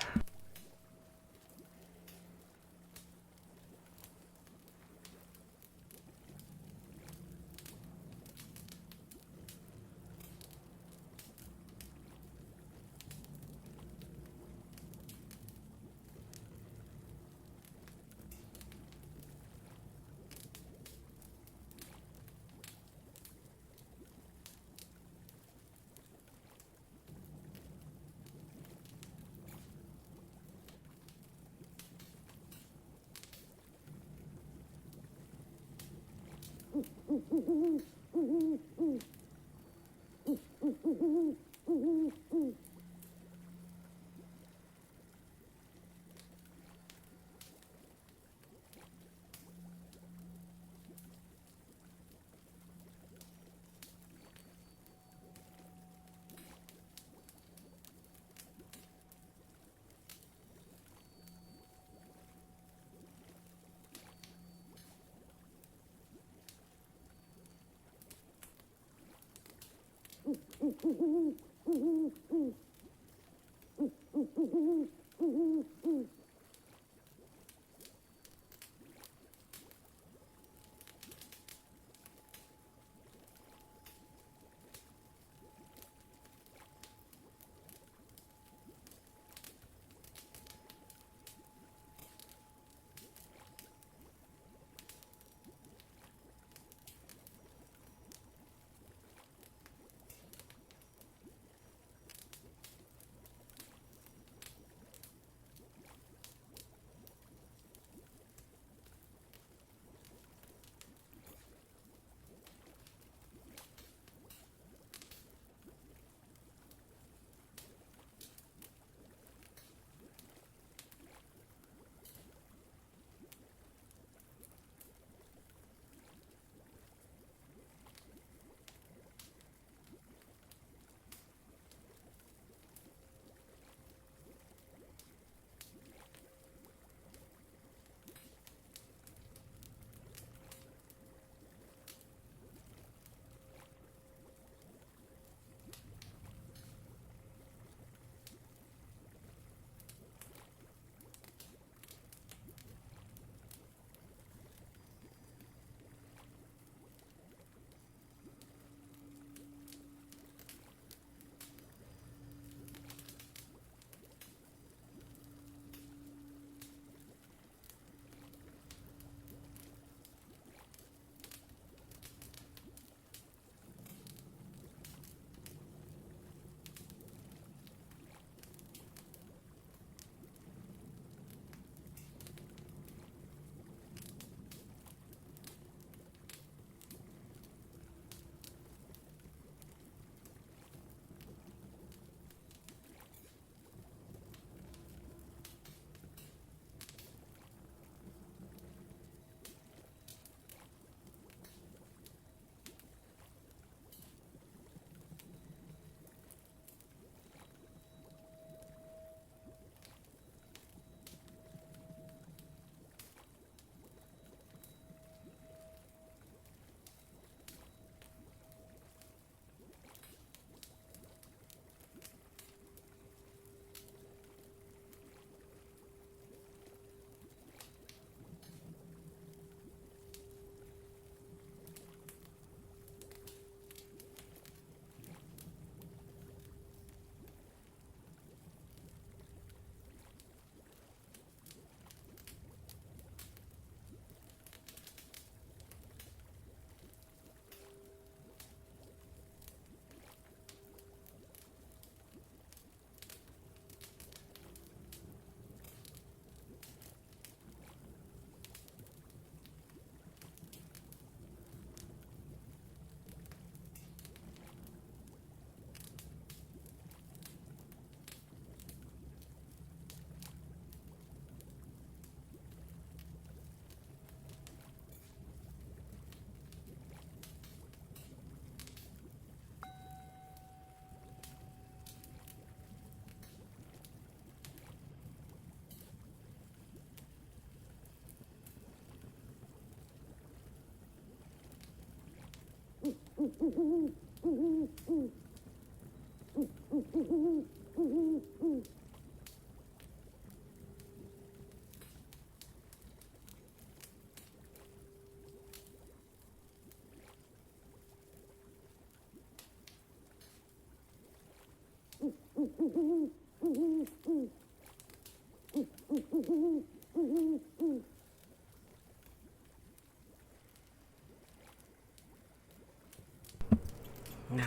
No,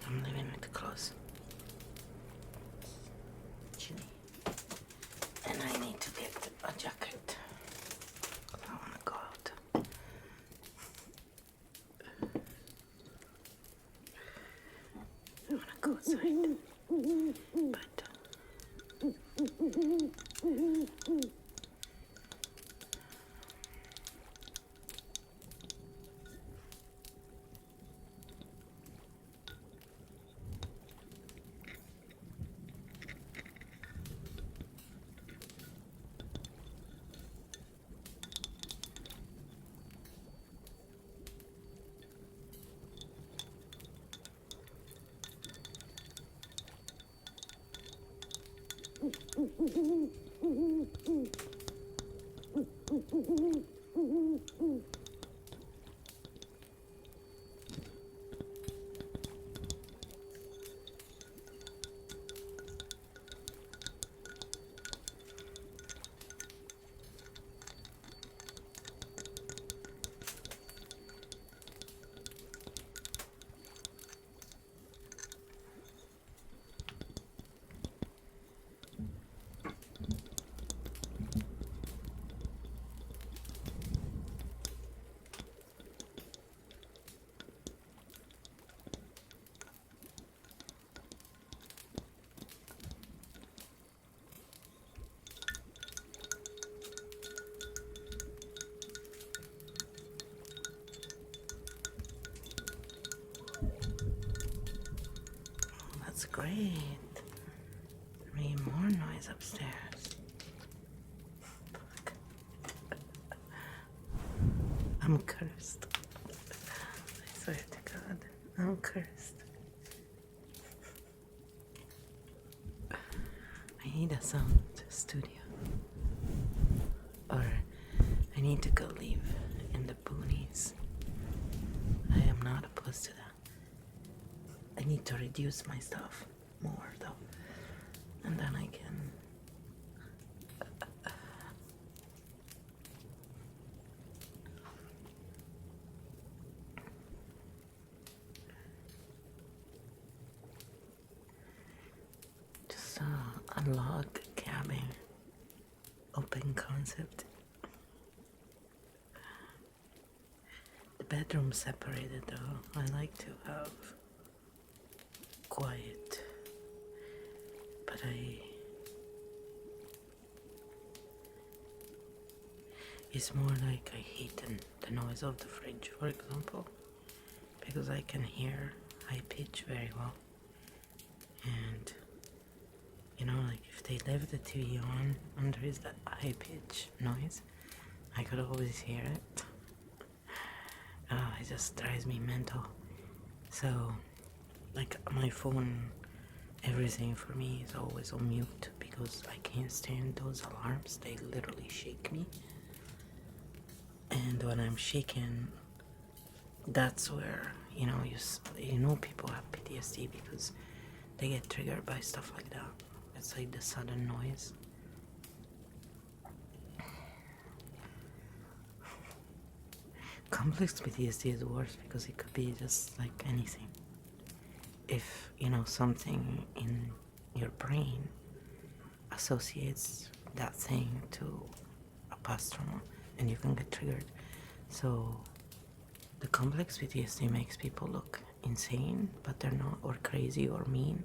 I'm leaving it close. Chilly. And I need to get a jacket. I want to go out. right. But that's great. Need more noise upstairs. I'm cursed. I swear to God, I'm cursed. I need a sound studio. Or I need to go live in the boonies. I am not opposed to that. I need to reduce my stuff more though. And then I can just unlock cabin. Open concept. The bedroom separated though. I like to have quiet. But it's more like I hate the noise of the fridge, for example, because I can hear high pitch very well. And you know, like if they leave the TV on and there is that high pitch noise, I could always hear it. It just drives me mental. So, like my phone, everything for me is always on mute because I can't stand those alarms. They literally shake me. And when I'm shaken, that's where, you know people have PTSD because they get triggered by stuff like that. It's like the sudden noise. Complex PTSD is worse because it could be just like anything. If, something in your brain associates that thing to a past trauma and you can get triggered. So the complex PTSD makes people look insane, but they're not, or crazy or mean,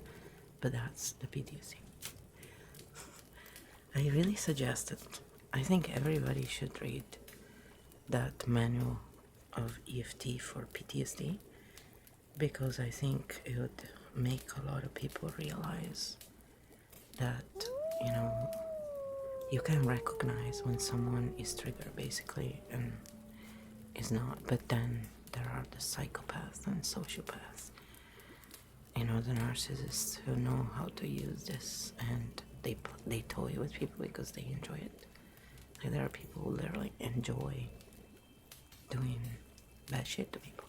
but that's the PTSD. I really suggest it. I think everybody should read that manual of EFT for PTSD because I think it would make a lot of people realize that, you can recognize when someone is triggered basically and is not, but then there are the psychopaths and sociopaths, the narcissists who know how to use this and they toy with people because they enjoy it. Like there are people who literally enjoy doing bad shit to people,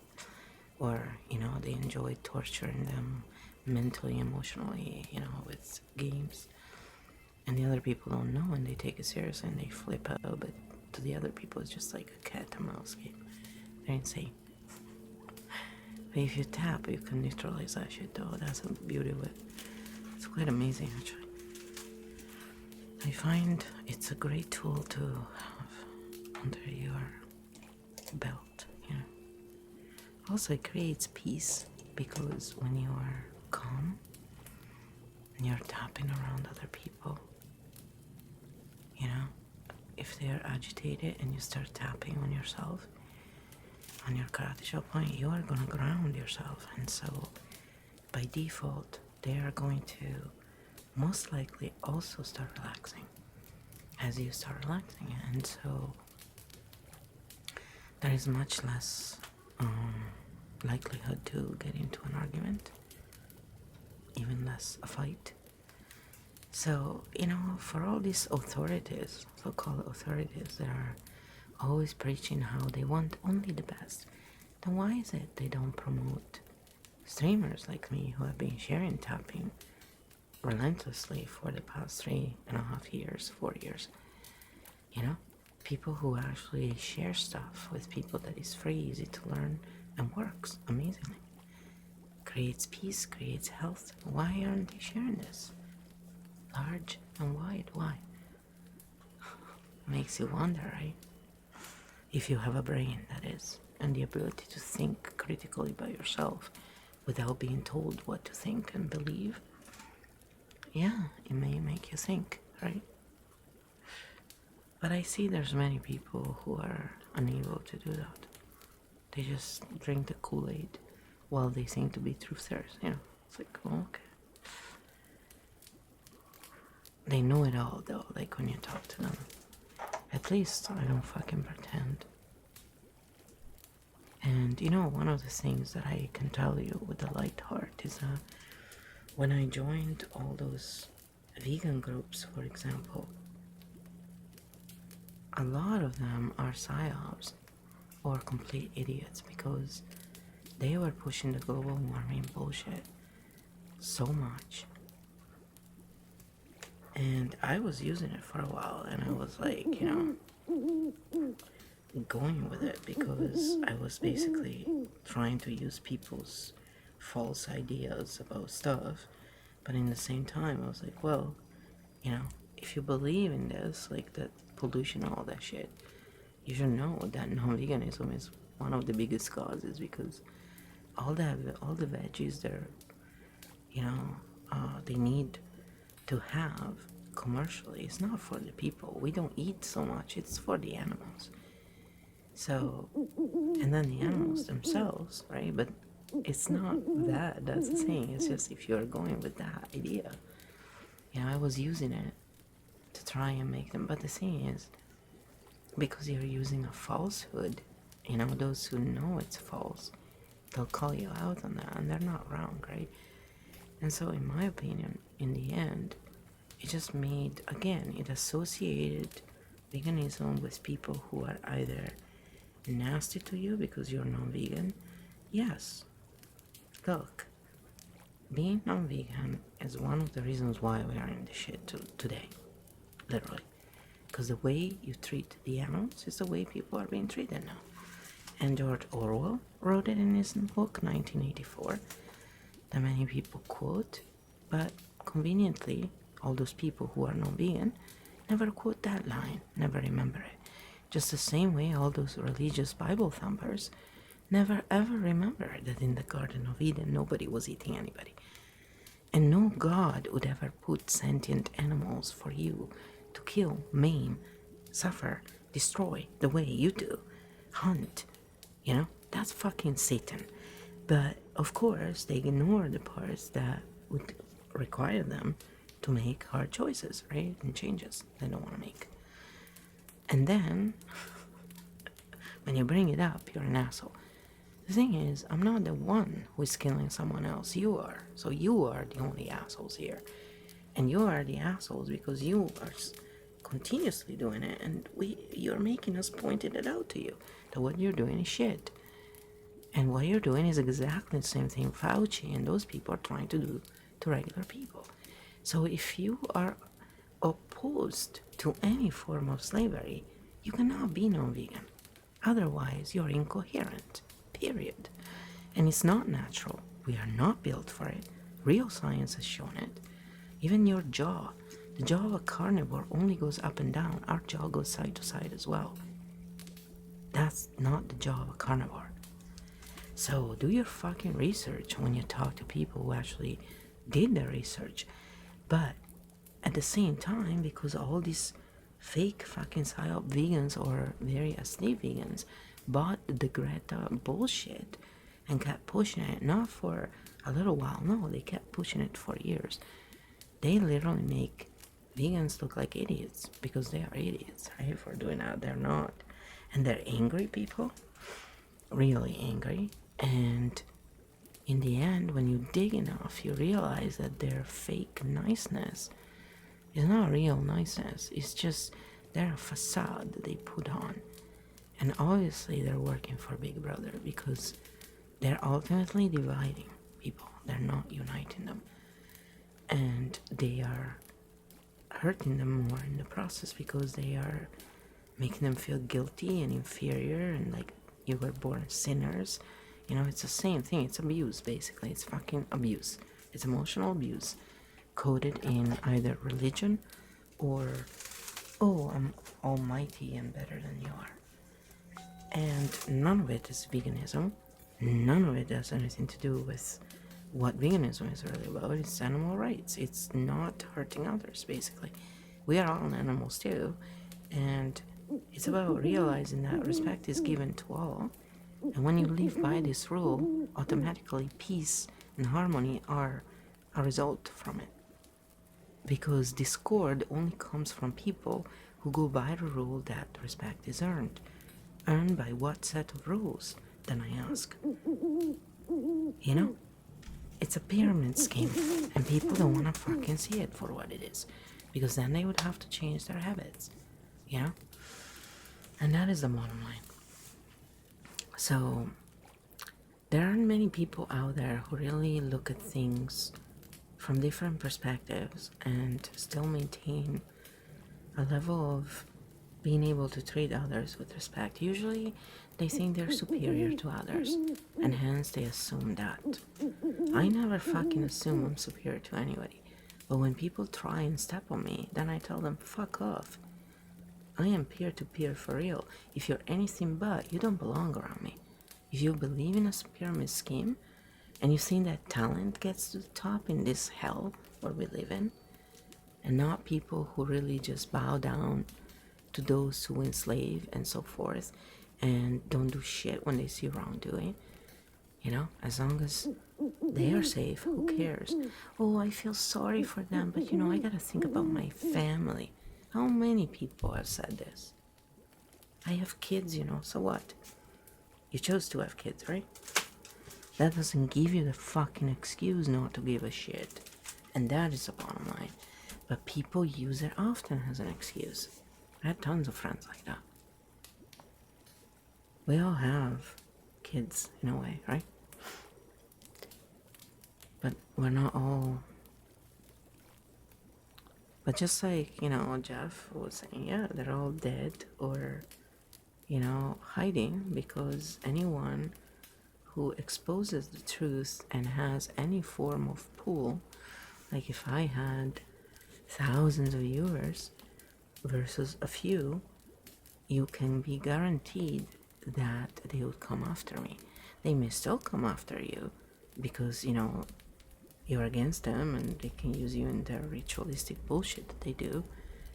or they enjoy torturing them mentally, emotionally, with games. And the other people don't know and they take it seriously and they flip out, but to the other people it's just like a cat and mouse game. They're insane. But if you tap, you can neutralize that shit though. That's the beauty of it. It's quite amazing actually. I find it's a great tool to have under your belt, Also it creates peace because when you are calm and you're tapping around other people, you know, if they're agitated and you start tapping on yourself, on your karate chop point, you are going to ground yourself. And so by default, they are going to most likely also start relaxing as you start relaxing. And so there is much less likelihood to get into an argument, even less a fight. So, you know, for all these authorities, so-called authorities, that are always preaching how they want only the best, then why is it they don't promote streamers like me who have been sharing tapping relentlessly for the past 3.5 years, 4 years? You know, people who actually share stuff with people that is free, easy to learn, and works amazingly. Creates peace, creates health. Why aren't they sharing this? Large and wide, why? Makes you wonder, right? If you have a brain, that is, and the ability to think critically by yourself without being told what to think and believe, yeah, it may make you think, right? But I see there's many people who are unable to do that. They just drink the Kool-Aid while they seem to be truthers, you know. It's like, well, okay. They know it all, though, like when you talk to them. At least I don't fucking pretend. And, you know, one of the things that I can tell you with a light heart is that when I joined all those vegan groups, for example, a lot of them are psyops or complete idiots because they were pushing the global warming bullshit so much. And I was using it for a while, and I was like, you know, going with it because I was basically trying to use people's false ideas about stuff. But in the same time, I was like, well, you know, if you believe in this, like that pollution, all that shit, you should know that non-veganism is one of the biggest causes, because all the veggies they're, you know, they need to have commercially, it's not for the people. We don't eat so much, it's for the animals. So, and then the animals themselves, right? But it's not that, that's the thing. It's just if you're going with that idea, you know, I was using it to try and make them. But the thing is, because you're using a falsehood, you know, those who know it's false, they'll call you out on that, and they're not wrong, right? And so, in my opinion, in the end, it just made, again, it associated veganism with people who are either nasty to you because you're non-vegan. Yes, look, being non-vegan is one of the reasons why we are in this shit today, literally, because the way you treat the animals is the way people are being treated now. And George Orwell wrote it in his book 1984 that many people quote, but conveniently all those people who are non-vegan never quote that line, never remember it. Just the same way all those religious Bible thumpers never ever remember that in the Garden of Eden nobody was eating anybody. And no God would ever put sentient animals for you to kill, maim, suffer, destroy the way you do. Hunt. You know, that's fucking Satan. But of course they ignore the parts that would require them to make hard choices, right? And changes they don't want to make. And then, when you bring it up, you're an asshole. The thing is, I'm not the one who is killing someone else. You are. So you are the only assholes here. And you are the assholes because you are continuously doing it. And you're making us pointing it out to you. That what you're doing is shit. And what you're doing is exactly the same thing Fauci and those people are trying to do to regular people. So if you are opposed to any form of slavery, you cannot be non-vegan. Otherwise, you're incoherent, period. And it's not natural. We are not built for it. Real science has shown it. Even your jaw, the jaw of a carnivore only goes up and down. Our jaw goes side to side as well. That's not the jaw of a carnivore. So do your fucking research when you talk to people who actually did their research. But at the same time, because all these fake fucking psyop vegans or very asleep vegans bought the Greta bullshit and kept pushing it, not for a little while, no, they kept pushing it for years. They literally make vegans look like idiots because they are idiots, right? For doing that, they're not. And they're angry people, really angry. And in the end, when you dig enough, you realize that their fake niceness is not real niceness. It's just they're a facade that they put on. And obviously they're working for Big Brother because they're ultimately dividing people. They're not uniting them. And they are hurting them more in the process because they are making them feel guilty and inferior and like you were born sinners. You know, it's the same thing. It's abuse, basically. It's fucking abuse. It's emotional abuse coded in either religion or, oh, I'm almighty and better than you are. And none of it is veganism. None of it has anything to do with what veganism is really about. It's animal rights. It's not hurting others, basically. We are all animals too. And it's about realizing that respect is given to all. And when you live by this rule, automatically peace and harmony are a result from it. Because discord only comes from people who go by the rule that respect is earned. Earned by what set of rules? Then I ask. You know? It's a pyramid scheme, and people don't want to fucking see it for what it is. Because then they would have to change their habits. You know? And that is the bottom line. So, there aren't many people out there who really look at things from different perspectives and still maintain a level of being able to treat others with respect. Usually, they think they're superior to others, and hence they assume that. I never fucking assume I'm superior to anybody. But when people try and step on me, then I tell them, fuck off. I am peer-to-peer for real. If you're anything but, you don't belong around me. If you believe in a pyramid scheme, and you think that talent gets to the top in this hell where we live in, and not people who really just bow down to those who enslave and so forth, and don't do shit when they see wrongdoing, you know, as long as they are safe, who cares? Oh, I feel sorry for them, but you know, I gotta think about my family. How many people have said this? I have kids, you know, so what? You chose to have kids, right? That doesn't give you the fucking excuse not to give a shit. And that is the bottom line. But people use it often as an excuse. I had tons of friends like that. We all have kids in a way, right? But we're not all. But just like, you know, Jeff was saying, yeah, they're all dead or, you know, hiding because anyone who exposes the truth and has any form of pull, like if I had thousands of viewers versus a few, you can be guaranteed that they would come after me. They may still come after you because, you know, you're against them and they can use you in their ritualistic bullshit that they do.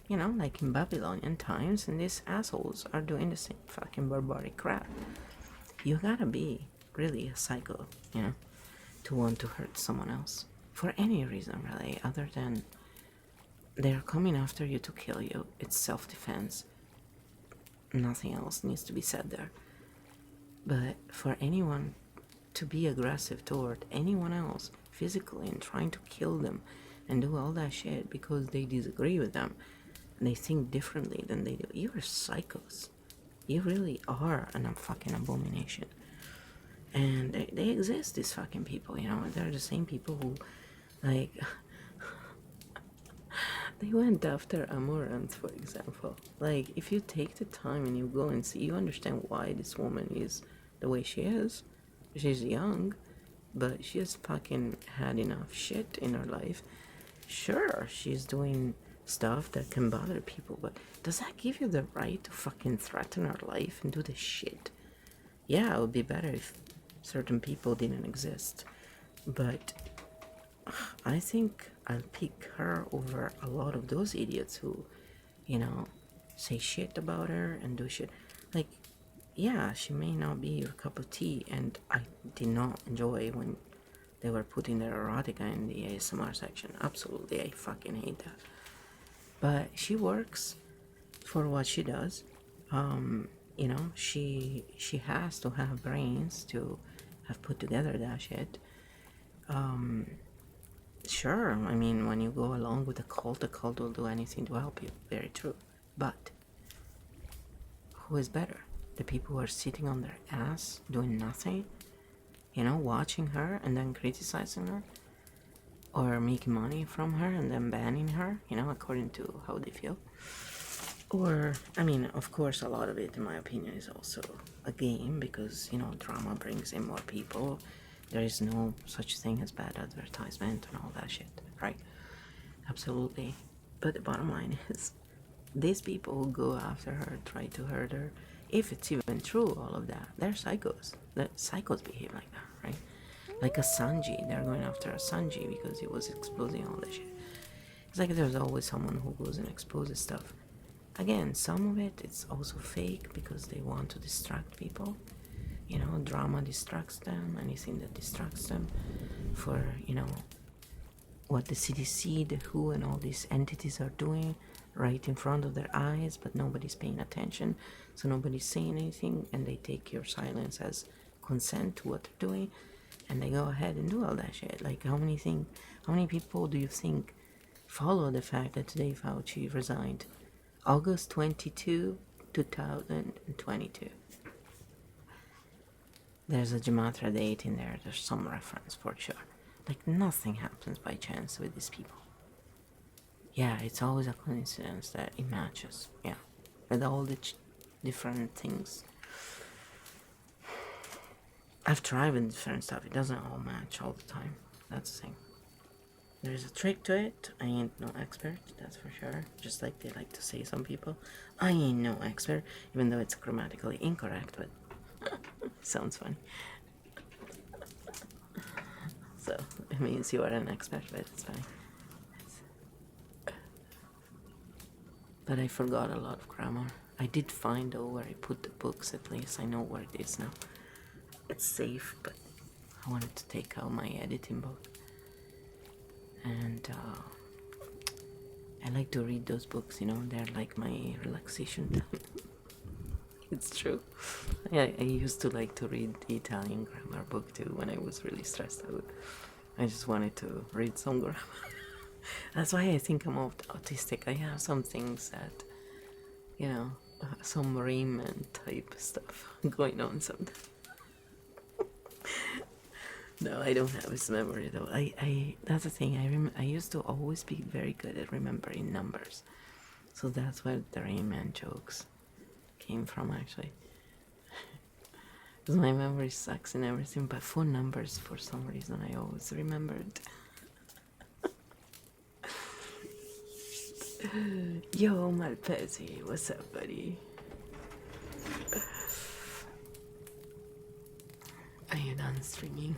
You know, like in Babylonian times, and these assholes are doing the same fucking barbaric crap. You gotta be really a psycho, you know, to want to hurt someone else. For any reason, really, other than they're coming after you to kill you. It's self-defense. Nothing else needs to be said there. But for anyone to be aggressive toward anyone else physically and trying to kill them and do all that shit because they disagree with them and they think differently than they do, you're psychos. You really are a fucking abomination. And they exist, these fucking people, you know. They're the same people who, like, they went after Amaranth, for example. Like, if you take the time and you go and see, you understand why this woman is the way she is. She's young, but she has fucking had enough shit in her life. Sure, she's doing stuff that can bother people, but does that give you the right to fucking threaten her life and do this shit? Yeah, it would be better if certain people didn't exist. But I think I'll pick her over a lot of those idiots who, you know, say shit about her and do shit. Like, yeah, she may not be your cup of tea, and I did not enjoy when they were putting their erotica in the ASMR section. Absolutely, I fucking hate that. But she works for what she does. You know, she has to have brains to have put together that shit. Sure, I mean, when you go along with the cult will do anything to help you. Very true. But who is better? The people who are sitting on their ass doing nothing, you know, watching her and then criticizing her, or making money from her and then banning her, you know, according to how they feel. Or, I mean, of course, a lot of it, in my opinion, is also a game because, you know, drama brings in more people. There is no such thing as bad advertisement and all that shit, right? Absolutely. But the bottom line is, these people who go after her, try to hurt her, if it's even true, all of that, they're psychos. The psychos behave like that, right? Like a Sanji, they're going after a Sanji because he was exposing all that shit. It's like there's always someone who goes and exposes stuff. Again, some of it it's also fake because they want to distract people. You know, drama distracts them, anything that distracts them for, you know, what the CDC, the WHO, and all these entities are doing right in front of their eyes, but nobody's paying attention, so nobody's saying anything, and they take your silence as consent to what they're doing, and they go ahead and do all that shit. Like, how many people do you think follow the fact that today Fauci resigned? August 22, 2022. There's a Gematria date in there, there's some reference for sure. Like, nothing happens by chance with these people. Yeah, it's always a coincidence that it matches. Yeah, with all the different things. I've tried with different stuff, it doesn't all match all the time. That's the thing. There's a trick to it. I ain't no expert, that's for sure. Just like they like to say, some people. I ain't no expert, even though it's grammatically incorrect, but sounds funny. So it means you are an expert, but it's fine. But I forgot a lot of grammar. I did find though where I put the books, at least I know where it is now. It's safe, but I wanted to take out my editing book. And I like to read those books, you know, they're like my relaxation time. It's true. Yeah, I used to like to read the Italian grammar book too when I was really stressed out. I just wanted to read some grammar. That's why I think I'm autistic. I have some things that, you know, some Rayman type stuff going on sometimes. No, I don't have his memory though. I that's the thing. I used to always be very good at remembering numbers, so that's where the Rayman jokes came from actually. Because my memory sucks and everything, but for numbers, for some reason, I always remembered. Yo, Malpezi, what's up, buddy? Are you done streaming?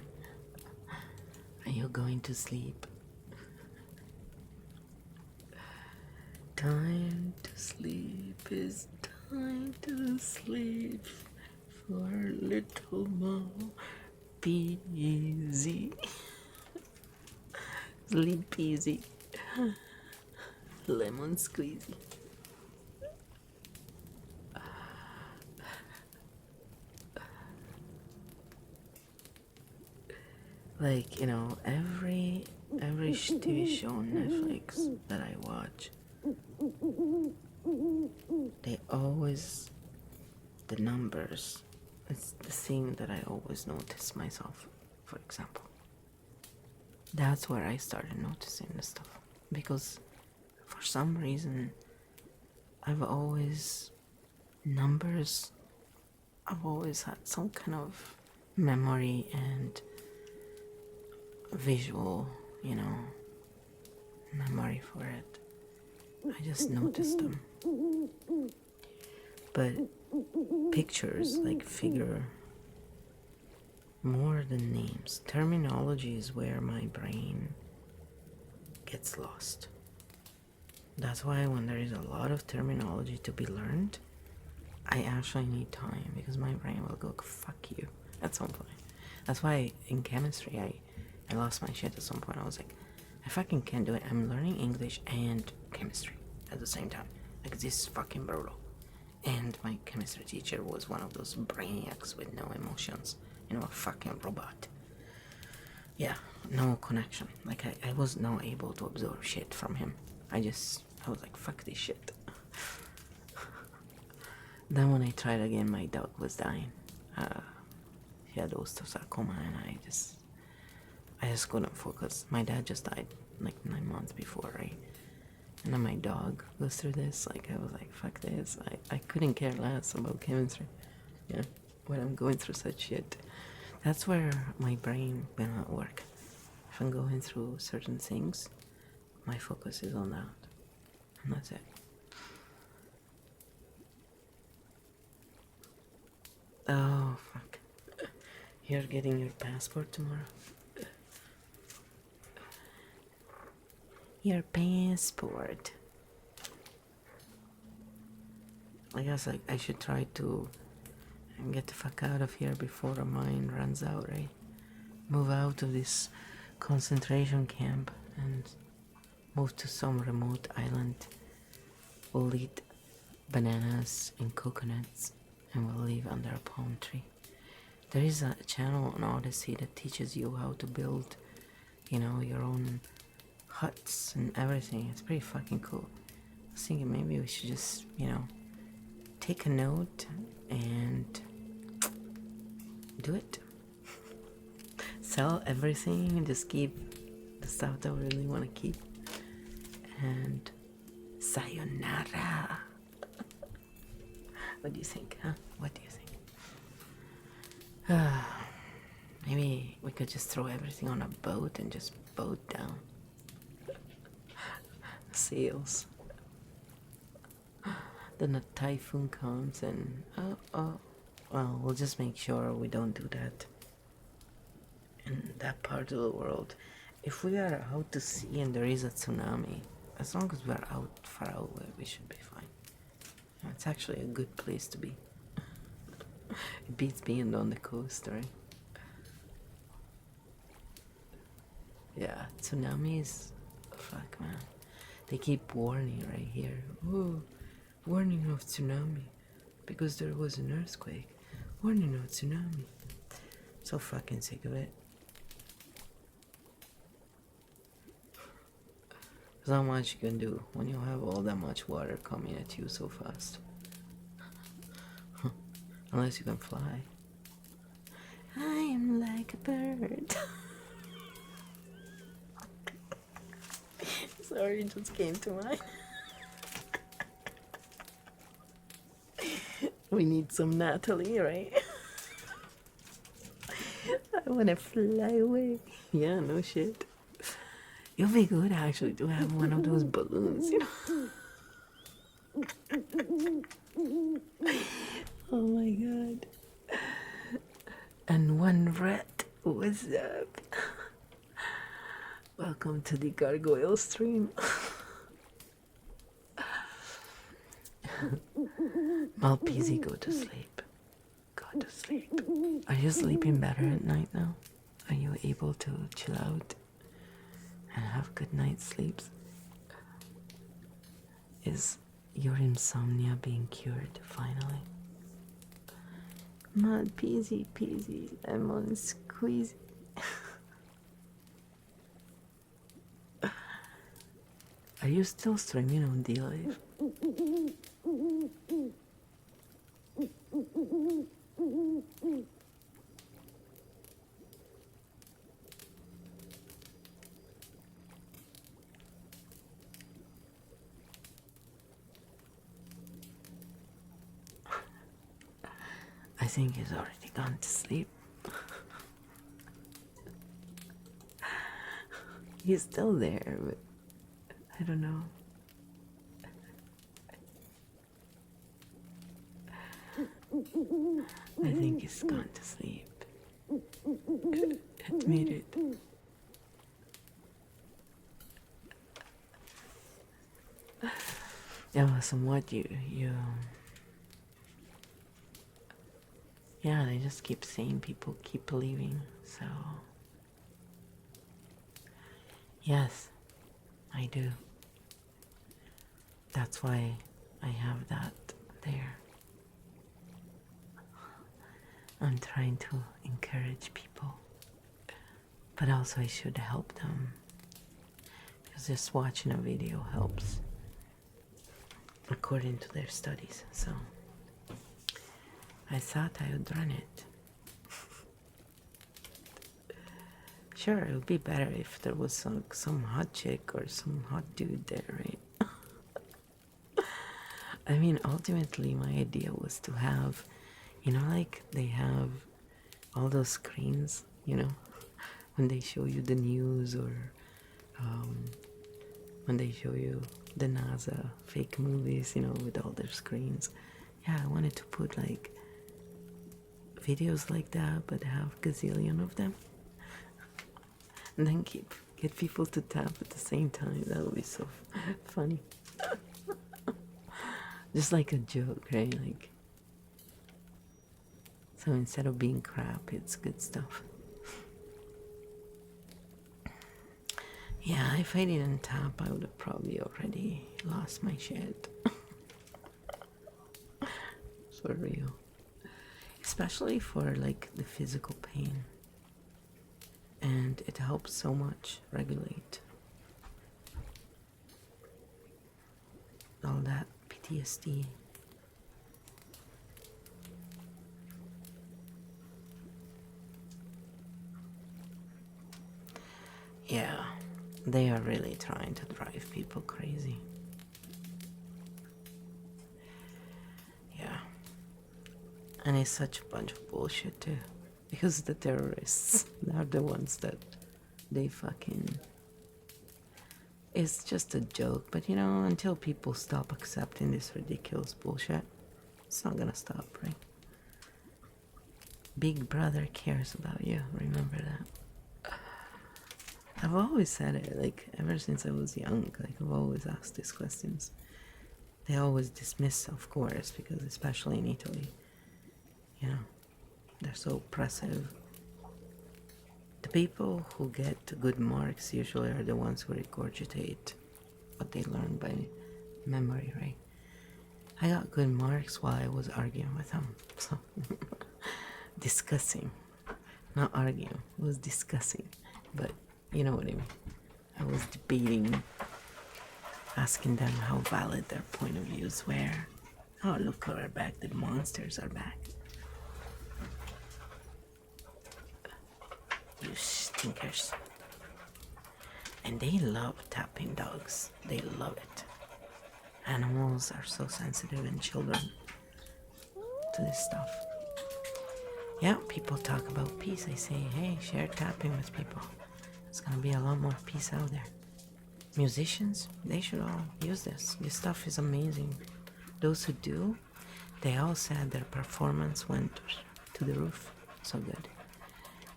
Are you going to sleep? Time to sleep is time to sleep for little more. Be easy. Sleep easy. Lemon squeezy. Like, you know, every TV show on Netflix that I watch, they always, the numbers, it's the thing that I always notice myself, for example. That's where I started noticing the stuff, because for some reason I've always had some kind of memory and visual, you know, memory for it. I just noticed them. But pictures, like, figure more than names. Terminology is where my brain gets lost. That's why when there is a lot of terminology to be learned, I actually need time because my brain will go fuck you at some point. That's why in chemistry I lost my shit at some point. I was like, I fucking can't do it. I'm learning English and chemistry at the same time. Like, this is fucking brutal. And my chemistry teacher was one of those brainiacs with no emotions. You know, a fucking robot. Yeah, no connection. Like, I was not able to absorb shit from him. I was like, fuck this shit. Then when I tried again, my dog was dying. He had osteosarcoma, and I just couldn't focus. My dad just died like 9 months before, right? And then my dog goes through this. Like, I was like, fuck this. I couldn't care less about chemistry. Yeah, when I'm going through such shit. That's where my brain will not work. If I'm going through certain things, my focus is on that. And that's it. Oh, fuck. You're getting your passport tomorrow? Your passport. I guess I should try to get the fuck out of here before the mind runs out, right? Move out of this concentration camp and move to some remote island. We'll eat bananas and coconuts and we'll live under a palm tree. There is a channel on Odyssey that teaches you how to build, you know, your own huts and everything. It's pretty fucking cool. I was thinking maybe we should just, you know, take a note and do it. Sell everything and just keep the stuff that we really want to keep. And sayonara. What do you think, huh? What do you think? Maybe we could just throw everything on a boat and just boat down. Sails. Then a typhoon comes and well, we'll just make sure we don't do that in that part of the world. If we are out to sea and there is a tsunami, as long as we're out far away, we should be fine. It's actually a good place to be. It beats being on the coast, right? Yeah, tsunamis, fuck, man. They keep warning right here. Oh, warning of tsunami because there was an earthquake. Warning of tsunami. So fucking sick of it. There's not much you can do when you have all that much water coming at you so fast. Unless you can fly. I am like a bird. Sorry, it just came to mind. We need some Natalie, right? I wanna fly away. Yeah, no shit. It'll be good actually to have one of those balloons, you know? Oh my god. And one rat, what's up? Welcome to the gargoyle stream. Malpisi, go to sleep. Go to sleep. Are you sleeping better at night now? Are you able to chill out and have good night's sleeps? Is your insomnia being cured finally? Malpisi, peasy, lemon squeezy. Are you still streaming on D-Live? I think he's already gone to sleep. He's still there, but I don't know. I think he's gone to sleep. Admit it. Yeah, somewhat yeah, they just keep saying people keep leaving. So yes, I do. That's why I have that there. I'm trying to encourage people, but also I should help them because just watching a video helps according to their studies. So I thought I would run it. Sure, it would be better if there was some hot chick or some hot dude there, right? I mean, ultimately, my idea was to have, like they have all those screens, when they show you the news or um, when they show you the NASA fake movies, with all their screens. Yeah, I wanted to put like videos like that, but have gazillion of them, and then get people to tap at the same time. That would be so funny. Just like a joke, right? Like, so instead of being crap, it's good stuff. Yeah, if I didn't tap, I would have probably already lost my shit. For real. Especially for like the physical pain. And it helps so much regulate all that PTSD. Yeah, they are really trying to drive people crazy. Yeah. And it's such a bunch of bullshit too. Because the terrorists are the ones that they fucking... It's just a joke, but until people stop accepting this ridiculous bullshit, it's not gonna stop, right? Big Brother cares about you, remember that. I've always said it, like, ever since I was young, like, I've always asked these questions. They always dismiss, of course, because especially in Italy, they're so oppressive. The people who get good marks usually are the ones who regurgitate what they learn by memory, right? I got good marks while I was arguing with them, so discussing, not arguing, it was discussing, but you know what I mean. I was debating, asking them how valid their point of views were. Oh, look, we're back, the monsters are back. You stinkers. And they love tapping dogs. They love it. Animals are so sensitive, and children, to this stuff. Yeah, people talk about peace. I say, hey, share tapping with people. It's gonna be a lot more peace out there. Musicians, they should all use this. This stuff is amazing. Those who do, they all said their performance went to the roof. So good.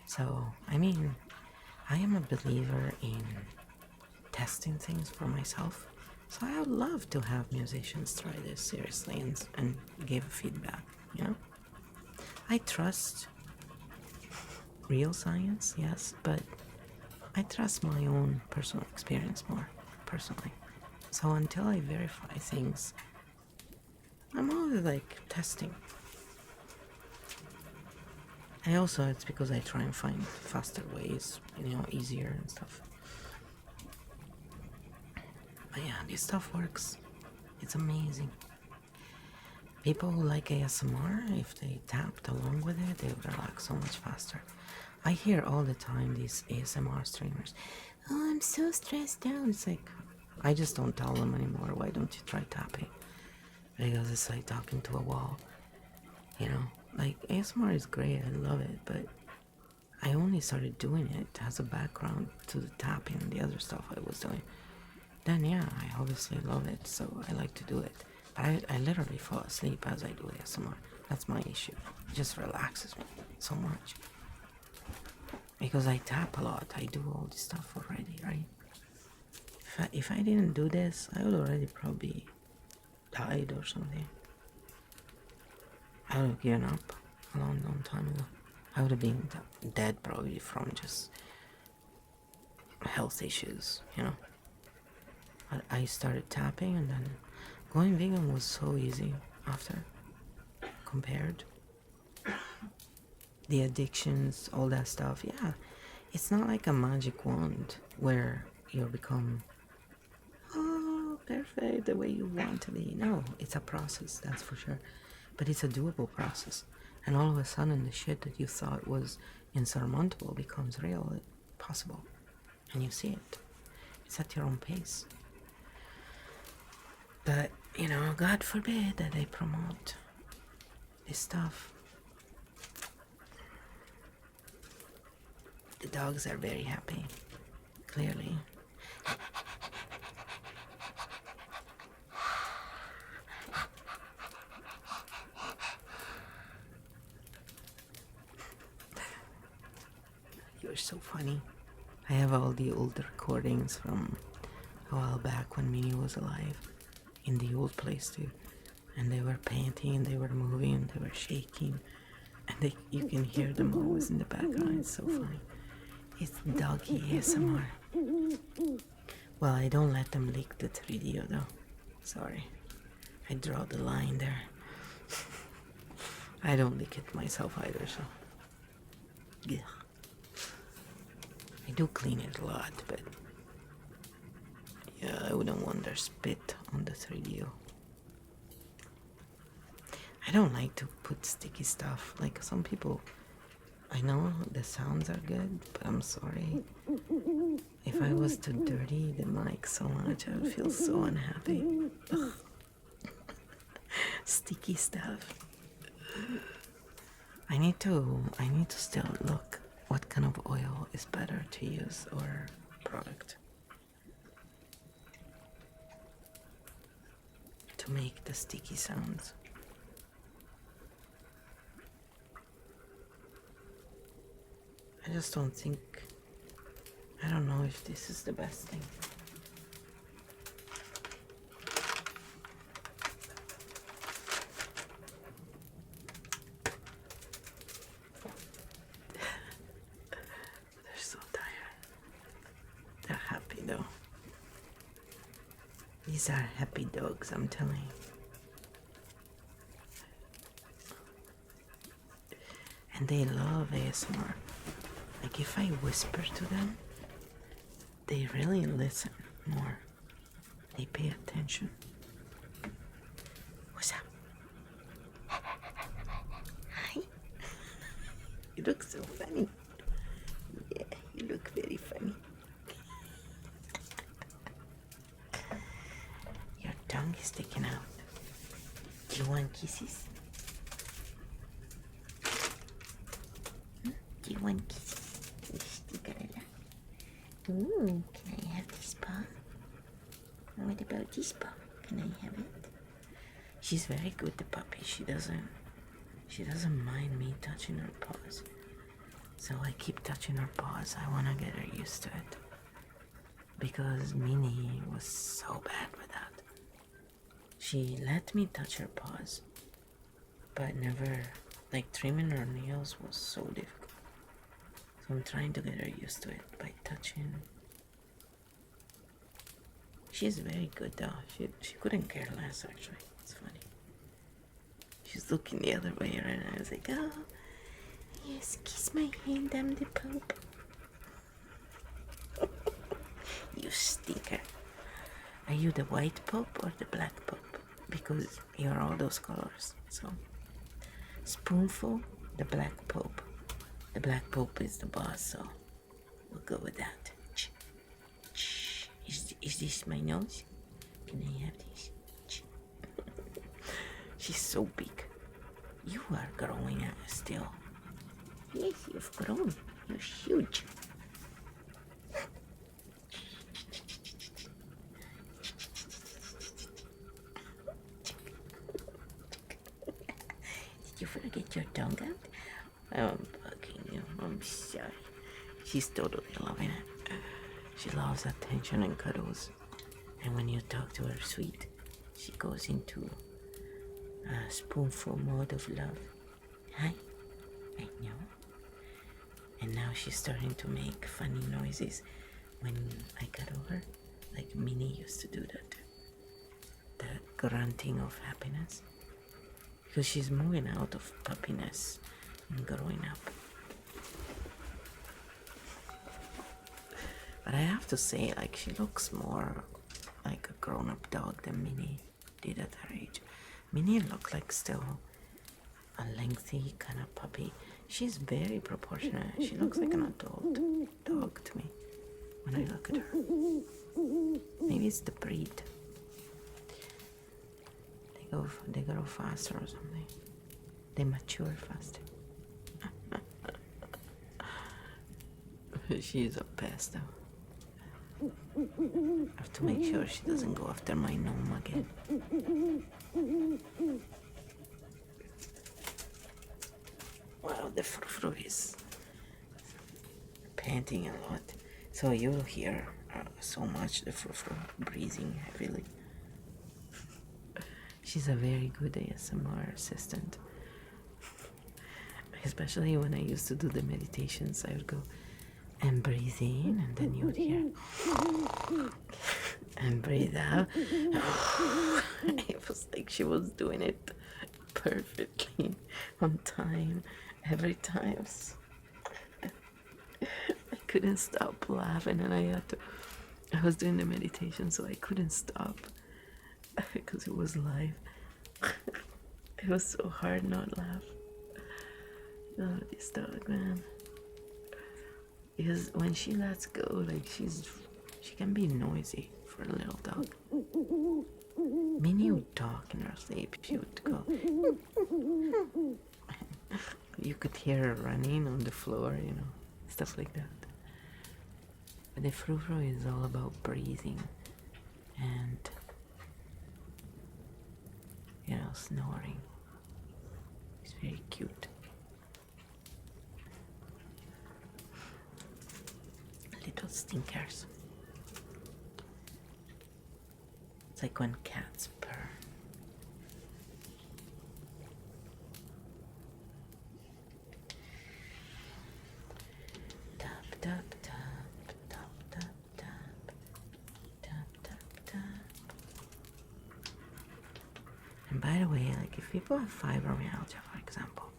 So, I mean, I am a believer in testing things for myself. So I would love to have musicians try this seriously and give feedback, I trust real science, yes, but I trust my own personal experience more, personally. So until I verify things, I'm always like testing. And also it's because I try and find faster ways, easier and stuff. But yeah, this stuff works. It's amazing. People who like ASMR, if they tapped along with it, they would relax so much faster. I hear all the time these ASMR streamers, oh, I'm so stressed out. It's like, I just don't tell them anymore, why don't you try tapping? Because it's like talking to a wall, Like, ASMR is great, I love it, but I only started doing it as a background to the tapping and the other stuff I was doing. Then yeah, I obviously love it, so I like to do it. But I literally fall asleep as I do ASMR. That's my issue. It just relaxes me so much. Because I tap a lot, I do all this stuff already, right? if I didn't do this, I would already probably died or something. I would have given up a long, long time ago. I would have been dead probably from just health issues, you know. But I started tapping, and then going vegan was so easy after compared. The addictions, all that stuff, yeah. It's not like a magic wand where you become perfect the way you want to be. No, it's a process, that's for sure. But it's a doable process. And all of a sudden, the shit that you thought was insurmountable becomes real, possible. And you see it. It's at your own pace. But, you know, God forbid that they promote this stuff. The dogs are very happy, clearly. You're so funny. I have all the old recordings from a while back when Minnie was alive, in the old place too. And they were painting, they were moving, they were shaking. And you can hear them always in the background. It's so funny. It's doggy ASMR. Well, I don't let them leak the video though. Sorry. I draw the line there. I don't leak it myself either, so. Yeah. I do clean it a lot, but yeah, I wouldn't want their spit on the 3DO. I don't like to put sticky stuff. Like some people, I know the sounds are good, but I'm sorry. If I was to dirty the mic so much, I would feel so unhappy. Ugh. Sticky stuff. I need to still look what kind of oil is better to use or product to make the sticky sounds. I just don't think, I don't know if this is the best thing. They're so tired. They're happy though. These are happy dogs, I'm telling you. And they love ASMR. Like if I whisper to them, they really listen more. They pay attention. What's up? Hi. You look so funny. Yeah, you look very funny. Your tongue is sticking out. Do you want kisses? Do you want kisses? Ooh, can I have this paw? What about this paw? Can I have it? She's very good, the puppy. She doesn't mind me touching her paws. So I keep touching her paws. I want to get her used to it. Because Minnie was so bad with that. She let me touch her paws, but never, like trimming her nails was so difficult. So I'm trying to get her used to it by touching. She's very good though. She couldn't care less actually. It's funny. She's looking the other way right now. I was like, oh, yes, kiss my hand, I'm the Pope. You stinker. Are you the white Pope or the black Pope? Because you're all those colors. So, spoonful, the black Pope. The black Pope is the boss, so we'll go with that. Is this my nose? Can I have this? She's so big. You are growing up still. Yes, you've grown. You're huge. Did you forget your tongue out? I'm bugging you. I'm sorry. She's totally loving it. She loves attention and cuddles. And when you talk to her sweet, she goes into a spoonful mode of love. Hi, I know. And now she's starting to make funny noises when I cuddle her, like Minnie used to do that. The grunting of happiness. Because she's moving out of puppiness and growing up. But I have to say, like, she looks more like a grown-up dog than Minnie did at her age. Minnie looked like still a lengthy kind of puppy. She's very proportionate. She looks like an adult dog to me when I look at her. Maybe it's the breed. They grow faster or something. They mature faster. She's a pest though. I have to make sure she doesn't go after my gnome again. Wow, the frou-frou is panting a lot. So you'll hear so much the frou-frou breathing heavily. She's a very good ASMR assistant. Especially when I used to do the meditations, I would go and breathe in, and then you would hear and breathe out. It was like she was doing it perfectly on time every time. I couldn't stop laughing, and I was doing the meditation, so I couldn't stop because it was live. It was so hard not laugh. Oh, this dog, man. Because when she lets go, like she can be noisy for a little dog. Minnie would talk in her sleep. She would go. You could hear her running on the floor, you know, stuff like that. But the frou-frou is all about breathing and, you know, snoring. It's very cute. Little stinkers. It's like when cats purr. Tap, tap, tap, tap, tap, tap, tap, tap, tap. And by the way, like if people have fibromyalgia, for example,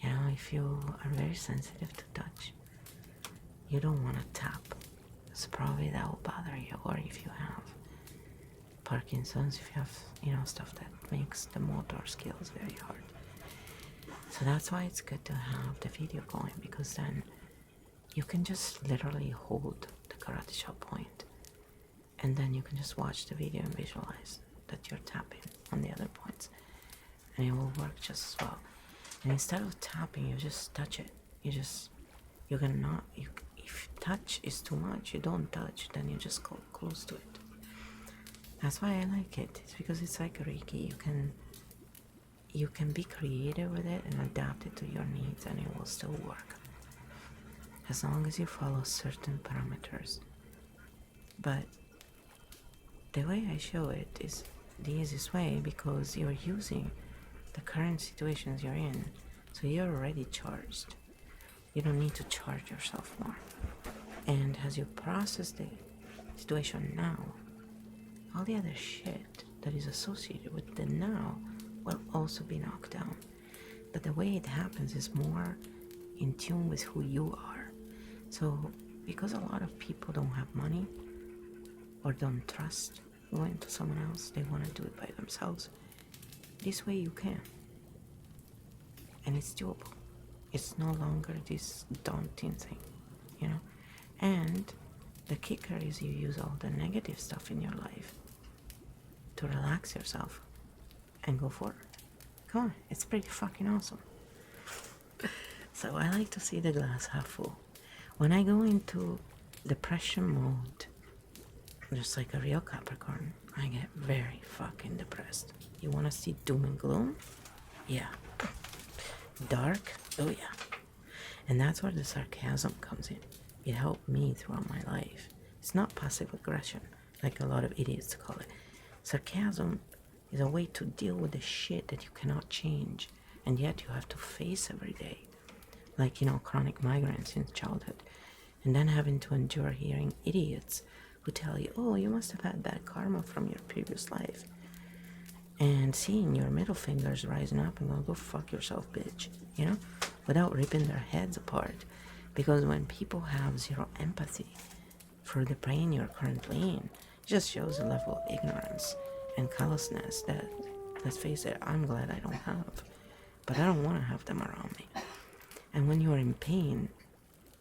you know, if you are very sensitive to touch, you don't want to tap. So probably that will bother you. Or if you have Parkinson's, if you have, you know, stuff that makes the motor skills very hard. So that's why it's good to have the video going, because then you can just literally hold the karate chop point, and then you can just watch the video and visualize that you're tapping on the other points, and it will work just as well. And instead of tapping, you just touch it. If touch is too much, you don't touch, then you just go close to it. That's why I like it. It's because it's like Reiki. You can be creative with it and adapt it to your needs, and it will still work as long as you follow certain parameters. But the way I show it is the easiest way, because you're using the current situations you're in, so you're already charged. You don't need to charge yourself more. And as you process the situation now, all the other shit that is associated with the now will also be knocked down. But the way it happens is more in tune with who you are. So because a lot of people don't have money or don't trust going to someone else, they want to do it by themselves. This way you can. And it's doable. It's no longer this daunting thing, you know? And the kicker is you use all the negative stuff in your life to relax yourself and go forward. Come on, it's pretty fucking awesome. So I like to see the glass half full. When I go into depression mode, just like a real Capricorn, I get very fucking depressed. You want to see doom and gloom? Yeah. Dark? Oh yeah. And that's where the sarcasm comes in. It helped me throughout my life. It's not passive aggression. like a lot of idiots call it. Sarcasm is a way to deal with the shit that you cannot change, and yet you have to face every day. Like, chronic migraine since childhood. And then having to endure hearing idiots who tell you, oh, you must have had bad karma from your previous life. And seeing your middle fingers rising up and go fuck yourself, bitch, without ripping their heads apart. Because when people have zero empathy for the pain you're currently in, it just shows a level of ignorance and callousness that, let's face it, I'm glad I don't have. But I don't want to have them around me. And when you're in pain,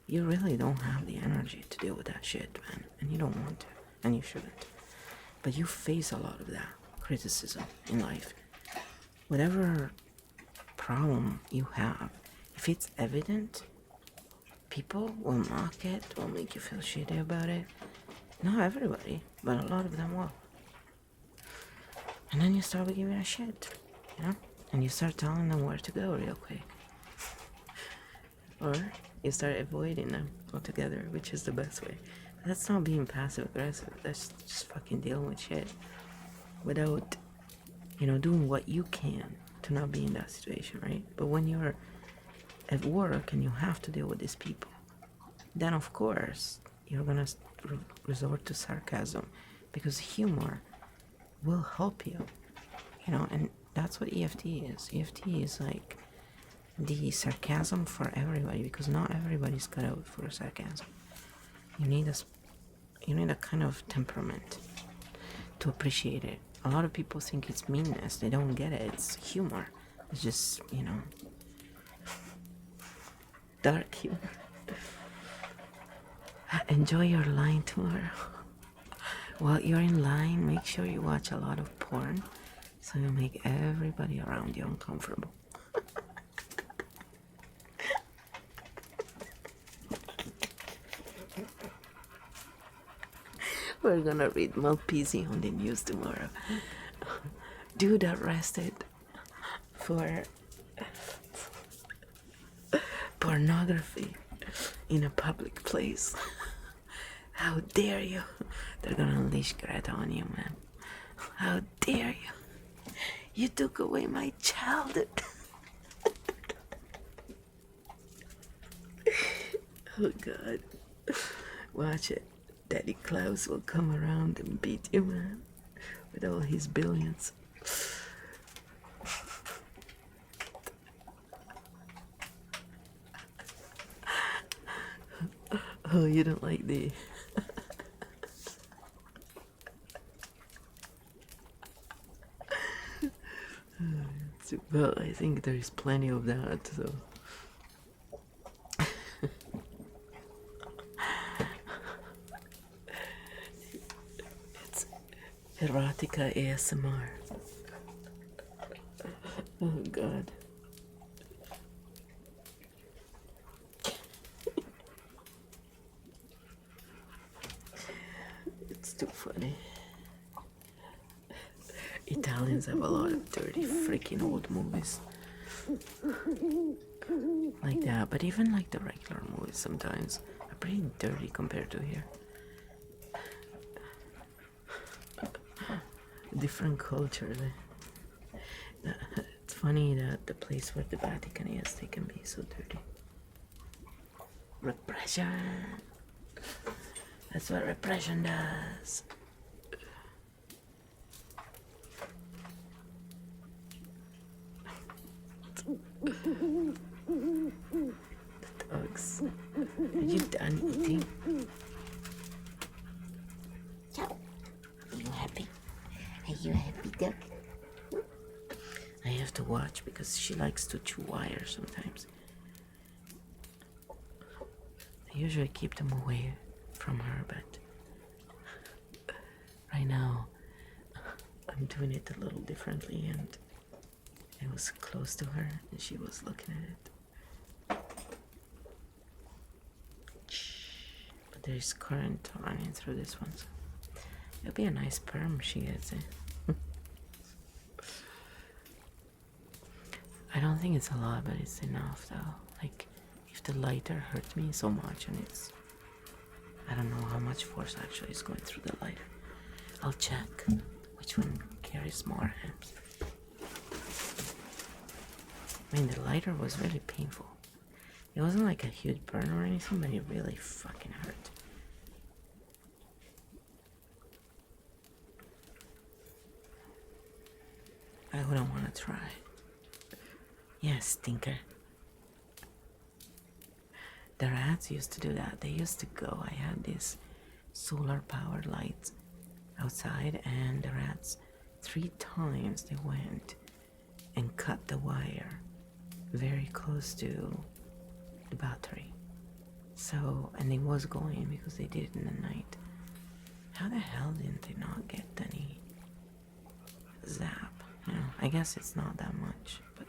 you really don't have the energy to deal with that shit, man. And you don't want to, and you shouldn't. But you face a lot of that criticism in life. Whatever problem you have, if it's evident, people will mock it, will make you feel shitty about it. Not everybody, but a lot of them will. And then you start giving a shit, and you start telling them where to go real quick. Or you start avoiding them altogether, which is the best way. That's not being passive aggressive. That's just fucking dealing with shit without, doing what you can to not be in that situation, right? But when you're at work and you have to deal with these people, then of course you're gonna resort to sarcasm, because humor will help you, and that's what EFT is. EFT is like the sarcasm for everybody, because not everybody's cut out for sarcasm. You need a kind of temperament to appreciate it. A lot of people think it's meanness. They don't get it. It's humor. It's just, dark humor. Enjoy your line tomorrow. While you're in line, make sure you watch a lot of porn, so you make everybody around you uncomfortable. We're gonna read Malpisi on the news tomorrow. Dude arrested for pornography in a public place. How dare you? They're gonna unleash Greta on you, man. How dare you? You took away my childhood. Oh God. Watch it. Daddy Klaus will come around and beat you, man. With all his billions. Oh, you don't like the... Well, I think there's plenty of that, so... It's erotica ASMR. Oh, God. It's too funny. Italians have a lot of dirty freaking old movies like that, but even like the regular movies sometimes are pretty dirty compared to here. Different cultures. It's funny that the place where the Vatican is, they can be so dirty. Repression. That's what repression does. The dogs. Are you done eating? So, are you happy? Are you happy, duck? I have to watch because she likes to chew wire sometimes. I usually keep them away from her, but right now I'm doing it a little differently, and I was close to her and she was looking at it. But there's current running through this one, so it'll be a nice perm she gets, eh? I don't think it's a lot, but it's enough though. Like, if the lighter hurt me so much, and it's... I don't know how much force actually is going through the lighter. I'll check which one carries more amps. I mean, the lighter was really painful. It wasn't like a huge burn or anything, but it really fucking hurt. I wouldn't want to try. Yeah, stinker. The rats used to do that. They used to go. I had these solar powered lights outside, and the rats 3 times they went and cut the wire very close to the battery. So, and it was going because they did it in the night. How the hell didn't they not get any zap? You know, I guess it's not that much, but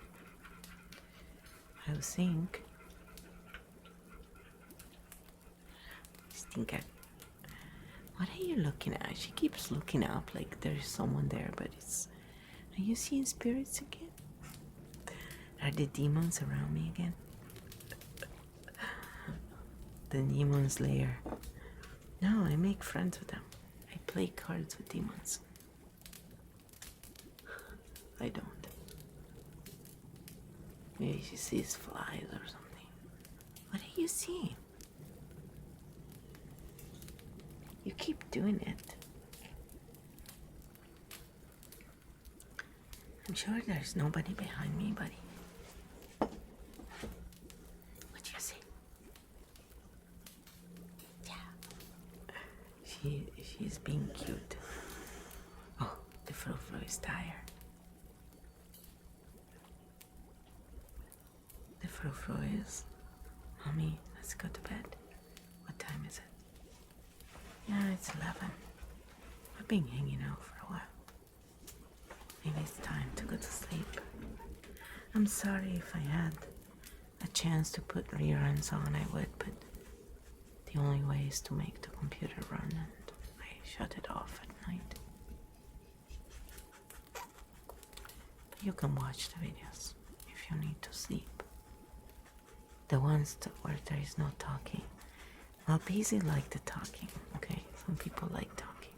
I think. Stinker. What are you looking at? She keeps looking up like there's someone there, but it's. Are you seeing spirits again? Are the demons around me again? The demon's lair. No, I make friends with them. I play cards with demons. I don't. Maybe she sees flies or something. What are you seeing? You keep doing it. I'm sure there's nobody behind me, buddy. What do you see? Yeah. She's being cute. Oh, the frou-frou is tired. The frou-frou is, Mommy, let's go to bed. What time is it? Yeah, it's 11. I've been hanging out for a while. Maybe it's time to go to sleep. I'm sorry if I had a chance to put reruns on, I would, but the only way is to make the computer run, and I shut it off at night. But you can watch the videos if you need to sleep. The ones where there is no talking. Well, busy like the talking, okay? Some people like talking.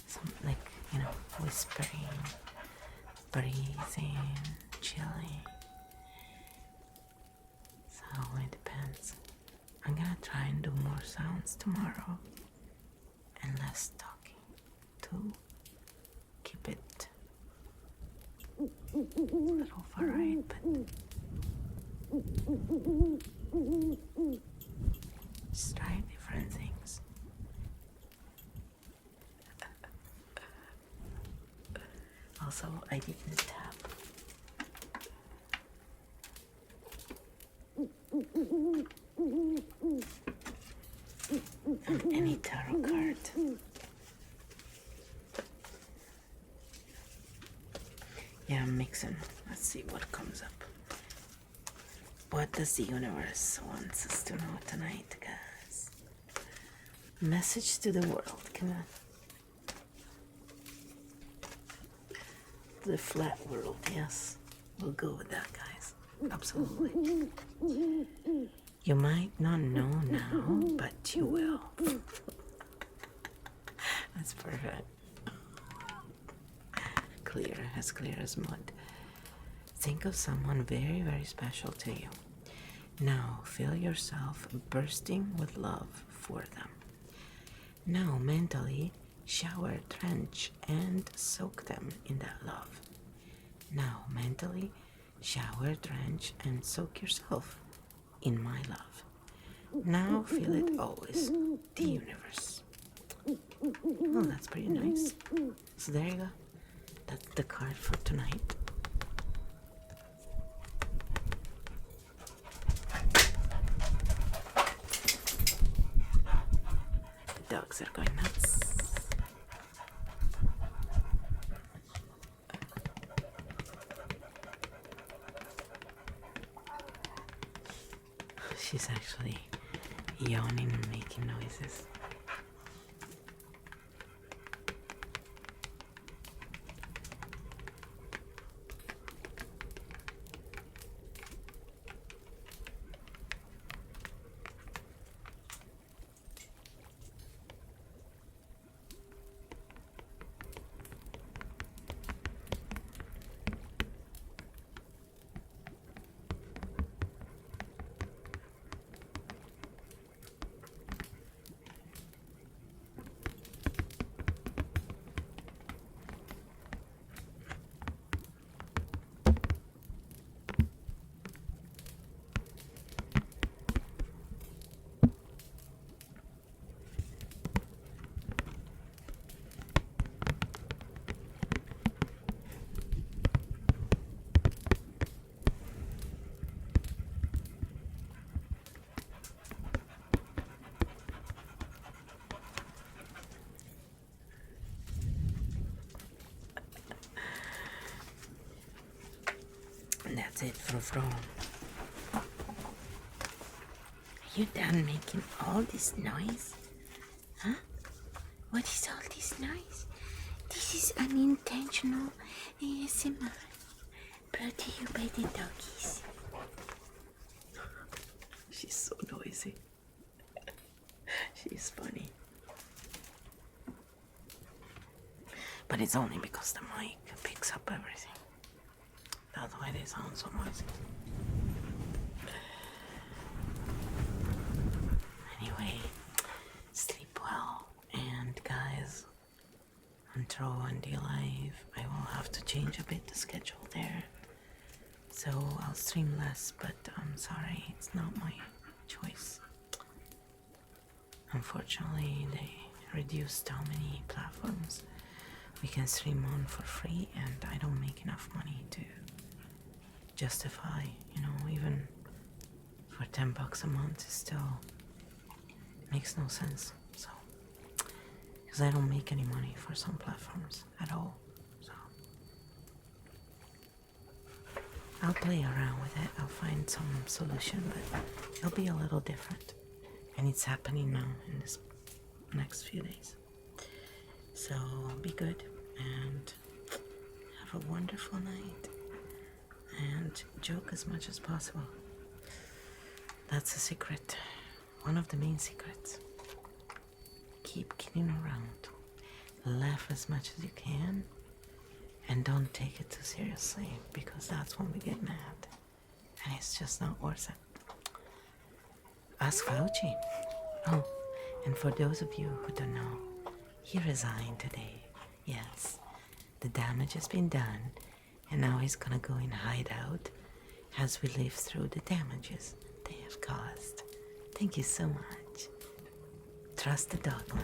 Some like, you know, whispering, breathing, chilling. So it depends. I'm gonna try and do more sounds tomorrow and less talking to keep it a little varied, but just try different things. Also, I didn't tap. Any tarot card. Yeah, I'm mixing. Let's see what comes up. What does the universe want us to know tonight, guys? Message to the world, come on. The flat world, yes. We'll go with that, guys. Absolutely. You might not know now, but you will. That's perfect. Clear, as clear as mud. Think of someone very, very special to you. Now feel yourself bursting with love for them. Now mentally shower, drench, and soak them in that love. Now mentally shower, drench, and soak yourself in my love. Now feel it always, the universe. Oh, that's pretty nice. So there you go. That's the card for tonight. The dogs are going nuts. She's actually yawning and making noises. That's it from. Are you done making all this noise? Huh? What is all this noise? This is unintentional ASMR brought to you by the doggies. She's so noisy. She's funny. But it's only because the mic picks up everything. That's why they sound so noisy. Anyway, sleep well. And guys, on Throw and D Live, I will have to change a bit the schedule there. So I'll stream less, but I'm sorry, it's not my choice. Unfortunately, they reduced how many platforms we can stream on for free, and I don't make enough money to justify, even for $10 a month, it still makes no sense. So, because I don't make any money for some platforms at all. So, I'll play around with it. I'll find some solution, but it'll be a little different. And it's happening now in this next few days. So be good and have a wonderful night. And joke as much as possible. That's a secret. One of the main secrets. Keep kidding around. Laugh as much as you can. And don't take it too seriously, because that's when we get mad. And it's just not worth it. Ask Fauci. Oh, and for those of you who don't know, he resigned today. Yes, the damage has been done, and now he's gonna go in hideout as we live through the damages they have caused. Thank you so much. Trust the dogma.